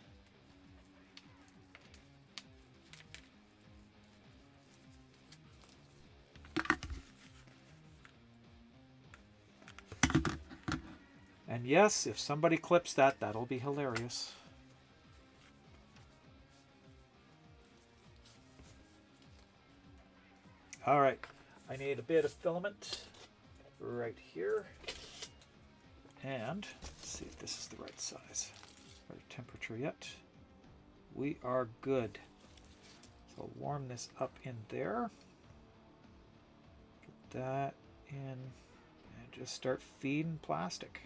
And yes, if somebody clips that, that'll be hilarious. All right, I need a bit of filament right here. And let's see if this is the right size or temperature yet. We are good. So I'll warm this up in there. Put that in and just start feeding plastic.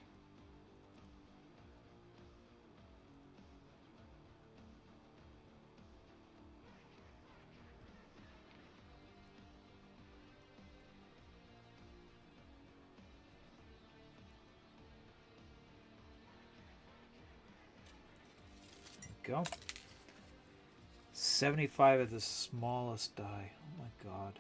Go. 75 of the smallest die. Oh my god.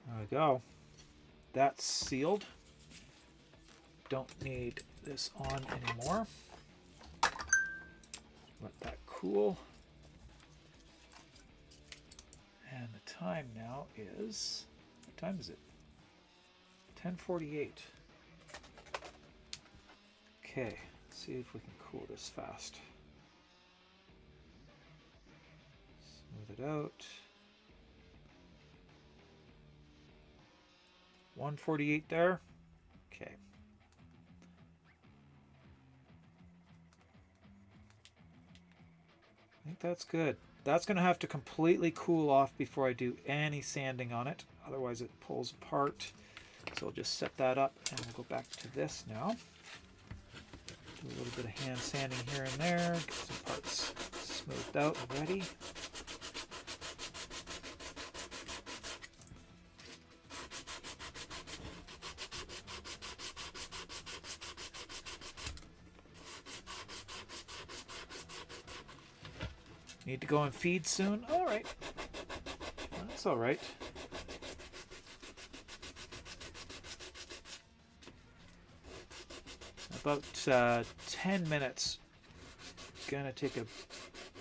There we go. That's sealed. Don't need this on anymore. Let that cool. And the time now is, what time is it? 10:48. Okay, let's see if we can cool this fast. Smooth it out. 148 there. Okay. I think that's good. That's going to have to completely cool off before I do any sanding on it. Otherwise it pulls apart. So I'll just set that up and we'll go back to this now. Do a little bit of hand sanding here and there. Get some parts smoothed out and ready. Need to go and feed soon? Alright. That's alright. About 10 minutes. Gonna take a,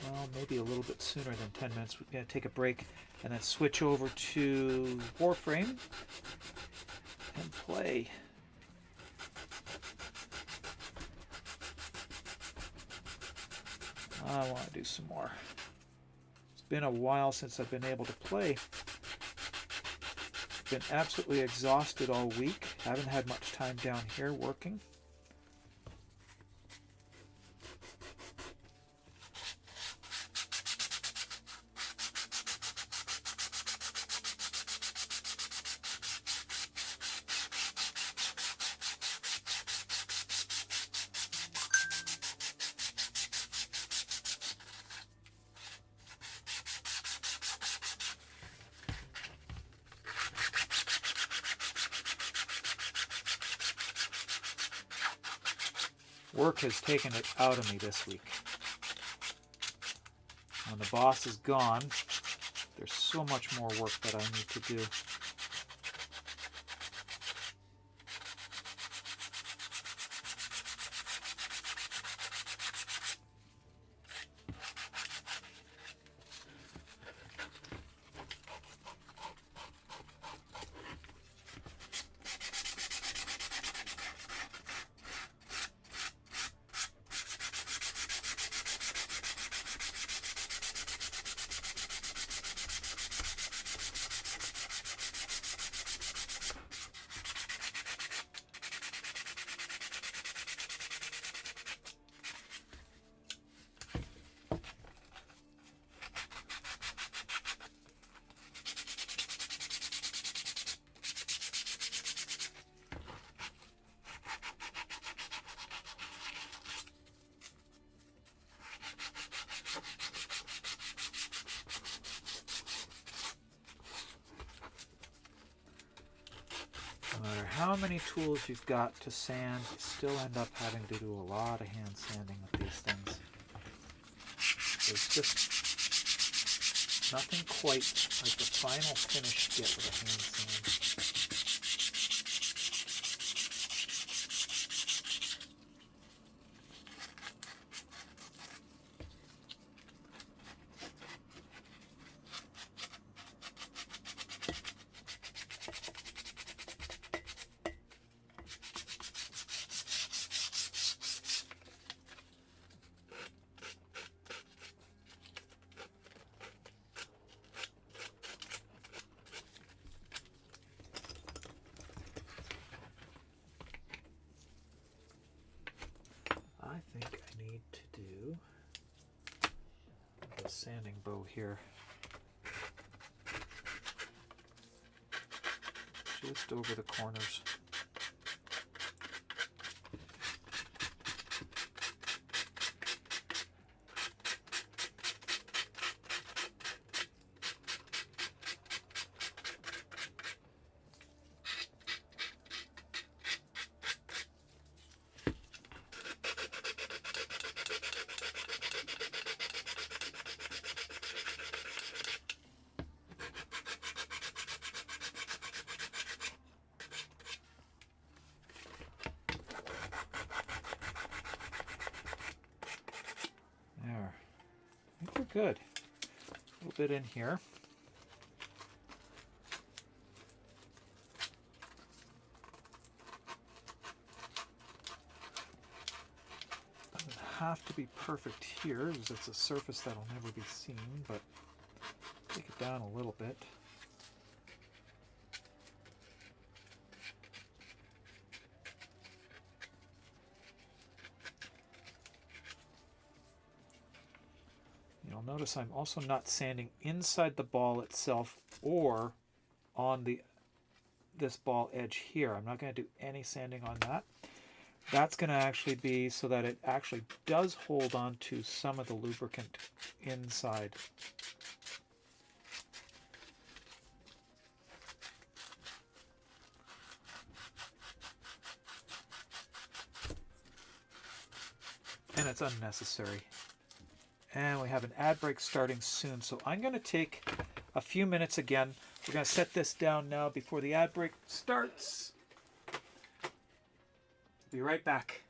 well, maybe a little bit sooner than 10 minutes. We're gonna take a break and then switch over to Warframe and play. I want to do some more. It's been a while since I've been able to play. Been absolutely exhausted all week. Haven't had much time down here working. Work has taken it out of me this week. When the boss is gone, there's so much more work that I need to do. No matter how many tools you've got to sand, you still end up having to do a lot of hand sanding with these things. There's just nothing quite like the final finish you get with a hand sand. I think I need to do the sanding bow here. Just over the corners. There. I think we're good. A little bit in here. Doesn't have to be perfect here, because it's a surface that'll never be seen, but take it down a little bit. You'll notice I'm also not sanding inside the ball itself or on this ball edge here. I'm not going to do any sanding on that. That's going to actually be so that it actually does hold on to some of the lubricant inside. And it's unnecessary. And we have an ad break starting soon. So I'm going to take a few minutes again. We're going to set this down now before the ad break starts. Be right back.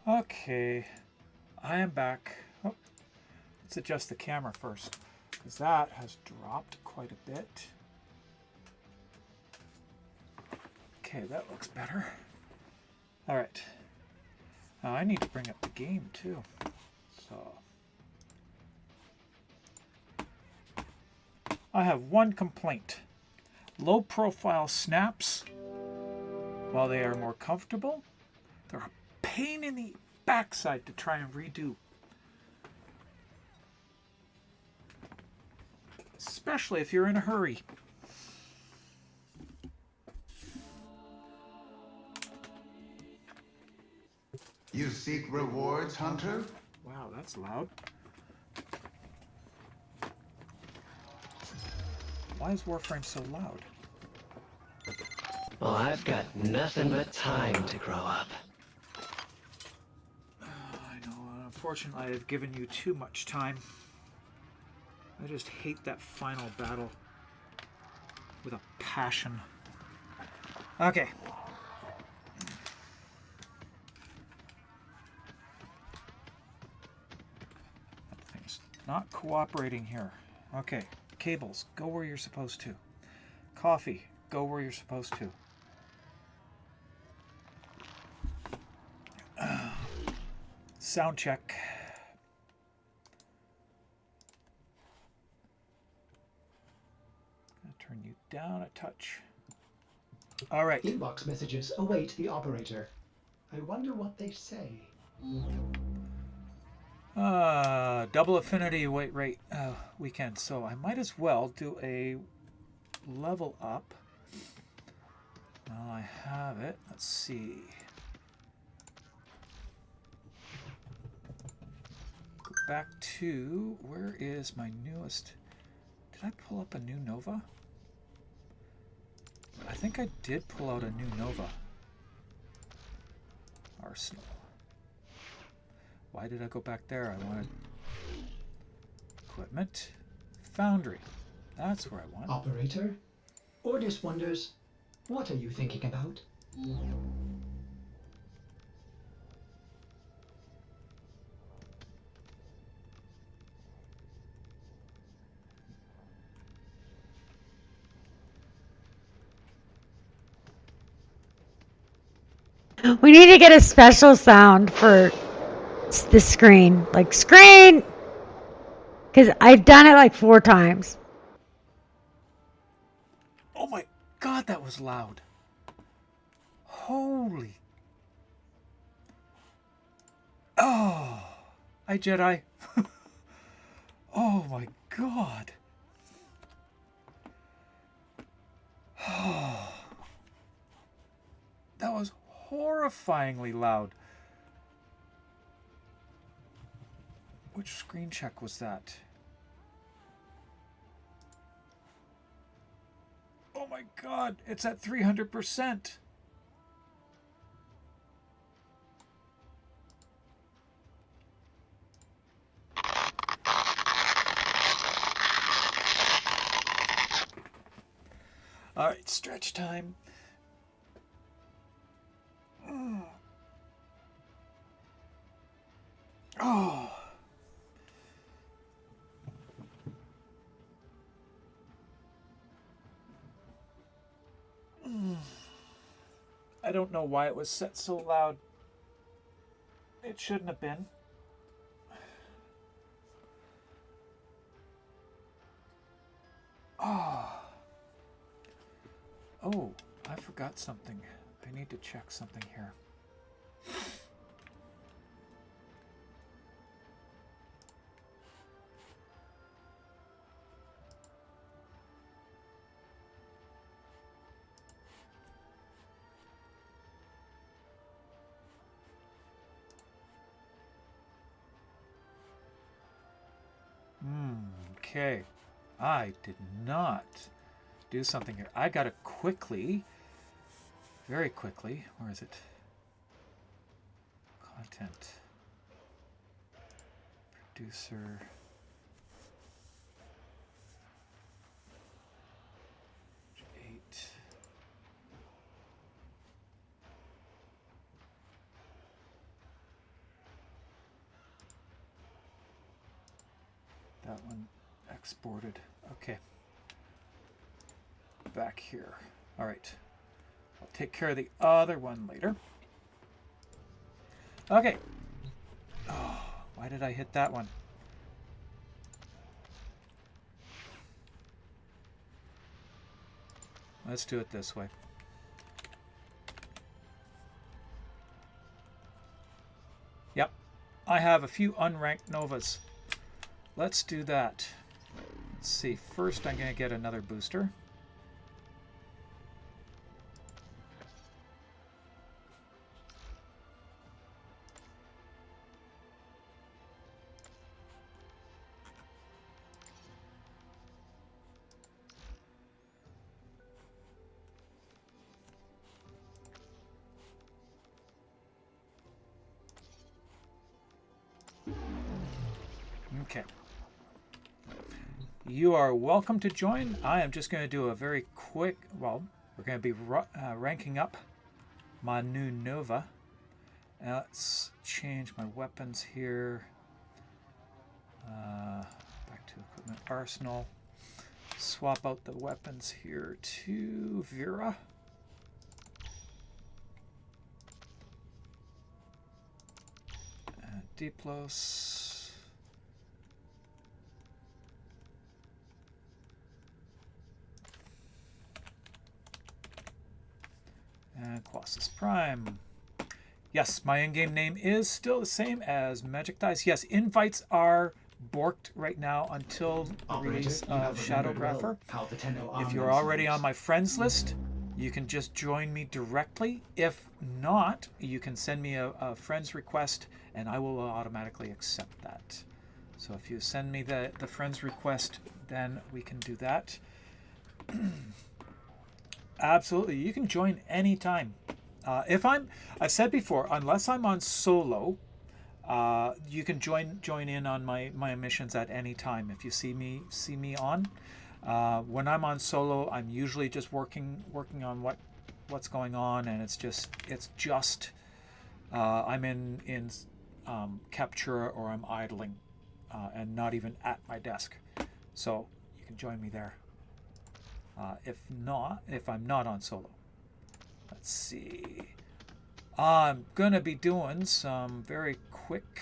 Okay, I am back. Oh, let's adjust the camera first, because that has dropped quite a bit. Okay, that looks better. All right. Now I need to bring up the game too. So I have one complaint. Low profile snaps, while they are more comfortable, they're a pain in the backside to try and redo. Especially if you're in a hurry. You seek rewards, Hunter? Wow, that's loud. Why is Warframe so loud? Well, I've got nothing but time to grow up. I know, unfortunately I've given you too much time. I just hate that final battle with a passion. Okay. That thing's not cooperating here. Okay. Cables, go where you're supposed to. Coffee, go where you're supposed to. Sound check. I'll turn you down a touch. All right. Inbox messages await the operator. I wonder what they say. Double affinity weight rate weekend. So I might as well do a level up. Well, I have it. Let's see. Go back to, where is my newest? Did I pull up a new Nova? I think I did pull out a new Nova. Arsenal. Why did I go back there? I wanted equipment. Foundry. That's where I want. Operator? Ordis wonders, what are you thinking about? We need to get a special sound for the screen. Like, screen! Because I've done it like 4 times. Oh my god, that was loud. Holy. Oh. Hi, Jedi. Oh my god. That was horrifyingly loud. Which screen check was that? Oh my god, it's at 300%. All right, stretch time. Oh. I don't know why it was set so loud. It shouldn't have been. Oh. Oh, I forgot something. I need to check something here. Okay. I did not do something here. I gotta quickly, very quickly, where is it? Content. Producer. Eight. That one exported. Okay. Back here. All right. I'll take care of the other one later. Okay. Oh, why did I hit that one? Let's do it this way. Yep. I have a few unranked Novas. Let's do that. Let's see. First, I'm going to get another booster. Okay. You are welcome to join. I am just going to do a very quick, well, we're going to be ranking up my new Nova. Let's change my weapons here. Back to equipment arsenal. Swap out the weapons here to Vera. Diplos. And Colossus Prime. Yes, my in-game name is still the same as Magic Dice. Yes, invites are borked right now until the release of Shadowgrapher. If you're already on my friends list, you can just join me directly. If not, you can send me a friends request and I will automatically accept that. So if you send me the friends request, then we can do that. Absolutely, you can join anytime. I've said before, unless I'm on solo, you can join in on my missions at any time. If you see me on, when I'm on solo, I'm usually just working on what's going on, and it's just I'm in Captura or I'm idling, and not even at my desk. So you can join me there. If I'm not on solo. Let's see. I'm gonna be doing some very quick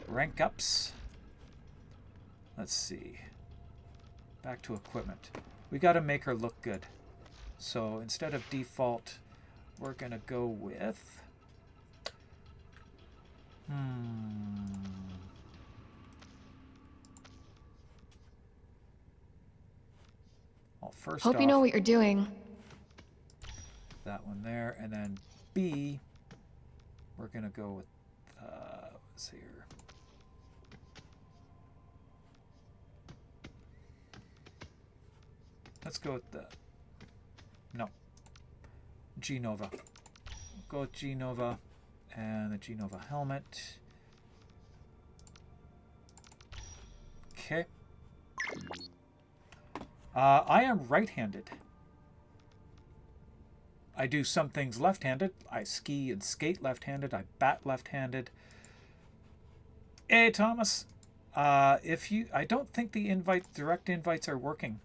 rank ups. Let's see. Back to equipment. We gotta make her look good. So instead of default, we're gonna go with well, first Hope you know what you're doing. That one there, and then B, we're gonna go with let's see here. Let's go with G Nova. Go with G Nova and the G Nova helmet. Okay. I am right-handed. I do some things left-handed. I ski and skate left-handed. I bat left-handed. Hey, Thomas. I don't think the direct invites are working.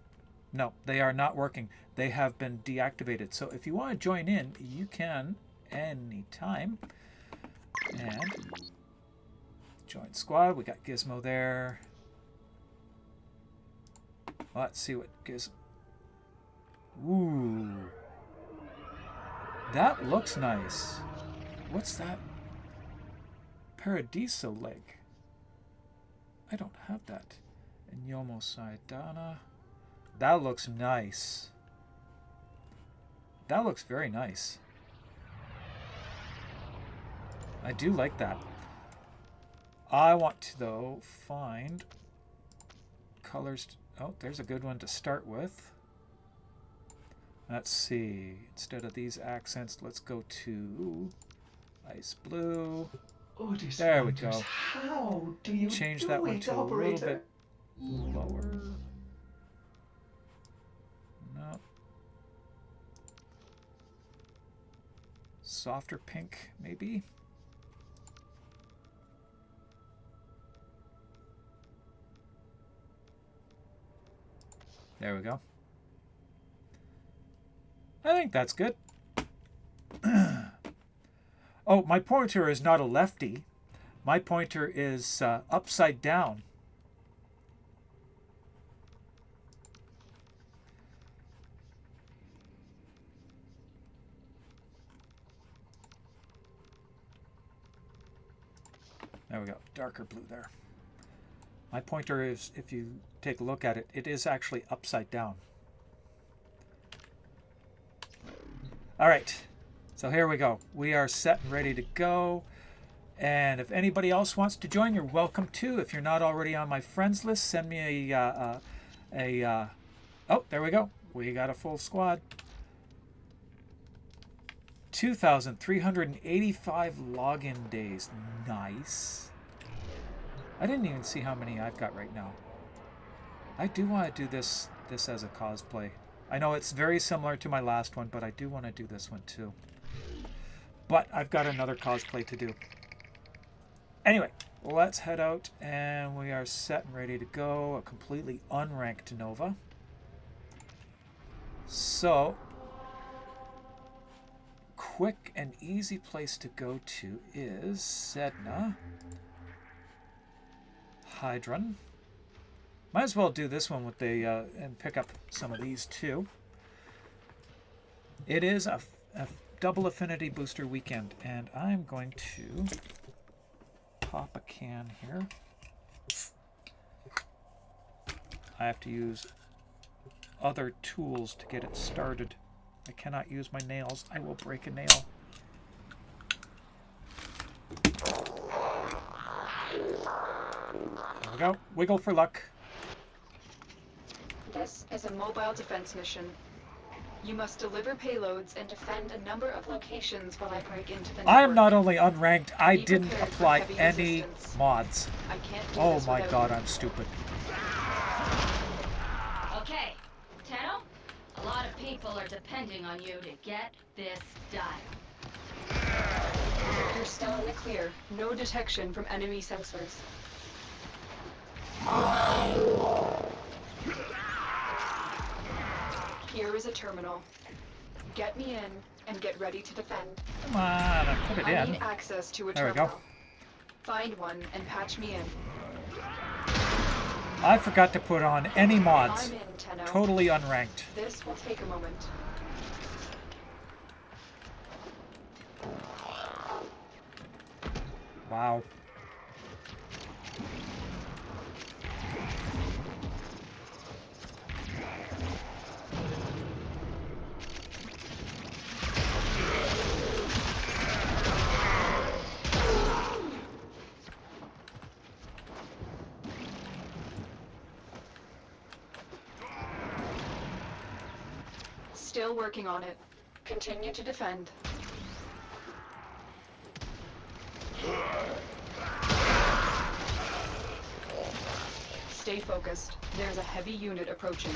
No, they are not working. They have been deactivated. So if you want to join in, you can anytime. And join squad. We got Gizmo there. Let's see what Gizmo. Ooh. That looks nice. What's that? Paradiso leg. I don't have that. And Yomo Saidana. That looks nice. That looks very nice. I do like that. I want to, though, find colors. Oh, there's a good one to start with. Let's see. Instead of these accents, let's go to ice blue. There we go. How do you Change do that one it, to a little operator? bit lower. No. Softer pink, maybe. There we go. I think that's good. Oh, my pointer is not a lefty. My pointer is upside down. There we go, darker blue there. My pointer is, if you take a look at it, it is actually upside down. All right, so here we go. We are set and ready to go. And if anybody else wants to join, you're welcome to. If you're not already on my friends list, send me oh, there we go. We got a full squad. 2,385 login days. Nice. I didn't even see how many I've got right now. I do want to do this as a cosplay. I know it's very similar to my last one, but I do want to do this one too. But I've got another cosplay to do. Anyway, let's head out, and we are set and ready to go. A completely unranked Nova. So, quick and easy place to go to is Sedna. Hydron. Might as well do this one with the and pick up some of these too. It is a double affinity booster weekend, and I'm going to pop a can here. I have to use other tools to get it started. I cannot use my nails. I will break a nail. There we go. Wiggle for luck. This is a mobile defense mission. You must deliver payloads and defend a number of locations while I break into the network. I am not only unranked, I didn't apply any mods. I can't do Oh this my without god, you. I'm stupid. Okay, Tenno, a lot of people are depending on you to get this done. You're still in the clear. No detection from enemy sensors. Here is a terminal. Get me in and get ready to defend. Come on, I put it I in. need access to a There we terminal. go. Find one and patch me in. I forgot to put on any mods. I'm in, Tenno. Totally unranked. This will take a moment. Wow. Still working on it. Continue to defend. Stay focused. There's a heavy unit approaching.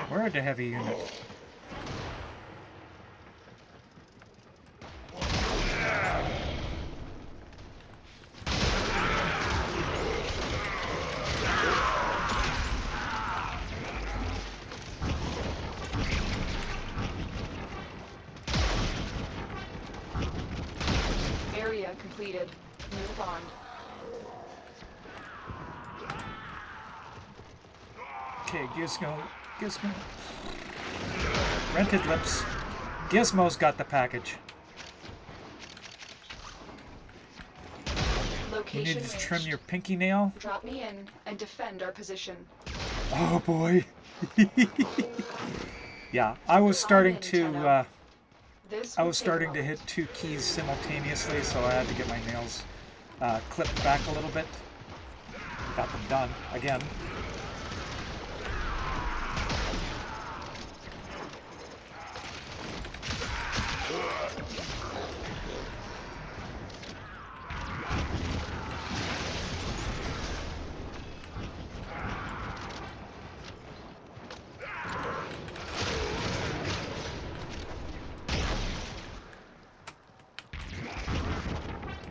Where are the heavy unit? Area completed. Move on. Okay, Gizmo. Rented lips. Gizmo's got the package. You Location need to reached. trim your pinky nail? Drop me in and defend our position. Oh boy. Yeah, I was starting to This I will was take starting a to hit two keys simultaneously, so I had to get my nails clipped back a little bit. Got them done again.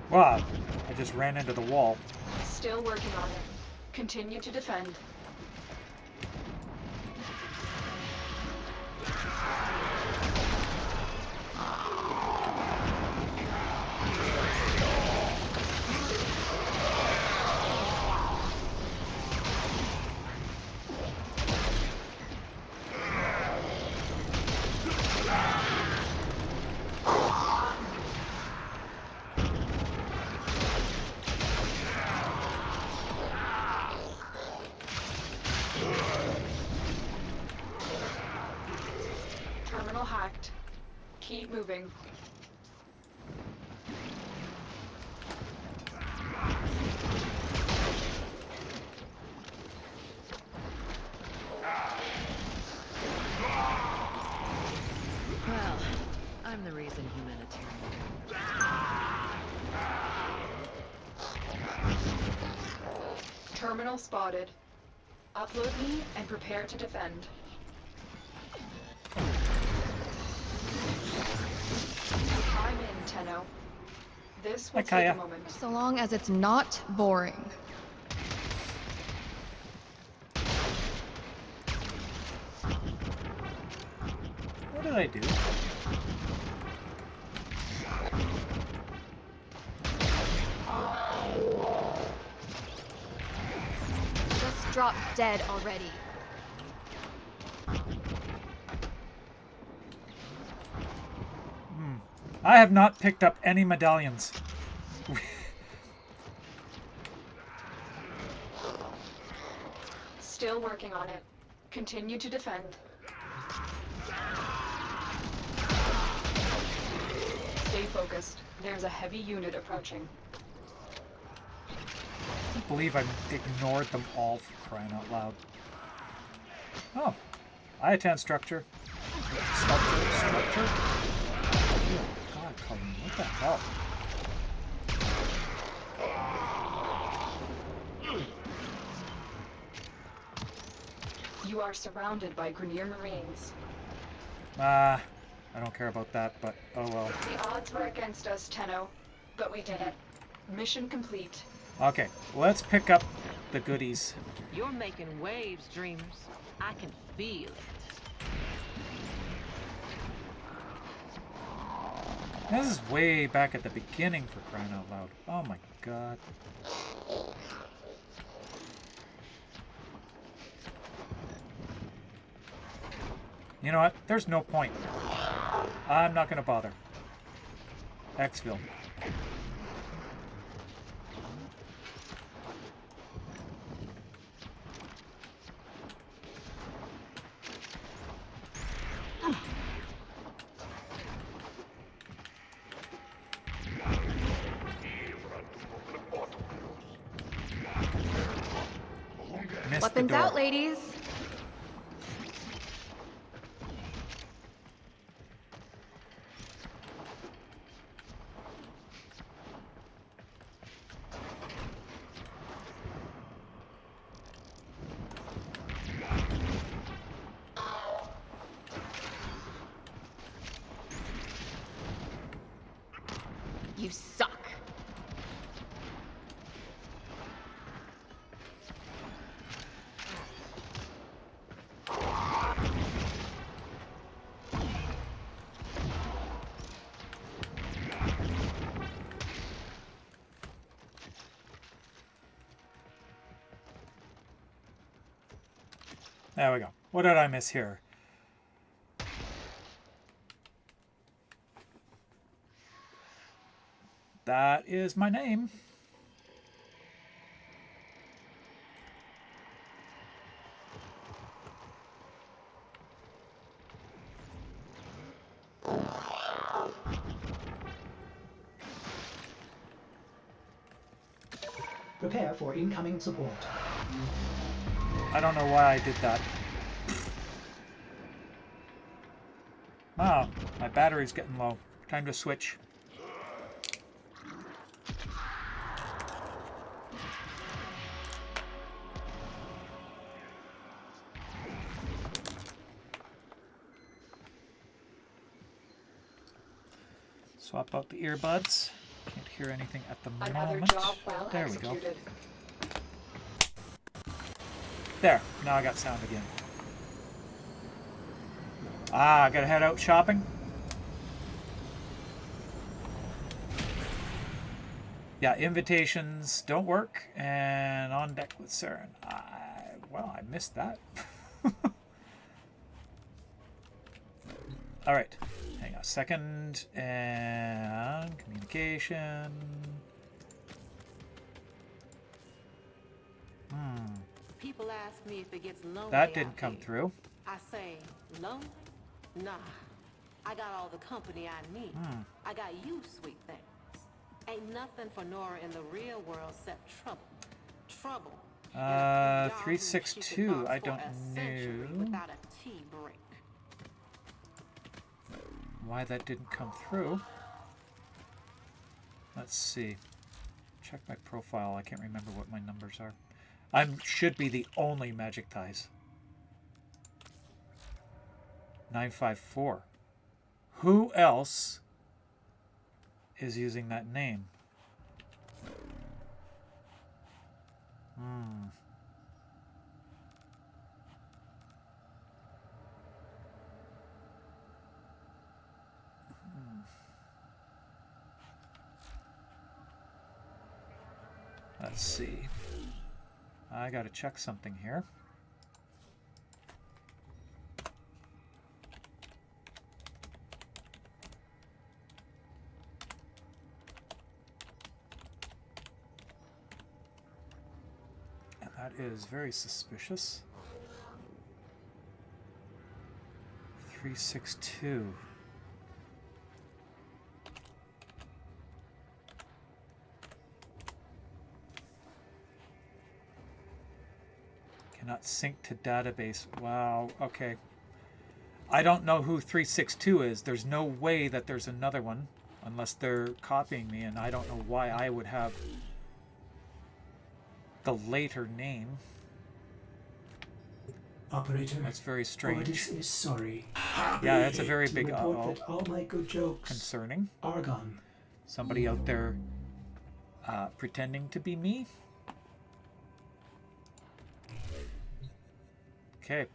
Wow, I just ran into the wall. Still working on it. Continue to defend. hacked. Keep moving. Well, I'm the reason humanitarian. Terminal spotted. Upload me and prepare to defend. I'm in, Tenno. This will take a moment. So long as it's not boring. What did I do? Just drop dead already. I have not picked up any medallions. Still working on it. Continue to defend. Stay focused. There's a heavy unit approaching. I can't believe I ignored them all, for crying out loud. Oh, Iatan structure. Structure? Oh, God, Colleen, what the hell? You are surrounded by Grineer Marines. I don't care about that, but oh well. The odds were against us, Tenno, but we did it. Mission complete. Okay, let's pick up the goodies. You're making waves, dreamers. I can feel it. This is way back at the beginning, for crying out loud. Oh my God. You know what? There's no point. I'm not gonna bother. Exfil. Weapons out, ladies. You suck. There we go. What did I miss here? That is my name. Prepare for incoming support. I don't know why I did that. Wow, my battery's getting low. Time to switch. Swap out the earbuds. Can't hear anything at the moment. Job well There we go. executed. There, now I got sound again. I gotta head out shopping. Yeah, invitations don't work, and on deck with Saren. Well, I missed that. All right, hang on a second, and communication. People ask me if it gets lonely. That didn't out come here. through. I say, lonely? Nah. I got all the company I need. I got you, sweet things. Ain't nothing for Nora in the real world except trouble. Trouble. 362, I don't know Without a tea break. why that didn't come through. Let's see. Check my profile. I can't remember what my numbers are. I should be the only Magic Thighs. 954. Who else is using that name? Let's see. I gotta check something here. And that is very suspicious. 362. Cannot sync to database. Wow, okay. I don't know who 362 is. There's no way that there's another one unless they're copying me, and I don't know why I would have the later name. Operator. That's very strange. Ordis is sorry. Yeah, that's a very To big report that all my good jokes concerning. are gone. Somebody out there pretending to be me. Okay.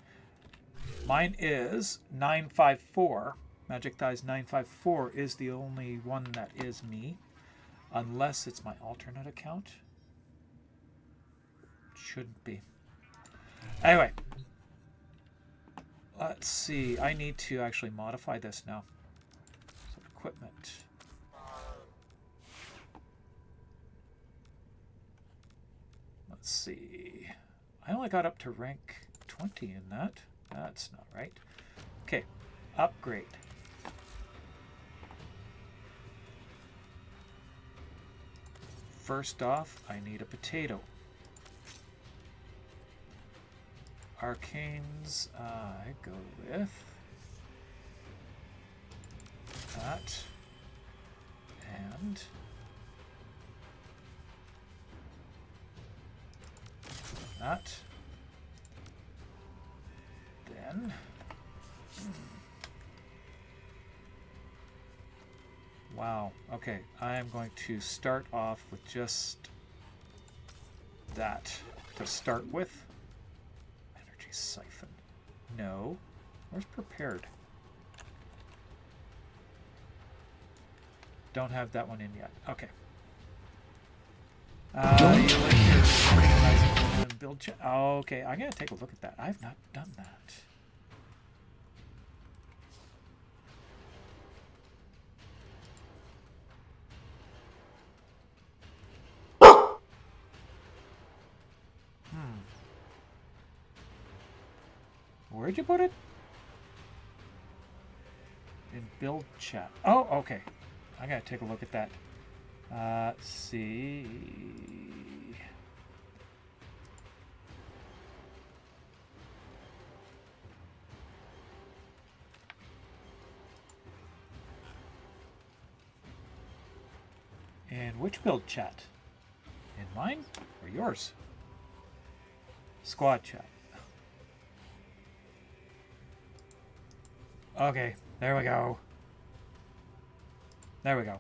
Mine is 954. Magic Thighs 954 is the only one that is me. Unless it's my alternate account. Shouldn't be. Anyway. Let's see. I need to actually modify this now. So equipment. Let's see. I only got up to rank 20 in that. That's not right. Okay. Upgrade. First off, I need a potato. Arcanes, I go with that and that. Then wow, okay, I am going to start off with just that to start with. Siphon. No. Where's prepared? Don't have that one in yet. Okay. Build chat. Oh, okay, I'm gonna take a look at that. I've not done that. Where'd you put it? In build chat. Oh, okay. I gotta take a look at that. Let's see. And which build chat? In mine or yours? Squad chat. Okay, there we go. There we go.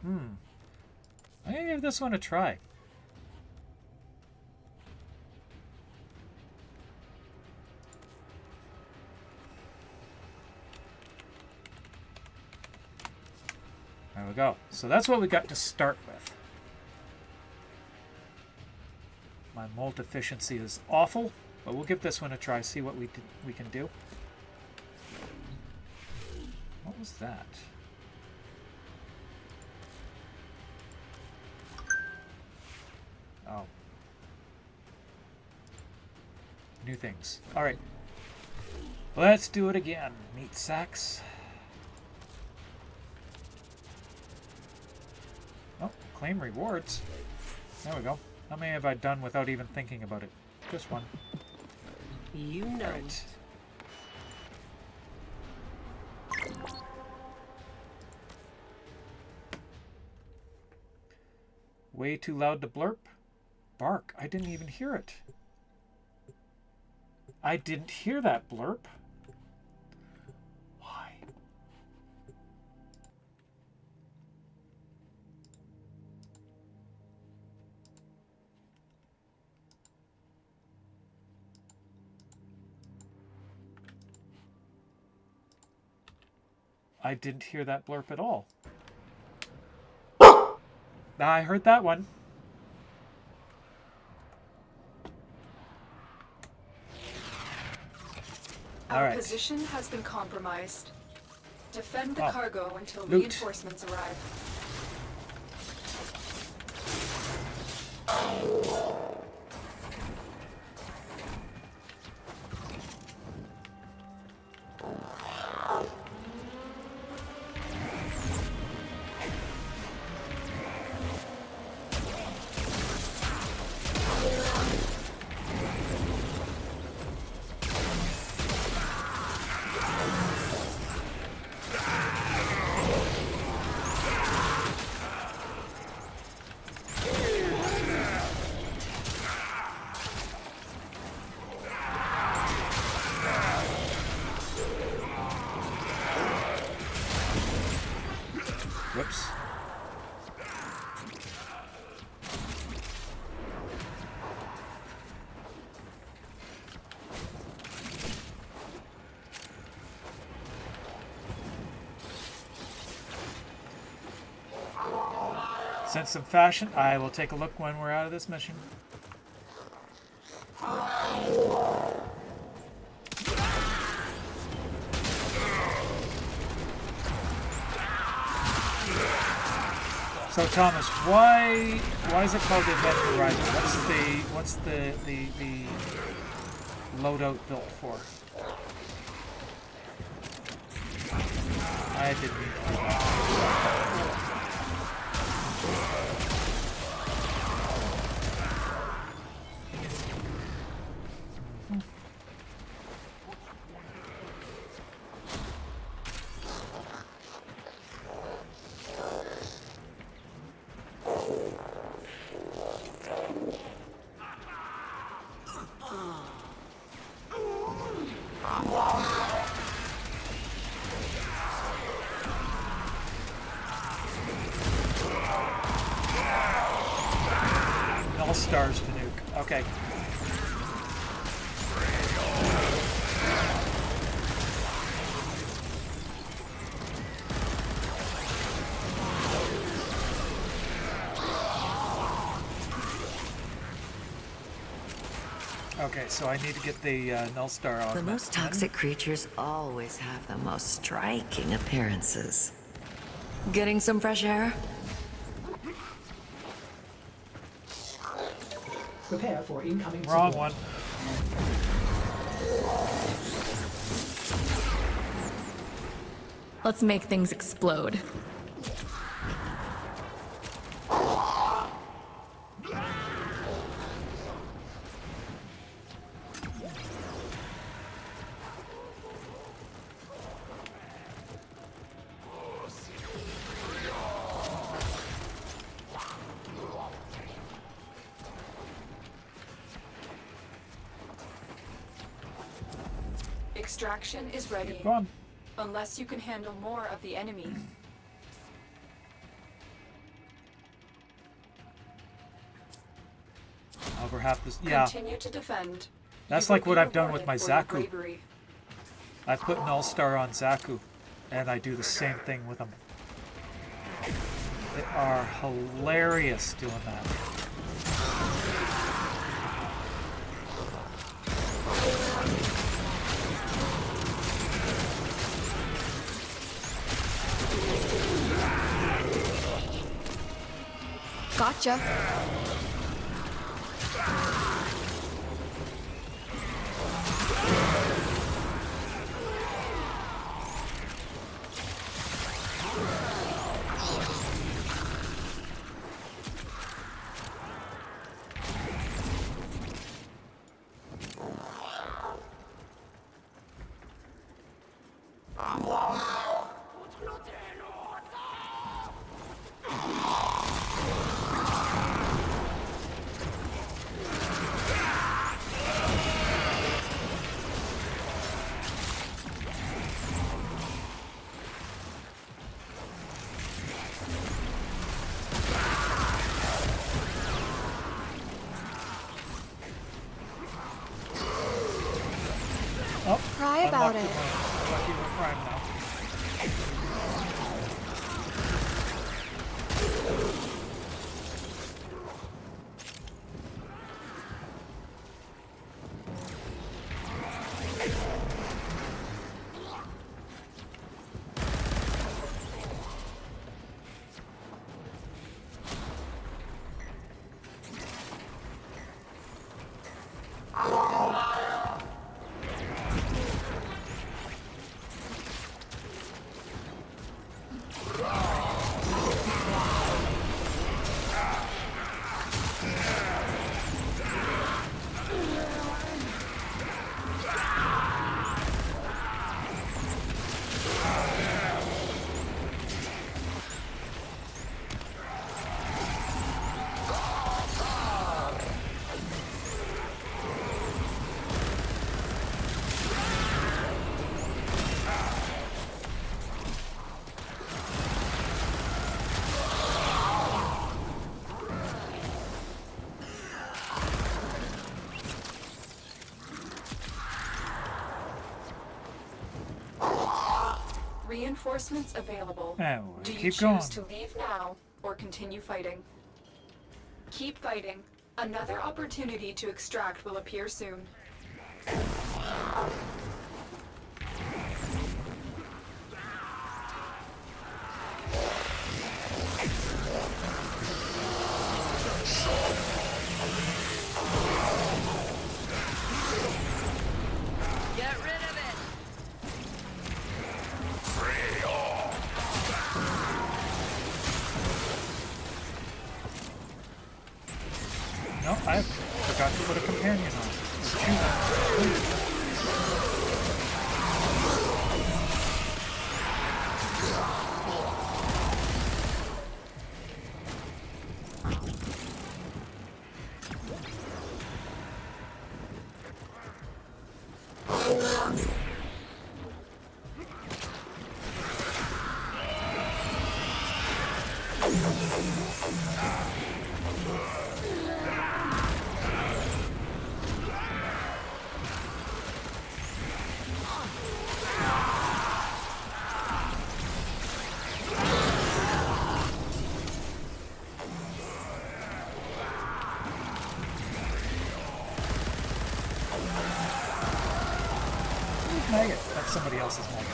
I'm gonna give this one a try. There we go. So that's what we got to start with. My molt efficiency is awful, but we'll give this one a try, see what we can do. What was that? Oh. new things. Alright. Let's do it again. Meat sacks. Oh, claim rewards. There we go. How many have I done without even thinking about it? Just one. You know. Right. Way too loud to blurp? Bark. I didn't even hear it. I didn't hear that blurp. Why? I didn't hear that blurp at all. I heard that one. Our position has been compromised. Defend the cargo until Loot. reinforcements arrive. Whoops. Sense some fashion. I will take a look when we're out of this mission. So Thomas, why is it called the Event Horizon? What's the loadout built for? I didn't mean to do that. All stars to nuke. Okay. Okay, so I need to get the Null Star on. The most toxic creatures always have the most striking appearances. Getting some fresh air? Prepare for incoming Wrong support. one. Let's make things explode. Extraction is ready. Go on. Unless you can handle more of the enemy. Over half this. Yeah. Continue to defend. That's You will like what be I've done with rewarded my for your Zaku. bravery. I put Null Star on Zaku, and I do the same thing with them. They are hilarious doing that. Gotcha. Oh, Cry about unlucky it. one. Unlucky one crime now. Reinforcements available. Oh, Do you keep choose going. to leave now or continue fighting? Keep fighting. Another opportunity to extract will appear soon. Get rid of it! No, I forgot to put a companion on. Or choose one. Maggot. That's somebody else's maggot.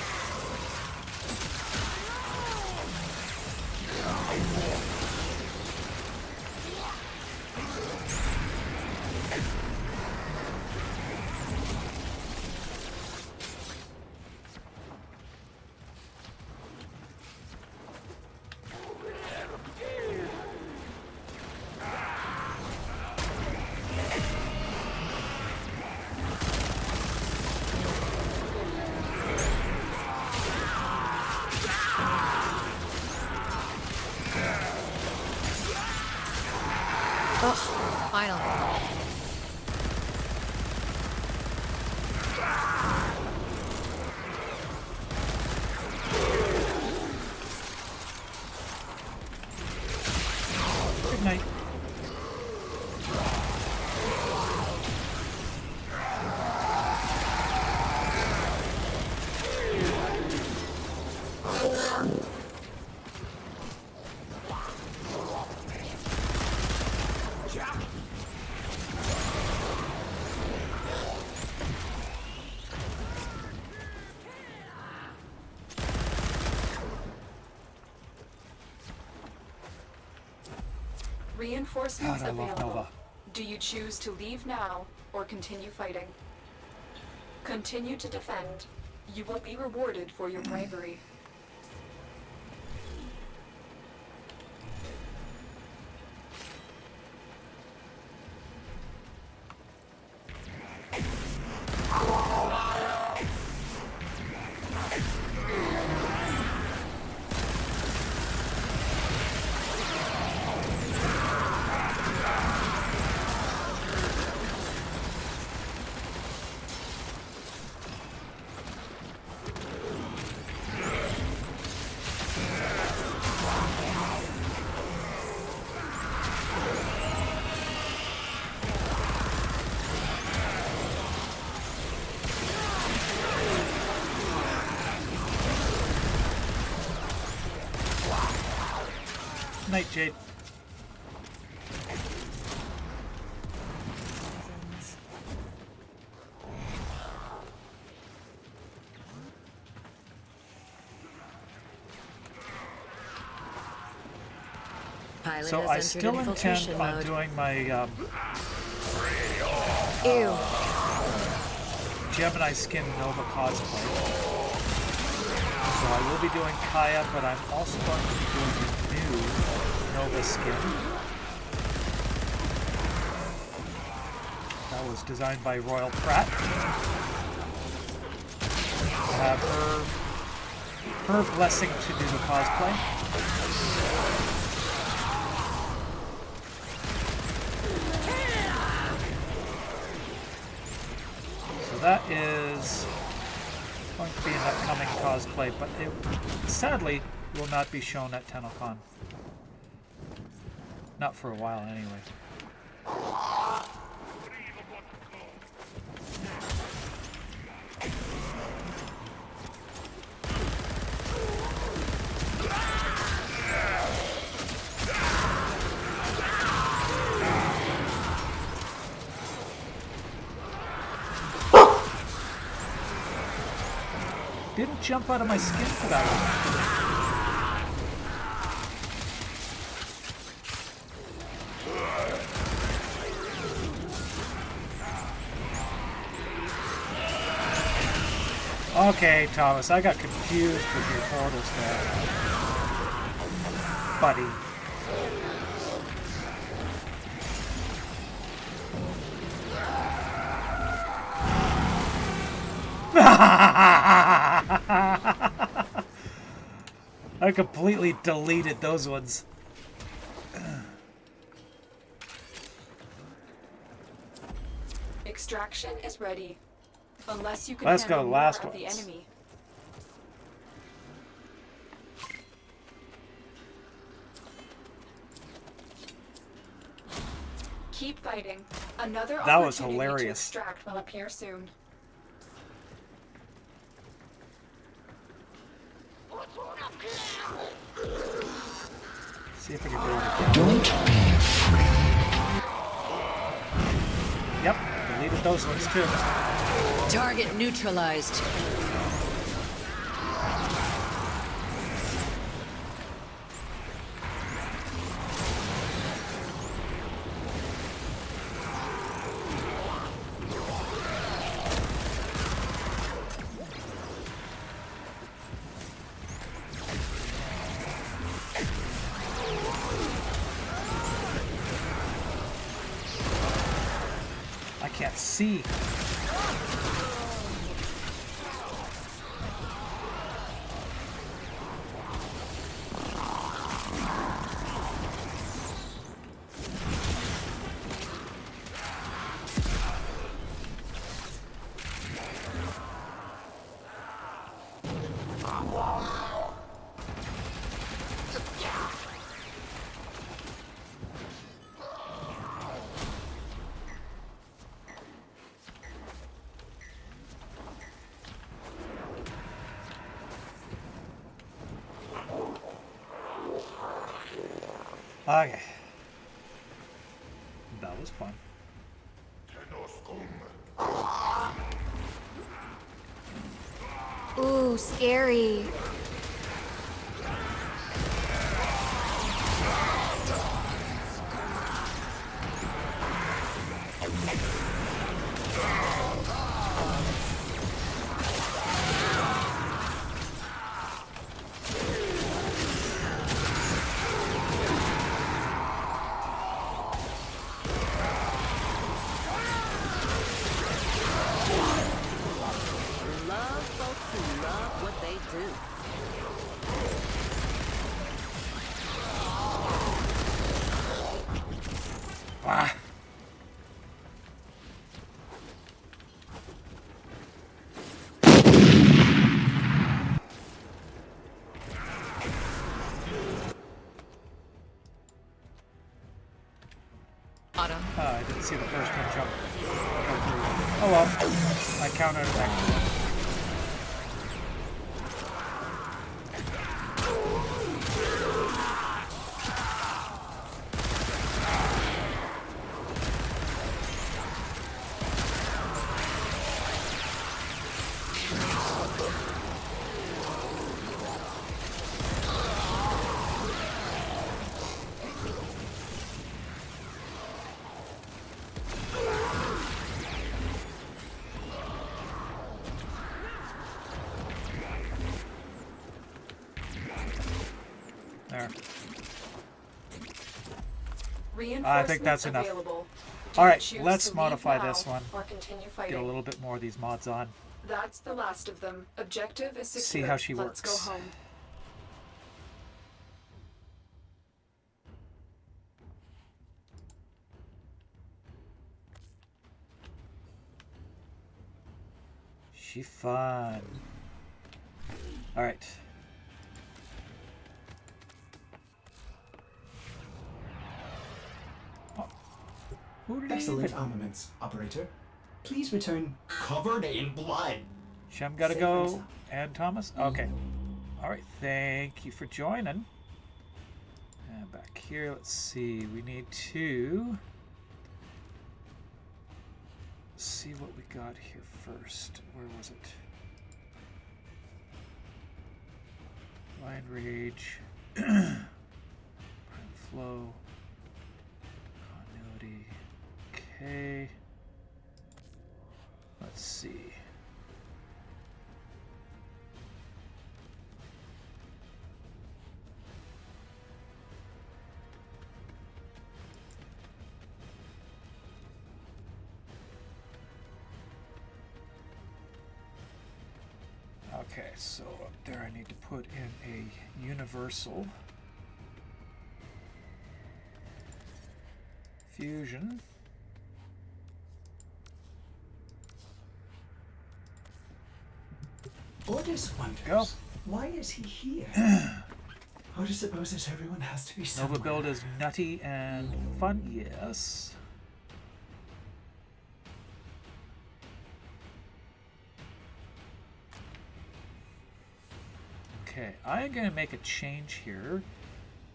Oh, finally. Good night. Reinforcements God, I love available. Nova. Do you choose to leave now or continue fighting? Continue to defend. You will be rewarded for your bravery. night, Jade. Pilot So has I entered still intend infiltration on mode. doing my Ew. Gemini Skin Nova cosplay. So I will be doing Kaya, but I'm also going to be doing the new Nova skin. That was designed by Royal Pratt. I have her blessing to do the cosplay. So that is going to be an upcoming cosplay, but it sadly will not be shown at TennoCon. Not for a while, anyway. Didn't jump out of my skin for that one. Okay, Thomas, I got confused with your portals there. Buddy. I completely deleted those ones. Extraction is ready. Unless you can Let's handle go, more last of the ones. enemy. Keep fighting. Another That was opportunity hilarious. to extract will appear soon. See if I can do it again. Don't be afraid. Yep, deleted those ones too. Target neutralized. I can't see. Okay. That was fun. Ooh, scary. Love folks who love what they do. Ah. Autumn. I didn't see the first one jump. Oh well, I counted it back. there. I Reinforcements think that's enough. available. All right, Choose let's to modify leave this now one. Or continue Get a fighting. little bit more of these mods on. That's the last of them. Objective is secure. See how she Let's works. go home. She fun. All right. Excellent armaments, operator. Please return covered in blood. Shem gotta Safe go. and sound. And Thomas? Okay. All right. Thank you for joining. And back here, let's see. We need to see what we got here first. Where was it? Blind Rage. Prime Flow. Continuity. Okay. Let's see. Okay, so up there I need to put in a universal fusion. Ordis wonders, Go. why is he here? Ordis supposes everyone has to be Nova somewhere. build is nutty and fun, yes. Okay, I'm going to make a change here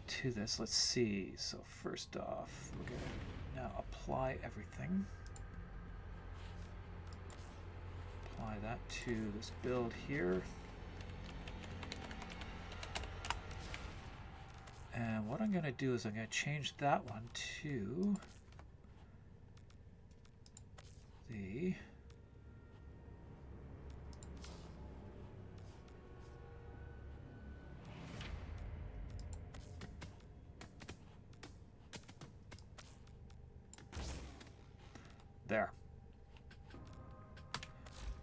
to this. Let's see. So first off, we're going to now apply everything. Apply that to this build here. And what I'm going to do is I'm going to change that one to the there.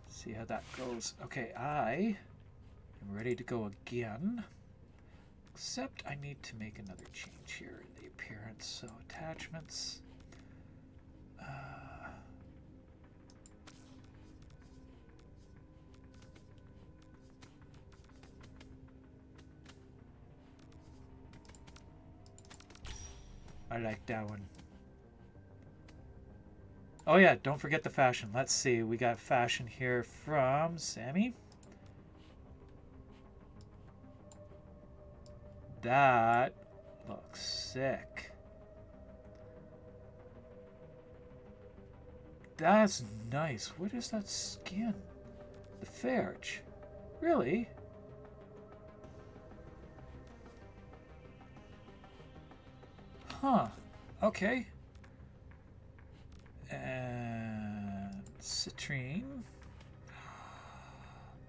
See how that goes. Okay, I am ready to go again. Except I need to make another change here in the appearance. So attachments. I like that one. Oh yeah, don't forget the fashion. Let's see, we got fashion here from Sammy. That looks sick. That's nice. What is that skin? The Ferge. Really? Huh. Okay. And citrine.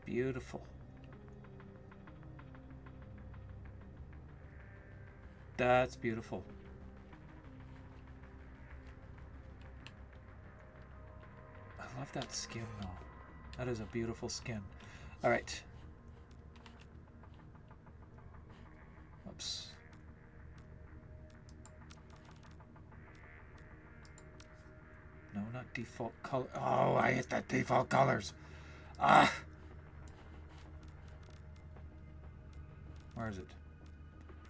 Beautiful. That's beautiful. I love that skin though. That is a beautiful skin. All right. Oops. No, not default color. Oh, I hit that default colors. Ah. Where is it?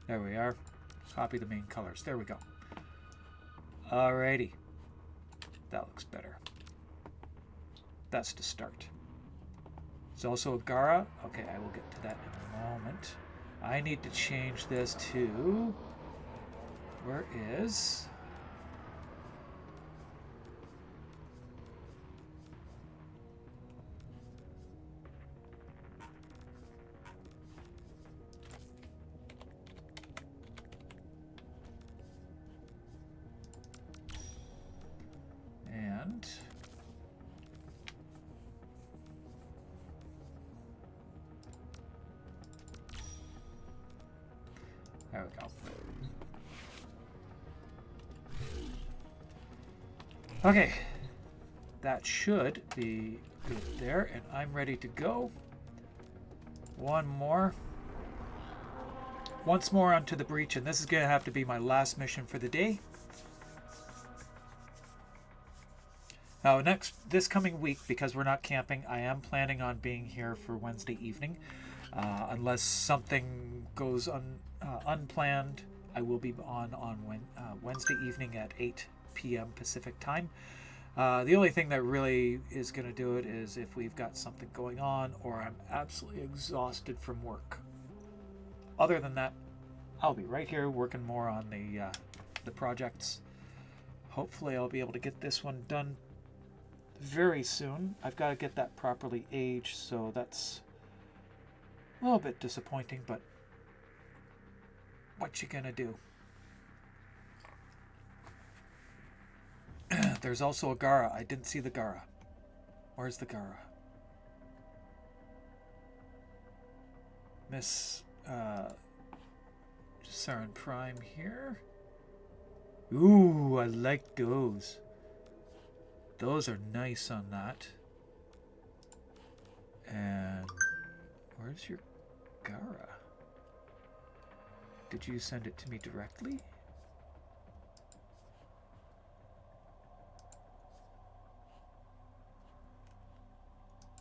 There we are. Copy the main colors. There we go. Alrighty. That looks better. That's to start. It's also a Gara. Okay, I will get to that in a moment. I need to change this to... Where is... And there There we go. Okay, that should be good there, and I'm ready to go. One more. Once more onto the breach, and this is going to have to be my last mission for the day. Now, this coming week, because we're not camping, I am planning on being here for Wednesday evening. Unless something goes unplanned, I will be on Wednesday evening at 8 p.m. Pacific time. The only thing that really is going to do it is if we've got something going on or I'm absolutely exhausted from work. Other than that, I'll be right here working more on the projects. Hopefully I'll be able to get this one done very soon. I've got to get that properly aged, so that's a little bit disappointing, but what you gonna do? There's also a Gara. I didn't see the Gara. Where's the Gara? Miss Saren Prime here. Ooh, I like those. Those are nice on that. And where's your Gara? Did you send it to me directly?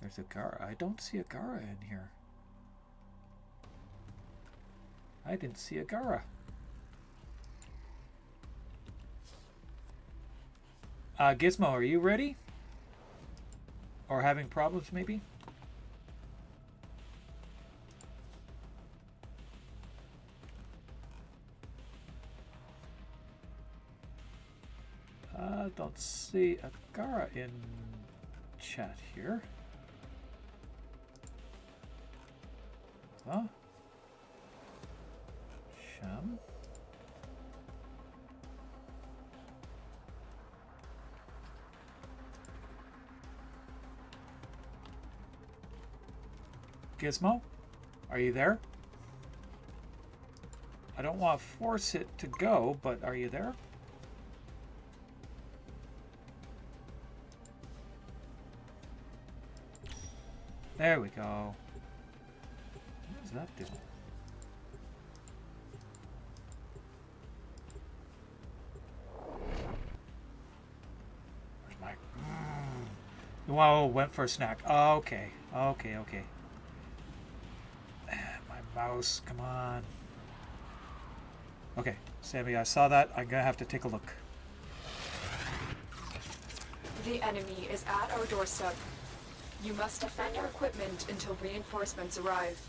There's a Gara. I don't see a Gara in here. I didn't see a Gara. Gizmo, are you ready? Or having problems, maybe? Don't see a Gara in chat here. Huh? Sham? Gizmo? Are you there? I don't want to force it to go, but are you there? There we go. What does that do? Where's my... Whoa, went for a snack. Oh, okay. Okay, okay. My mouse, come on. Okay, Sammy, I saw that. I'm gonna have to take a look. The enemy is at our doorstep. You must defend your equipment until reinforcements arrive.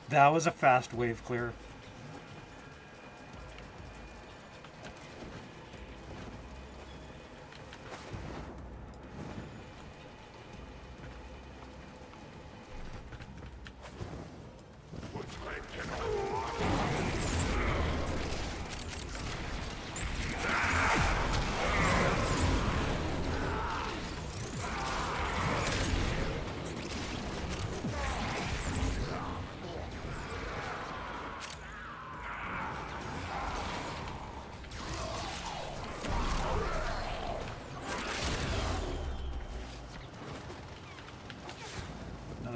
That was a fast wave clear.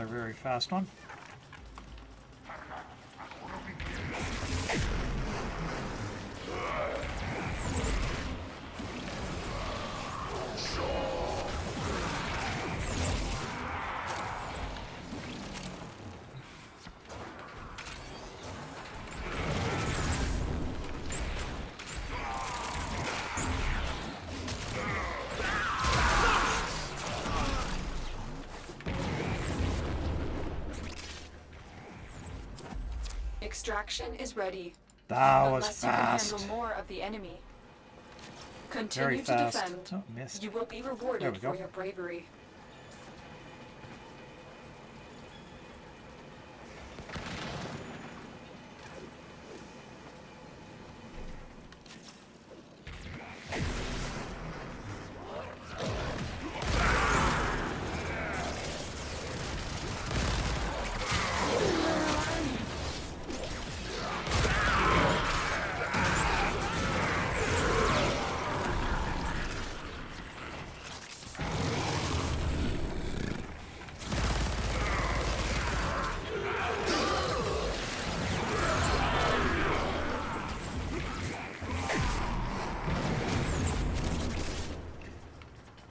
Very fast one. Extraction is ready. That was Unless fast. you can handle more of the enemy. Very Continue to fast. defend. Oh, missed. You will be There rewarded we go. for your bravery.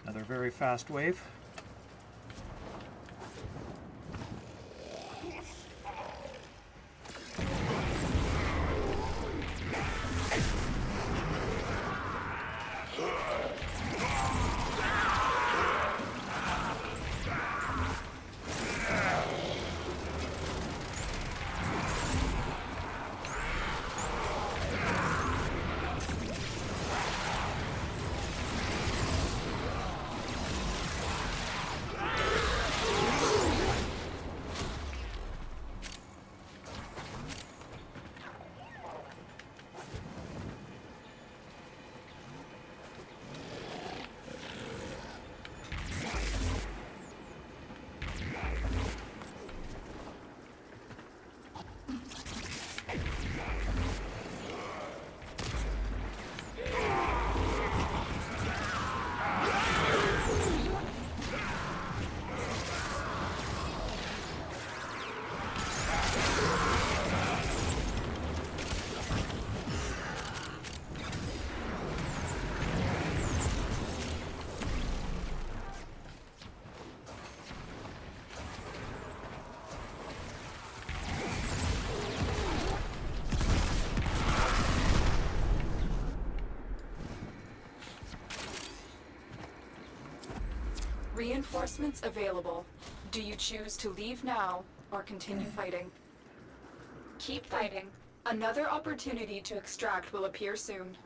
Another very fast wave. Reinforcements available. Do you choose to leave now or continue fighting? Keep fighting. Another opportunity to extract will appear soon.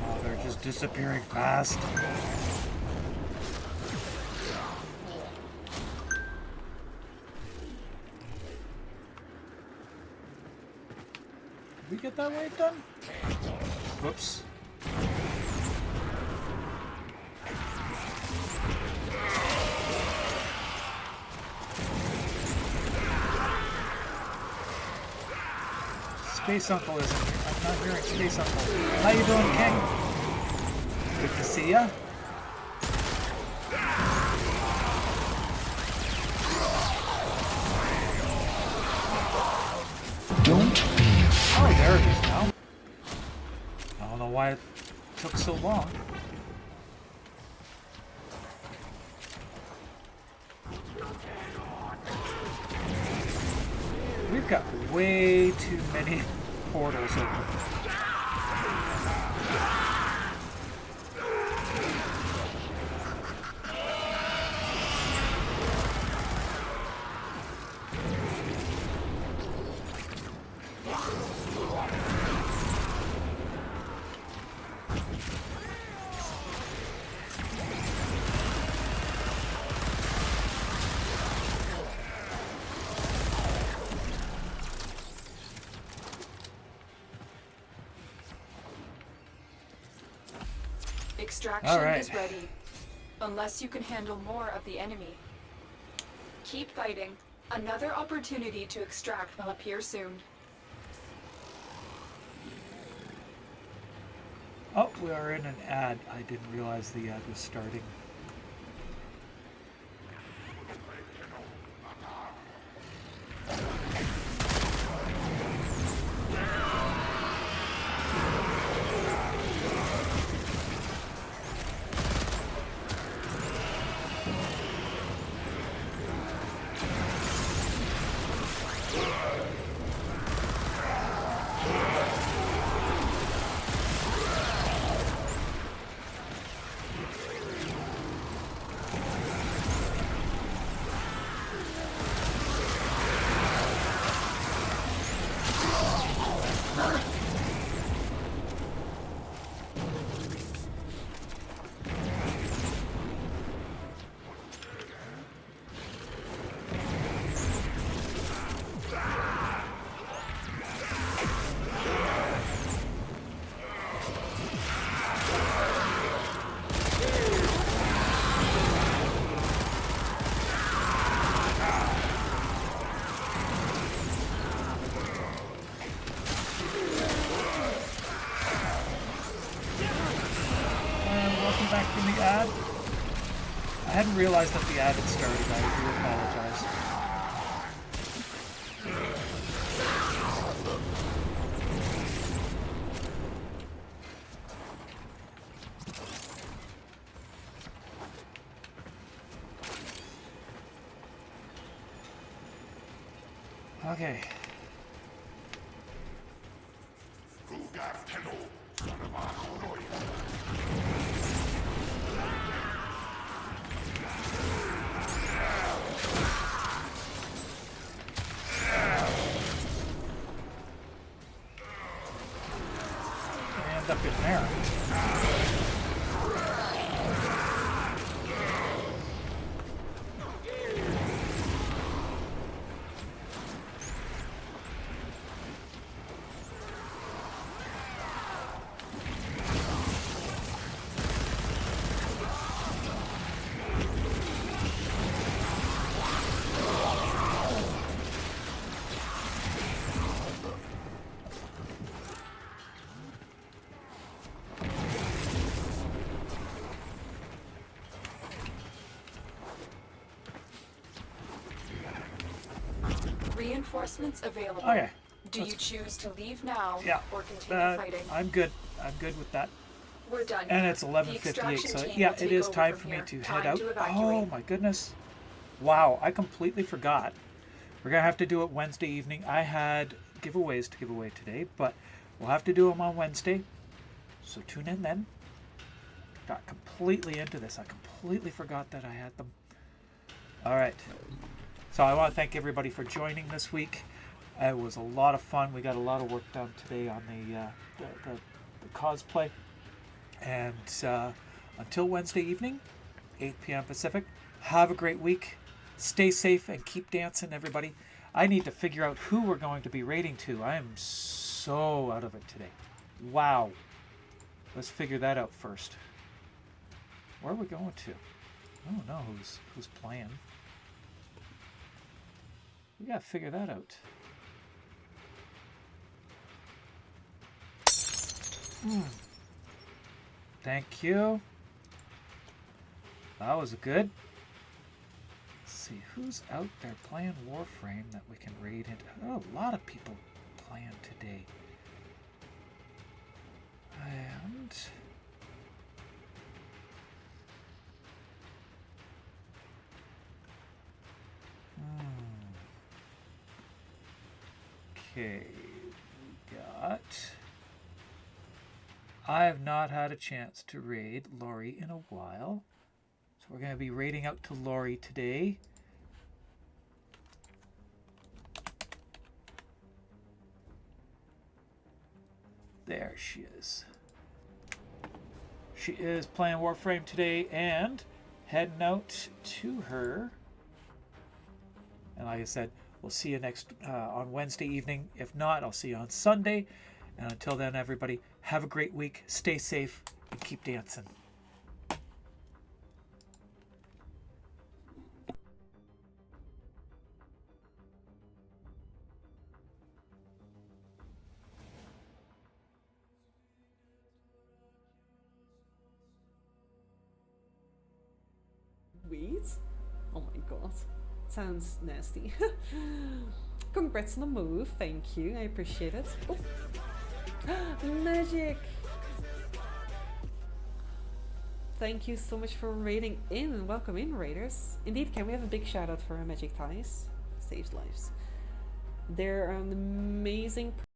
Oh, they're just disappearing fast. Did we get that wave done? Whoops. Space Uncle isn't here. I'm not hearing Space Uncle. How you doing, King? Good to see ya. Don't Oh, there it is now. I don't know why it took so long. We've got way too many portals open. Extraction All right. is ready. Unless you can handle more of the enemy. Keep fighting. Another opportunity to extract will appear soon. Oh, we are in an ad. I didn't realize the ad was starting. welcome back from the ad. I hadn't realized that the ad had started. I do apologize. Okay. End up in there. Reinforcements available. Okay. Do you choose to leave now Yeah. or continue fighting? I'm good. I'm good with that. We're done. And it's The 11:58, extraction so team yeah, will it take is over time from for me here. to Time head out. to Oh evacuate. my goodness. Wow, I completely forgot. We're going to have to do it Wednesday evening. I had giveaways to give away today, but we'll have to do them on Wednesday. So tune in then. Got completely into this. I completely forgot that I had them. All right. So I want to thank everybody for joining this week. It was a lot of fun. We got a lot of work done today on the cosplay. And until Wednesday evening, 8 p.m. Pacific, have a great week. Stay safe and keep dancing, everybody. I need to figure out who we're going to be raiding to. I am so out of it today. Wow. Let's figure that out first. Where are we going to? I don't know who's playing. We gotta figure that out. Thank you. That was good. Let's see who's out there playing Warframe that we can raid into. Oh, a lot of people playing today. And okay, we got. I have not had a chance to raid Lori in a while. So we're going to be raiding out to Lori today. There she is. She is playing Warframe today and heading out to her. And like I said, we'll see you next on Wednesday evening. If not, I'll see you on Sunday. And until then, everybody, have a great week. Stay safe and keep dancing. Weed? Oh my god. Sounds nasty. Congrats on the move, thank you, I appreciate it. Oh. Magic! Thank you so much for raiding in. Welcome in, raiders. Indeed, can we have a big shout out for Magic Ties? Saves lives. They're an amazing